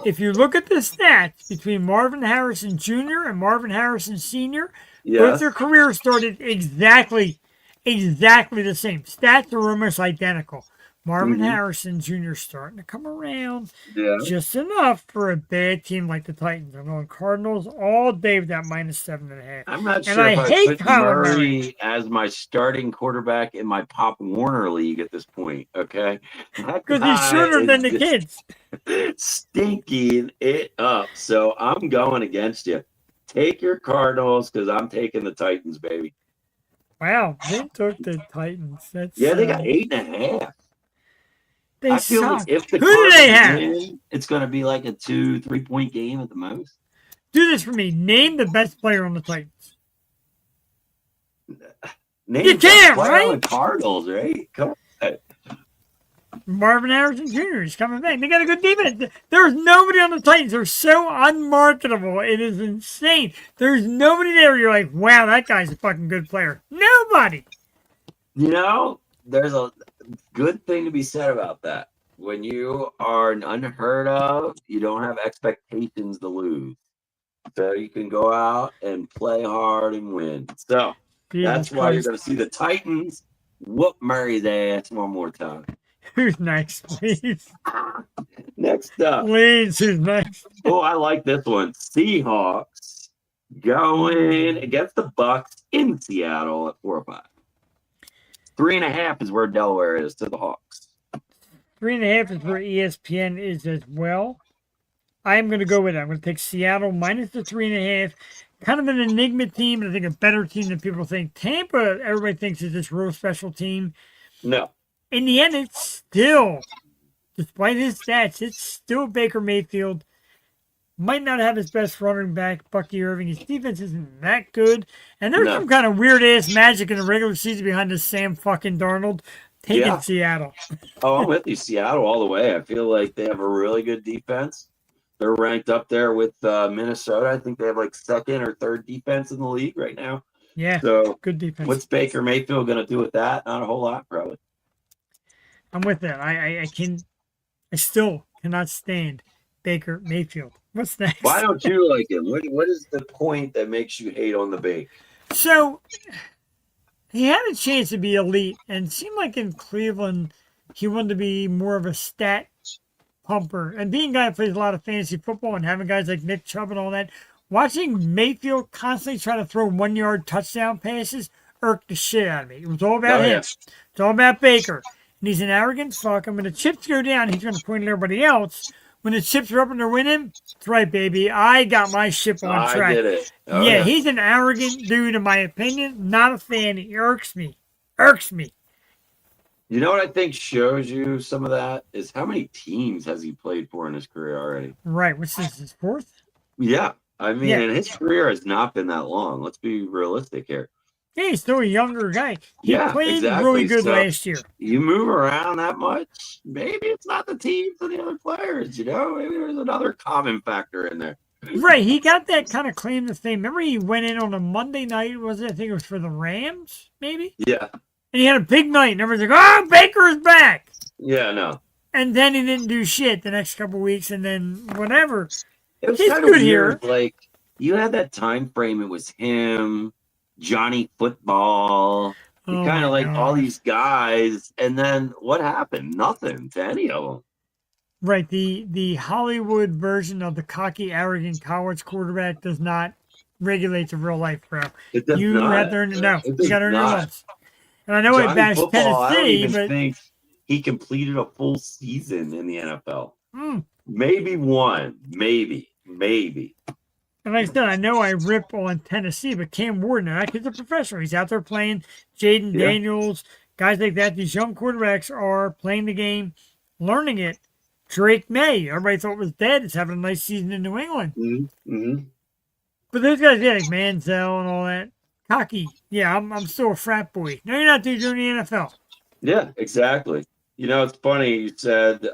if you look at the stats between Marvin Harrison Jr. and Marvin Harrison Sr., both Yes. their careers started exactly the same. Stats are almost identical. Marvin Harrison Jr. starting to come around Yeah. just enough for a bad team like the Titans. I'm on Cardinals all day with that minus 7.5. I'm not And sure I if I hate put Kyler Murray as my starting quarterback in my Pop Warner league at this point. Okay, Because he's shorter than the kids. stinking it up. So I'm going against you. Take your Cardinals because I'm taking the Titans, baby. Wow, they took the Titans. That's Yeah, they got 8.5. They I feel suck. like if the Who do they Cardinals have? win, it's going to be like a 2-3 point game at the most. Do this for me. Name the best player on the Titans. Name You the best can't, player right? on the Cardinals, right? Come on. Marvin Harrison Jr. is coming back. They got a good defense. There's nobody on the Titans. They're so unmarketable. It is insane. There's nobody there. You're like, wow, that guy's a fucking good player. Nobody. You know, there's a good thing to be said about that. When you are an unheard of, you don't have expectations to lose. So you can go out and play hard and win. So that's why you're going to see the Titans whoop Murray's ass one more time. Who's next, please? Next up. Please, who's next? Oh, I like this one. Seahawks going against the Bucks in Seattle at 4-5. 3.5 is where Delaware is to the Hawks. 3.5 is where ESPN is as well. I am going to go with that. I'm going to take Seattle minus the 3.5. Kind of an enigma team, and I think a better team than people think. Tampa, everybody thinks is this real special team. No. In the end, it's still, despite his stats, it's still Baker Mayfield. Might not have his best running back, Bucky Irving. His defense isn't that good. And there's some kind of weird-ass magic in the regular season behind this Sam fucking Darnold. Taking Seattle. Oh, I'm with you. Seattle all the way. I feel like they have a really good defense. They're ranked up there with Minnesota. I think they have like second or third defense in the league right now. Yeah, so good defense. What's Baker Mayfield going to do with that? Not a whole lot, probably. I'm with that. I still cannot stand Baker Mayfield. What's next? Why don't you like him? What is the point that makes you hate on the bake? So he had a chance to be elite, and it seemed like in Cleveland he wanted to be more of a stat pumper. And being a guy who plays a lot of fantasy football and having guys like Nick Chubb and all that, watching Mayfield constantly try to throw 1-yard touchdown passes irked the shit out of me. It was all about him. It's all about Baker. And he's an arrogant fuck. And when the chips go down, he's going to point at everybody else. When the chips are up and they're winning, that's right, baby. I got my ship on track. I did it. Yeah, he's an arrogant dude, in my opinion. Not a fan. He irks me. Irks me. You know what I think shows you some of that is how many teams has he played for in his career already? Right. What's this, his fourth? Yeah. I mean, and his career has not been that long. Let's be realistic here. Yeah, he's still a younger guy. He played exactly. really good last year. You move around that much, maybe it's not the teams and the other players, you know? Maybe there's another common factor in there. Right. He got that kind of claim to fame. Remember he went in on a Monday night, was it? I think it was for the Rams, maybe? Yeah. And he had a big night, and everyone's like, oh, Baker's back. Yeah, no. And then he didn't do shit the next couple of weeks, and then whatever. It was He's kind good of here. weird. Like, you had that time frame. It was him, Johnny Football, kind of like all these guys. And then what happened? Nothing to any of them. Right. The Hollywood version of the cocky, arrogant college quarterback does not regulate to real life, bro. It does you not. have to earn it. No, It you got to earn your not. lunch. And I know Johnny it bashed Football, I don't Tennessee, even but think he completed a full season in the NFL. Maybe one. Maybe. And like I said, I know I rip on Tennessee, but Cam Warden, that kid's a professional. He's out there playing. Jaden Daniels, guys like that. These young quarterbacks are playing the game, learning it. Drake May, everybody thought was dead. Is having a nice season in New England. Mm-hmm. But those guys, like Manziel and all that, cocky. Yeah, I'm still a frat boy. No, you're not, dude. You're in the NFL. Yeah, exactly. You know, it's funny. You said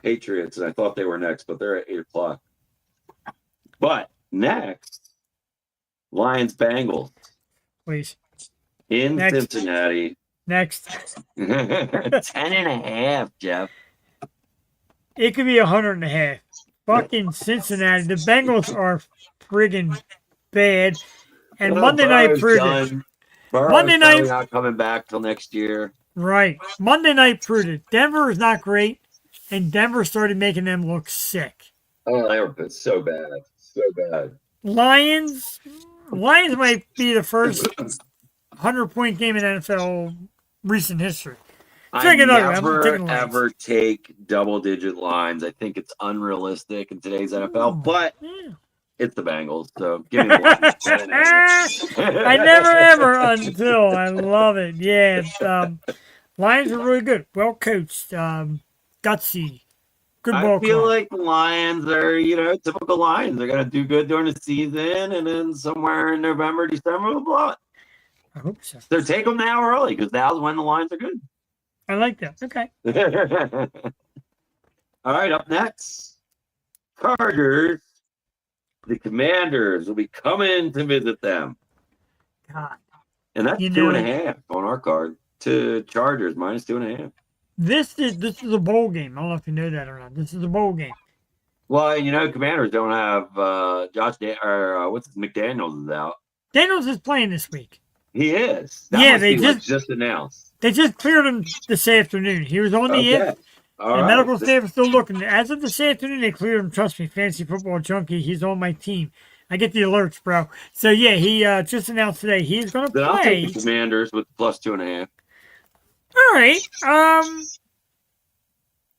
Patriots, and I thought they were next, but they're at 8:00. But next, Lions Bengals. Please. In Cincinnati. Next. 10.5, Jeff. It could be 100.5. Fucking Cincinnati. The Bengals are friggin' bad. And Monday night proved it. Monday night not coming back till next year. Right. Monday night proved it. Denver is not great, and Denver started making them look sick. Oh, they were so bad. So bad. Lions might be the first 100-point game in NFL recent history. I never, ever take double-digit lines. I think it's unrealistic in today's NFL, but it's the Bengals, so give me the Lions. I never, ever until. I love it. Yeah. Lions are really good. Well coached. Gutsy. Good ball. I feel like the Lions are, typical Lions. They're going to do good during the season, and then somewhere in November, December, we'll blow it. I hope so. So take them now early, because now's when the Lions are good. I like that. Okay. All right, up next, Chargers. The Commanders will be coming to visit them. God. And that's You 2.5 on our card to Chargers, minus 2.5. This is a bowl game. I don't know if you know that or not. This is a bowl game. Well, Commanders don't have what's McDaniels is out. Daniels is playing this week. He is. Yeah, Must they be just announced. They just cleared him this afternoon. He was on the Okay. All and right. medical staff is still looking. As of this afternoon, they cleared him. Trust me, fantasy football junkie. He's on my team. I get the alerts, bro. So yeah, he just announced today he's going to play. Then I'll take the Commanders with plus 2.5. All right.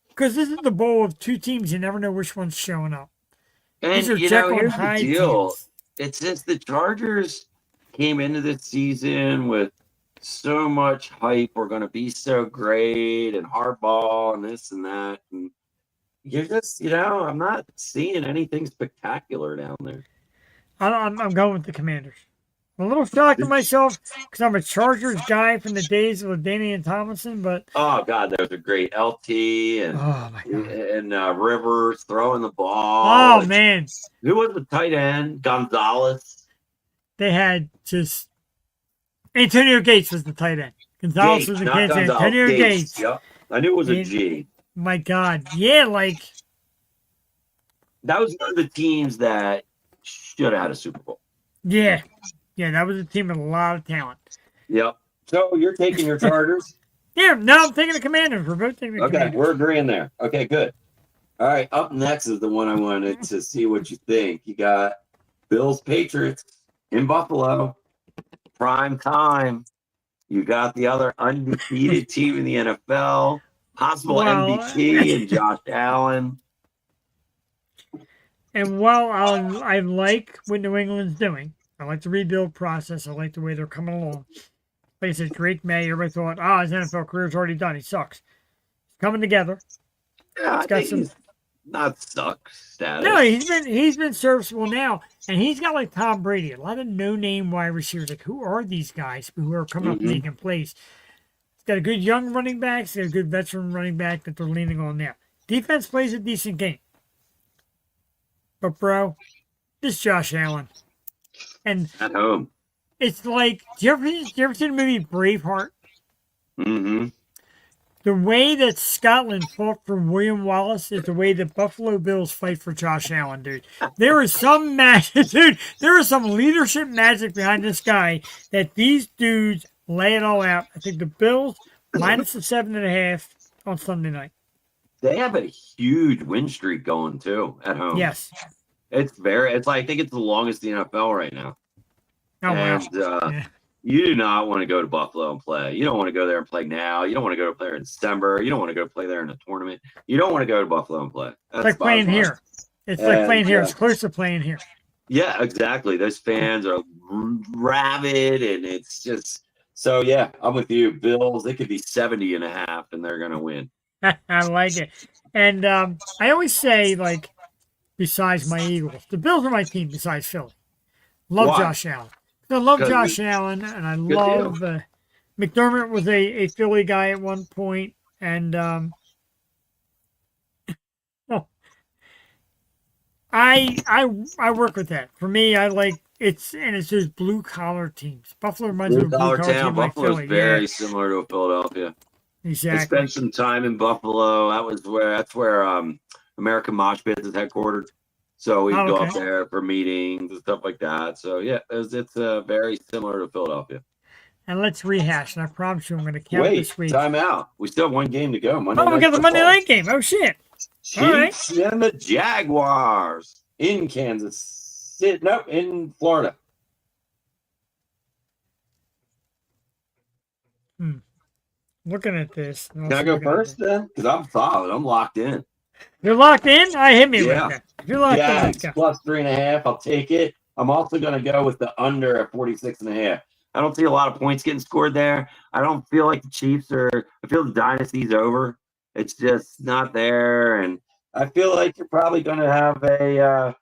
Because this is the bowl of two teams. You never know which one's showing up. And These are here's Jekyll-Hyde the deal. teams. It's just the Chargers came into this season with so much hype. We're going to be so great and hardball and this and that. And you're just, I'm not seeing anything spectacular down there. I'm going with the Commanders. I'm a little shocked at myself because I'm a Chargers guy from the days of LaDainian Tomlinson, but oh god, those are great. LT and oh my god, and Rivers throwing the ball. Oh man, who was the tight end? Gonzalez. They had just Antonio Gates was the tight end. Gonzalez was the tight end. Antonio Gates. Yep, I knew it was a G. My god, yeah, like that was one of the teams that should have had a Super Bowl. Yeah. Yeah, that was a team with a lot of talent. Yep. So you're taking your Chargers? Yeah, no, I'm taking the Commanders. We're both taking the Okay, Commanders. we're agreeing there. Okay, good. All right, up next is the one I wanted to see what you think. You got Bills Patriots in Buffalo, prime time. You got the other undefeated team in the NFL, possible MVP and Josh Allen. And while I like what New England's doing, I like the rebuild process. I like the way they're coming along. Like I said, Drake May, everybody thought, his NFL career's already done. He sucks. He's coming together. Yeah, I think he's not suck status. No, he's been serviceable now. And he's got like Tom Brady, a lot of no-name wide receivers. Like, who are these guys who are coming up making plays? He's got a good young running back. He's got a good veteran running back that they're leaning on now. Defense plays a decent game. But, bro, this Josh Allen. And at home. It's like, do you ever see the movie Braveheart? Mm-hmm. The way that Scotland fought for William Wallace is the way that Buffalo Bills fight for Josh Allen, dude. There is some magic, dude. There is some leadership magic behind this guy that these dudes lay it all out. I think the Bills minus the 7.5 on Sunday night. They have a huge win streak going too at home. Yes. It's I think it's the longest in the NFL right now. Oh, and wow. You do not want to go to Buffalo and play. You don't want to go there and play now. You don't want to go to play there in December. You don't want to go play there in a tournament. You don't want to go to Buffalo and play. It's like playing here. It's like playing here. It's close to playing here. Yeah, exactly. Those fans are rabid, and it's just so. Yeah, I'm with you. Bills. They could be 70.5, and they're gonna win. I like it. And I always say, like, besides my Eagles, the Bills are my team besides Philly. Love Josh Allen. I love Josh Allen, and I love McDermott was a Philly guy at one point, and I work with that. For me, I like it's those blue collar teams. Buffalo reminds me of a blue collar team like Buffalo's Philly. very similar to Philadelphia. Exactly. I spent some time in Buffalo. That's where American Mosh Pits is headquartered. So we go up there for meetings and stuff like that. So yeah, it's very similar to Philadelphia. And let's rehash. And I promise you, I'm going to count this week. Time out. We still have one game to go. We got the Monday night game. Oh shit! Chiefs and the Jaguars in Kansas City. Nope, in Florida. Looking at this. Can I go first then? Because I'm solid. I'm locked in. You're locked in? Hit me with that. If you're locked in, plus 3.5. I'll take it. I'm also going to go with the under at 46.5. I don't see a lot of points getting scored there. I don't feel like the Chiefs I feel the dynasty's over. It's just not there. And I feel like you're probably going to have a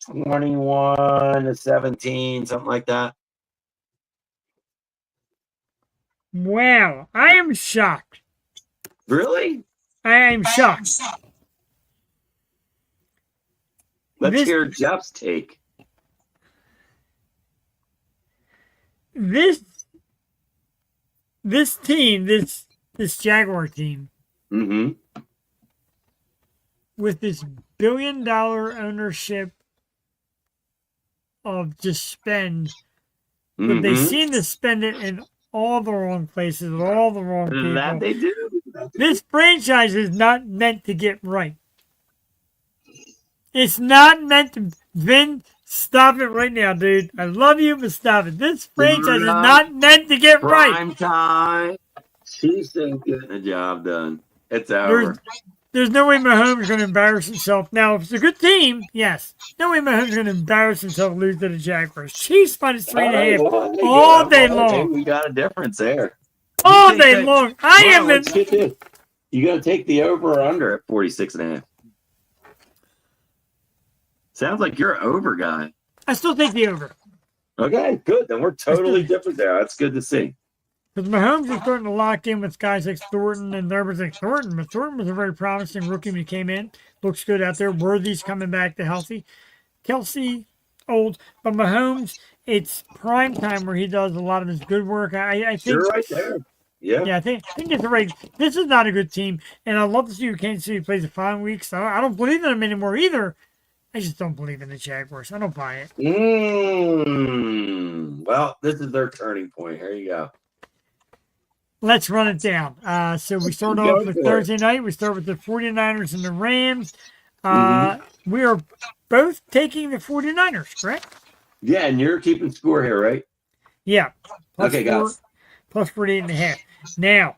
21-17, something like that. Wow. I am shocked. Really? I am shocked. Let's This- hear Jeff's take. This team, this Jaguar team, Mm-hmm. with this $1 billion ownership of just spend, but they Mm-hmm. seem to spend it in all the wrong places with all the wrong people. That they do. This franchise is not meant to get right. It's not meant to. Vin, stop it right now, dude. I love you, but stop it. This franchise is not meant to get right. Prime time. Chiefs ain't getting the job done. It's over. There's no way Mahomes is going to embarrass himself. Now, if it's a good team, yes. No way Mahomes is going to embarrass himself and lose to the Jaguars. Chiefs minus 3.5 all day long. We got a difference there. All day long. I am in. Let's get this. You got to take the over or under at 46.5. Sounds like you're an over guy. I still take the over. Okay, good. Then we're totally different there. That's good to see. Because Mahomes is starting to lock in with guys like Thornton, and there was like Thornton, but Thornton was a very promising rookie when he came in. Looks good out there. Worthy's coming back to healthy. Kelsey, old, but Mahomes, it's prime time where he does a lot of his good work. I think You're right there. Yeah. Yeah, I think it's the right. This is not a good team, and I love to see who Kansas City plays the following week. So I don't believe in them anymore either. I just don't believe in the Jaguars. I don't buy it. Well, this is their turning point. Here you go. Let's run it down. So we start off with Thursday night. We start with the 49ers and the Rams. We are both taking the 49ers, correct? Yeah, and you're keeping score here, right? Yeah. Okay, guys. Plus 48.5. Now,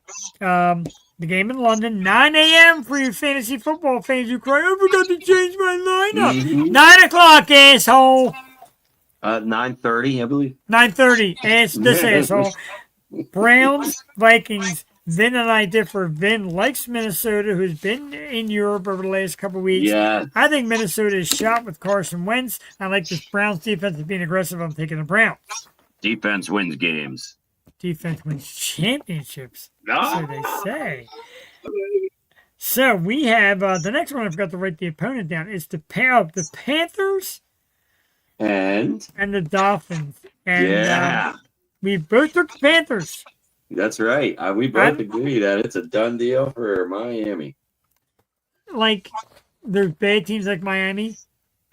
the game in London, 9 a.m. for you fantasy football fans who cry, I forgot to change my lineup. 9 o'clock, asshole. 9:30, I believe. 9:30, this asshole. Browns, Vikings. Vin and I differ. Vin likes Minnesota, who's been in Europe over the last couple of weeks. Yeah. I think Minnesota is shot with Carson Wentz. I like this Browns defense being aggressive. I'm taking the Browns. Defense wins games. Defense wins championships. So they say. So we have the next one. I forgot to write the opponent down. It's the Panthers And the Dolphins. And yeah. we both took the Panthers. That's right. We both agree that it's a done deal for Miami. Like, there's bad teams like Miami,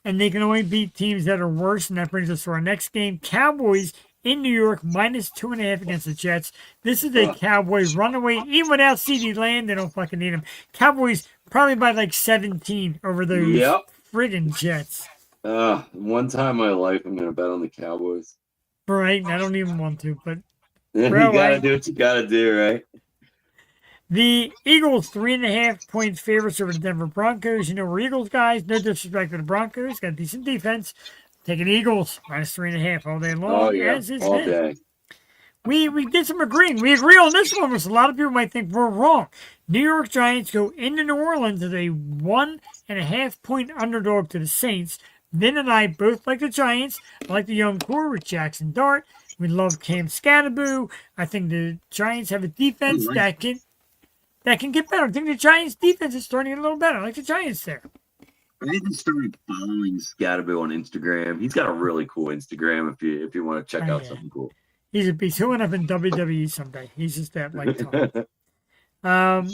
and they can only beat teams that are worse. And that brings us to our next game. Cowboys in New York, minus 2.5 against the Jets. This is a Cowboys runaway. Even without CeeDee Lamb, they don't fucking need him. Cowboys probably by like 17 over those friggin' Jets. One time in my life, I'm going to bet on the Cowboys. Right? I don't even want to, but You got to do what you got to do, right? the Eagles, 3.5 points favorites over the Denver Broncos. You know, we're Eagles guys. No disrespect to the Broncos. Got a decent defense. Taking Eagles, minus 3.5 all day long. Oh, yeah. As is All Vin. day. We did some agreeing. We agree on this one, which a lot of people might think we're wrong. New York Giants go into New Orleans as a 1.5 point underdog to the Saints. Vin and I both like the Giants. I like the young core with Jackson Dart. We love Cam Scatterboo. I think the Giants have a defense that can get better. I think the Giants' defense is starting to get a little better. I like the Giants there. I even started following Scatterboo on Instagram. He's got a really cool Instagram if you want to check out something cool. He's a beast. He'll end up in WWE someday. He's just that like tall.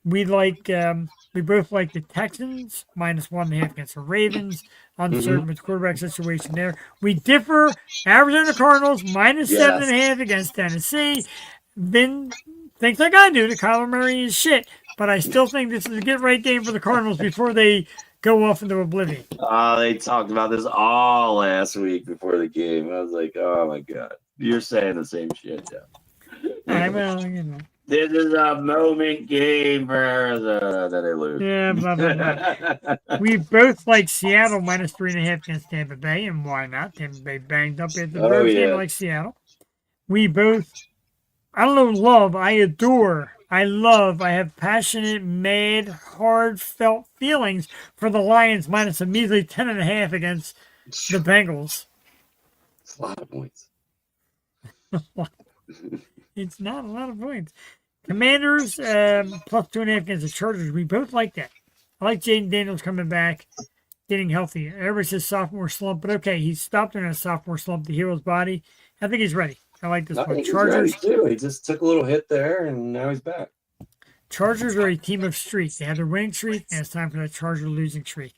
We both like the Texans, minus 1.5 against the Ravens. Uncertain with quarterback situation there. We differ. Arizona Cardinals, minus 7.5 against Tennessee. Vin thinks like I do that Kyler Murray is shit, but I still think this is a get right game for the Cardinals before they go off into oblivion. They talked about this all last week before the game. I was like, oh my God. You're saying the same shit, Jeff. Well, you know. This is a moment game for Arizona that they lose. Yeah, blah, blah, blah. We both like Seattle minus 3.5 against Tampa Bay, and why not? Tampa Bay banged up at the Birds game like Seattle. We both, I don't know, love, I adore, I love, I have passionate, mad, heartfelt feelings for the Lions minus a measly 10.5 against the Bengals. It's a lot of points. It's not a lot of points. Commanders, plus 2.5 against the Chargers. We both like that. I like Jaden Daniels coming back, getting healthy. Everybody says sophomore slump, but okay, he stopped in a sophomore slump to heal his body. I think he's ready. I like this I one. think he's ready Chargers. too. He just took a little hit there, and now he's back. Chargers are a team of streak. They had their winning streak, and it's time for that Charger losing streak.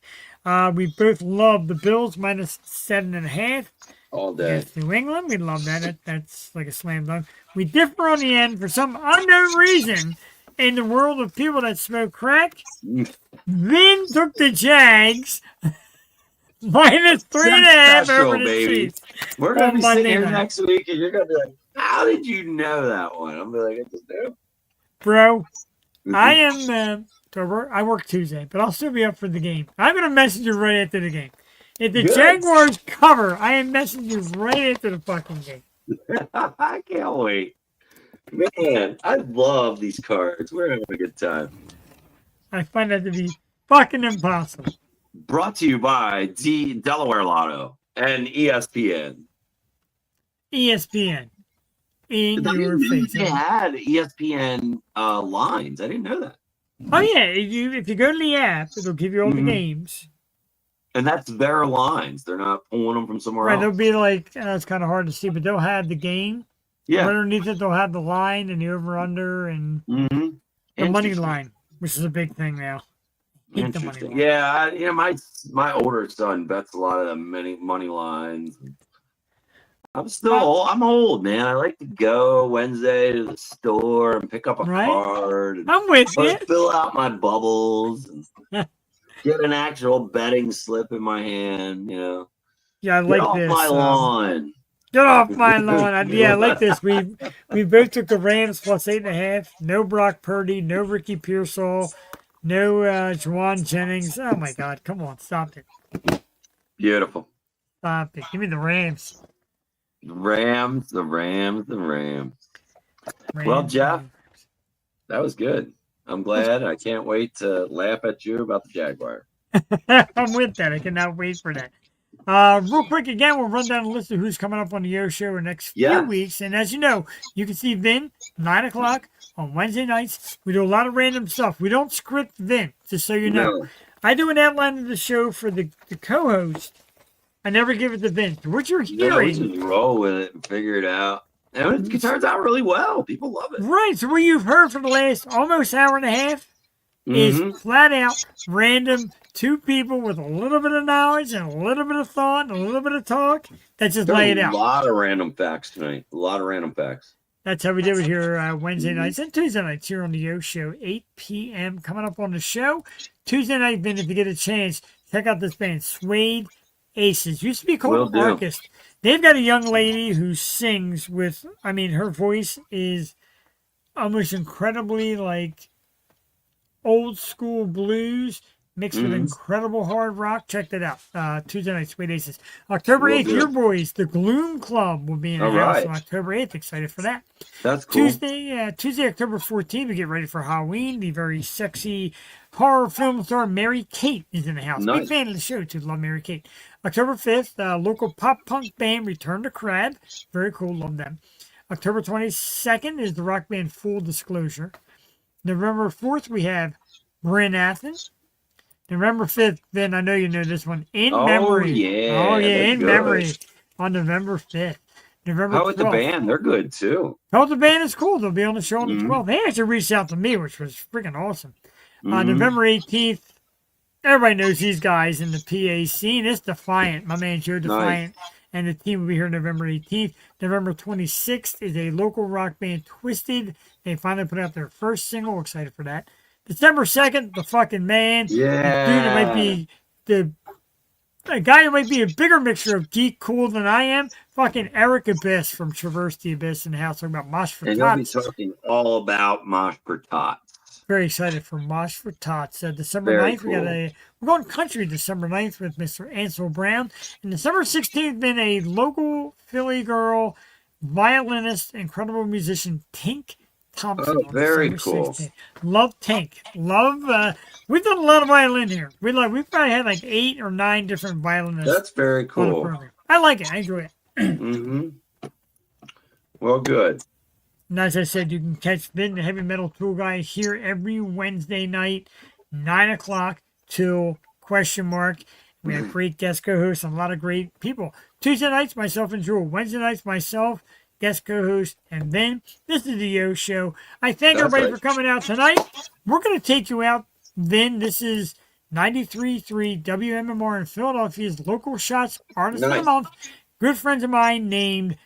We both love the Bills minus 7.5 All day. against New England. We love that. That's like a slam dunk. We differ on the end for some unknown reason. In the world of people that smoke crack, Vin took the Jags minus 3.5 special, over the baby. Chiefs. We're gonna on be Monday sitting here night. next week, and you're gonna be like, "How did you know that one?" I'm gonna be like, "I just knew." Bro, I am. I work Tuesday, but I'll still be up for the game. I'm gonna message you right after the game. If the Good. Jaguars cover, I am messaging you right after the fucking game. I can't wait. Man, I love these cards. We're having a good time. I find that to be fucking impossible. Brought to you by Delaware Lotto and ESPN. ESPN in I your didn't know face. they had ESPN lines. I didn't know that. Oh yeah, if you go to the app, it'll give you all the Mhm. games. And that's their lines. They're not pulling them from somewhere Right, they'll else. be like it's kind of hard to see, but they'll have the game. Yeah. Underneath it, they'll have the line and the over under and Mm-hmm. the money line, which is a big thing now. Hate the money Interesting. line. Yeah, my older son bets a lot of the money lines. I'm old, man. I like to go Wednesday to the store and pick up a Right? card and I'm with you. fill out my bubbles and get an actual betting slip in my hand. Yeah, I Get like off this. my lawn. Get off my lawn. Yeah, I like this. We both took the Rams plus 8.5. No Brock Purdy, no Ricky Pearsall, no Juwan Jennings. Oh my God! Come on, stop it. Beautiful. Stop it. Give me the Rams. The Rams. Well, Jeff, that was good. I'm glad. I can't wait to laugh at you about the Jaguar. I'm with that. I cannot wait for that. Real quick, again, we'll run down a list of who's coming up on the Yo Show in the next few weeks. And as you know, you can see Vin 9 o'clock on Wednesday nights. We do a lot of random stuff. We don't script Vin, just so you know. No. I do an outline of the show for the co-host. I never give it to Vin. So what you're No, we hearing, just roll with it and figure it out. And it turns out really well. People love it. right? So what you've heard for the last almost hour and a half is flat out random. Two people with a little bit of knowledge and a little bit of thought and a little bit of talk that just lay it out. A lot of random facts tonight. A lot of random facts. That's how we do it here Wednesday nights and Tuesday nights here on the Yo Show, 8 p.m. Coming up on the show. Tuesday night, Ben, if you get a chance, check out this band, Suede Aces. Used to be called Arcist. They've got a young lady who sings with, her voice is almost incredibly like old school blues mixed with incredible hard rock. Check that out. Tuesday night, Suede Aces. October 8th, your boys, the Gloom Club, will be in the house on October 8th. Excited for that. That's cool. Tuesday, October 14th, we get ready for Halloween. The very sexy horror film star Mary Kate is in the house. Nice. Big fan of the show, too. Love Mary Kate. October 5th, local pop punk band Return to Crab. Very cool. Love them. October 22nd is the rock band Full Disclosure. November 4th, we have Bryn Athens. November 5th, Ben, I know you know this one. In Memory. Yeah. Oh, yeah, In good. Memory on November 5th. November How 12th. about the band? They're good, too. Oh, the band is cool. They'll be on the show on the 12th. They actually reached out to me, which was freaking awesome. November 18th, everybody knows these guys in the PA scene. It's Defiant. My man Joe Defiant and the team will be here November 18th. November 26th is a local rock band, Twisted. They finally put out their first single. Excited for that. December 2nd, the fucking man. Yeah. The dude that might be a guy who might be a bigger mixture of geek cool than I am. Fucking Eric Abyss from Traverse the Abyss in the house talking about Mosh for And he'll be Tots. talking all about Mosh for Tots. Very excited for Mosh for Tots. December Very 9th, cool. we're going country December 9th with Mr. Ansel Brown. And December 16th, been a local Philly girl, violinist, incredible musician, Tink Thompson. Oh, very December cool. 16th. Love Tink. We've done a lot of violin here. We've probably had like 8 or 9 different violinists. That's very on the cool. program. I like it. I enjoy it. Well, good. And as I said, you can catch Vin, the Heavy Metal Tool Guy, here every Wednesday night, 9 o'clock till question mark. We have great guest co-hosts and a lot of great people. Tuesday nights, myself and Drew. Wednesday nights, myself, guest co-host, and Vin. This is the Yo Show. I thank everybody for coming out tonight. We're going to take you out, Vin. This is 93.3 WMMR in Philadelphia's Local Shots Artist of the Month. Good friends of mine named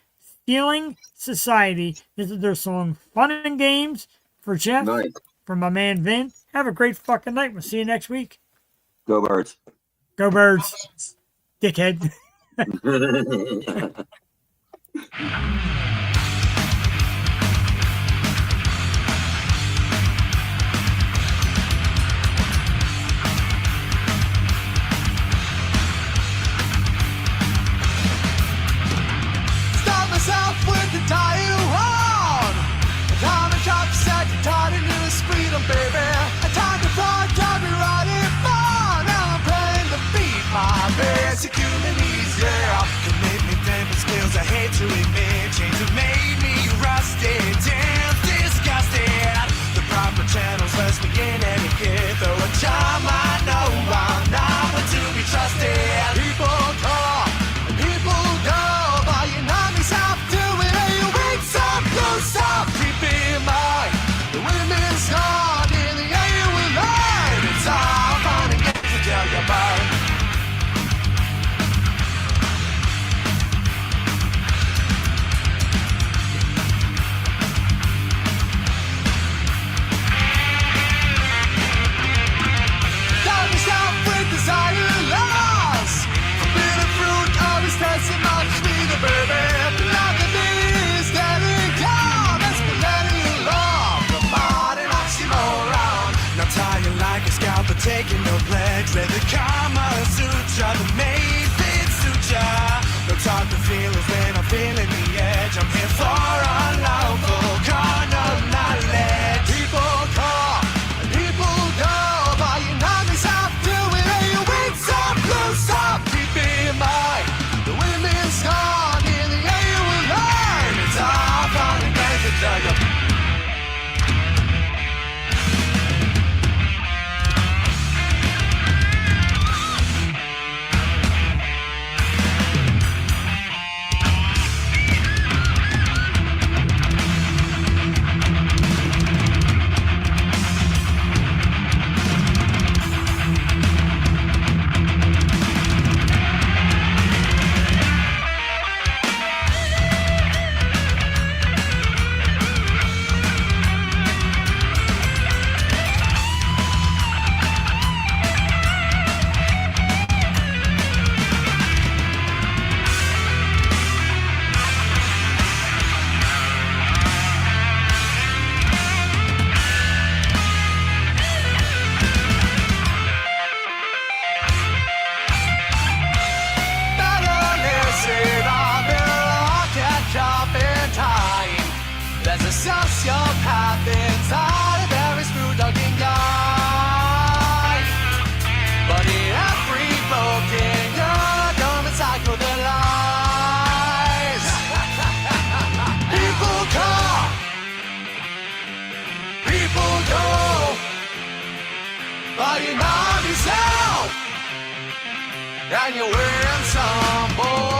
Stealing Society. This is their song Fun and Games for Jeff, from my man Vin. Have a great fucking night. We'll see you next week. Go Birds. Go Birds. Dickhead. Stop myself with the dial on. Time and drop set, tied into the freedom, baby. A time to fly, time to ride it far. Now I'm playing the beat, my basic human needs, yeah. Commitment, temper, skills, I hate to admit. Change have made me rusted, damn disgusted. The proper channels first begin etiquette. Though a charm, I know I'm not one to be trusted. People talk, people go, but you know me stop doing it. You wait, stop, close, stop, keep in mind. The women's gone in the air, you will learn. It's all fun and games to tell you about. Time to stop with desire loss. Forbidden fruit always tastes much sweeter, baby. Nothing is getting down. That's millennial love. The modern oxymoron. Now tired like a scalper, taking no pledge. Read the Kama Sutra, the main fit suture. No talk to feelings when I'm feeling the edge. I'm here for unlawful carnal knowledge. People call, people go, but you know me stop doing it. You wait, stop, close, stop, keep in mind. The women's gone in the air, you will learn. It's all fun and games to tell you. Better listen, I will catch up in time. There's a sociopath inside of every screw-ducking guy. But in every broken girl, come and cycle their lives. People come, people go, but you're not yourself. And you're wearing some boy.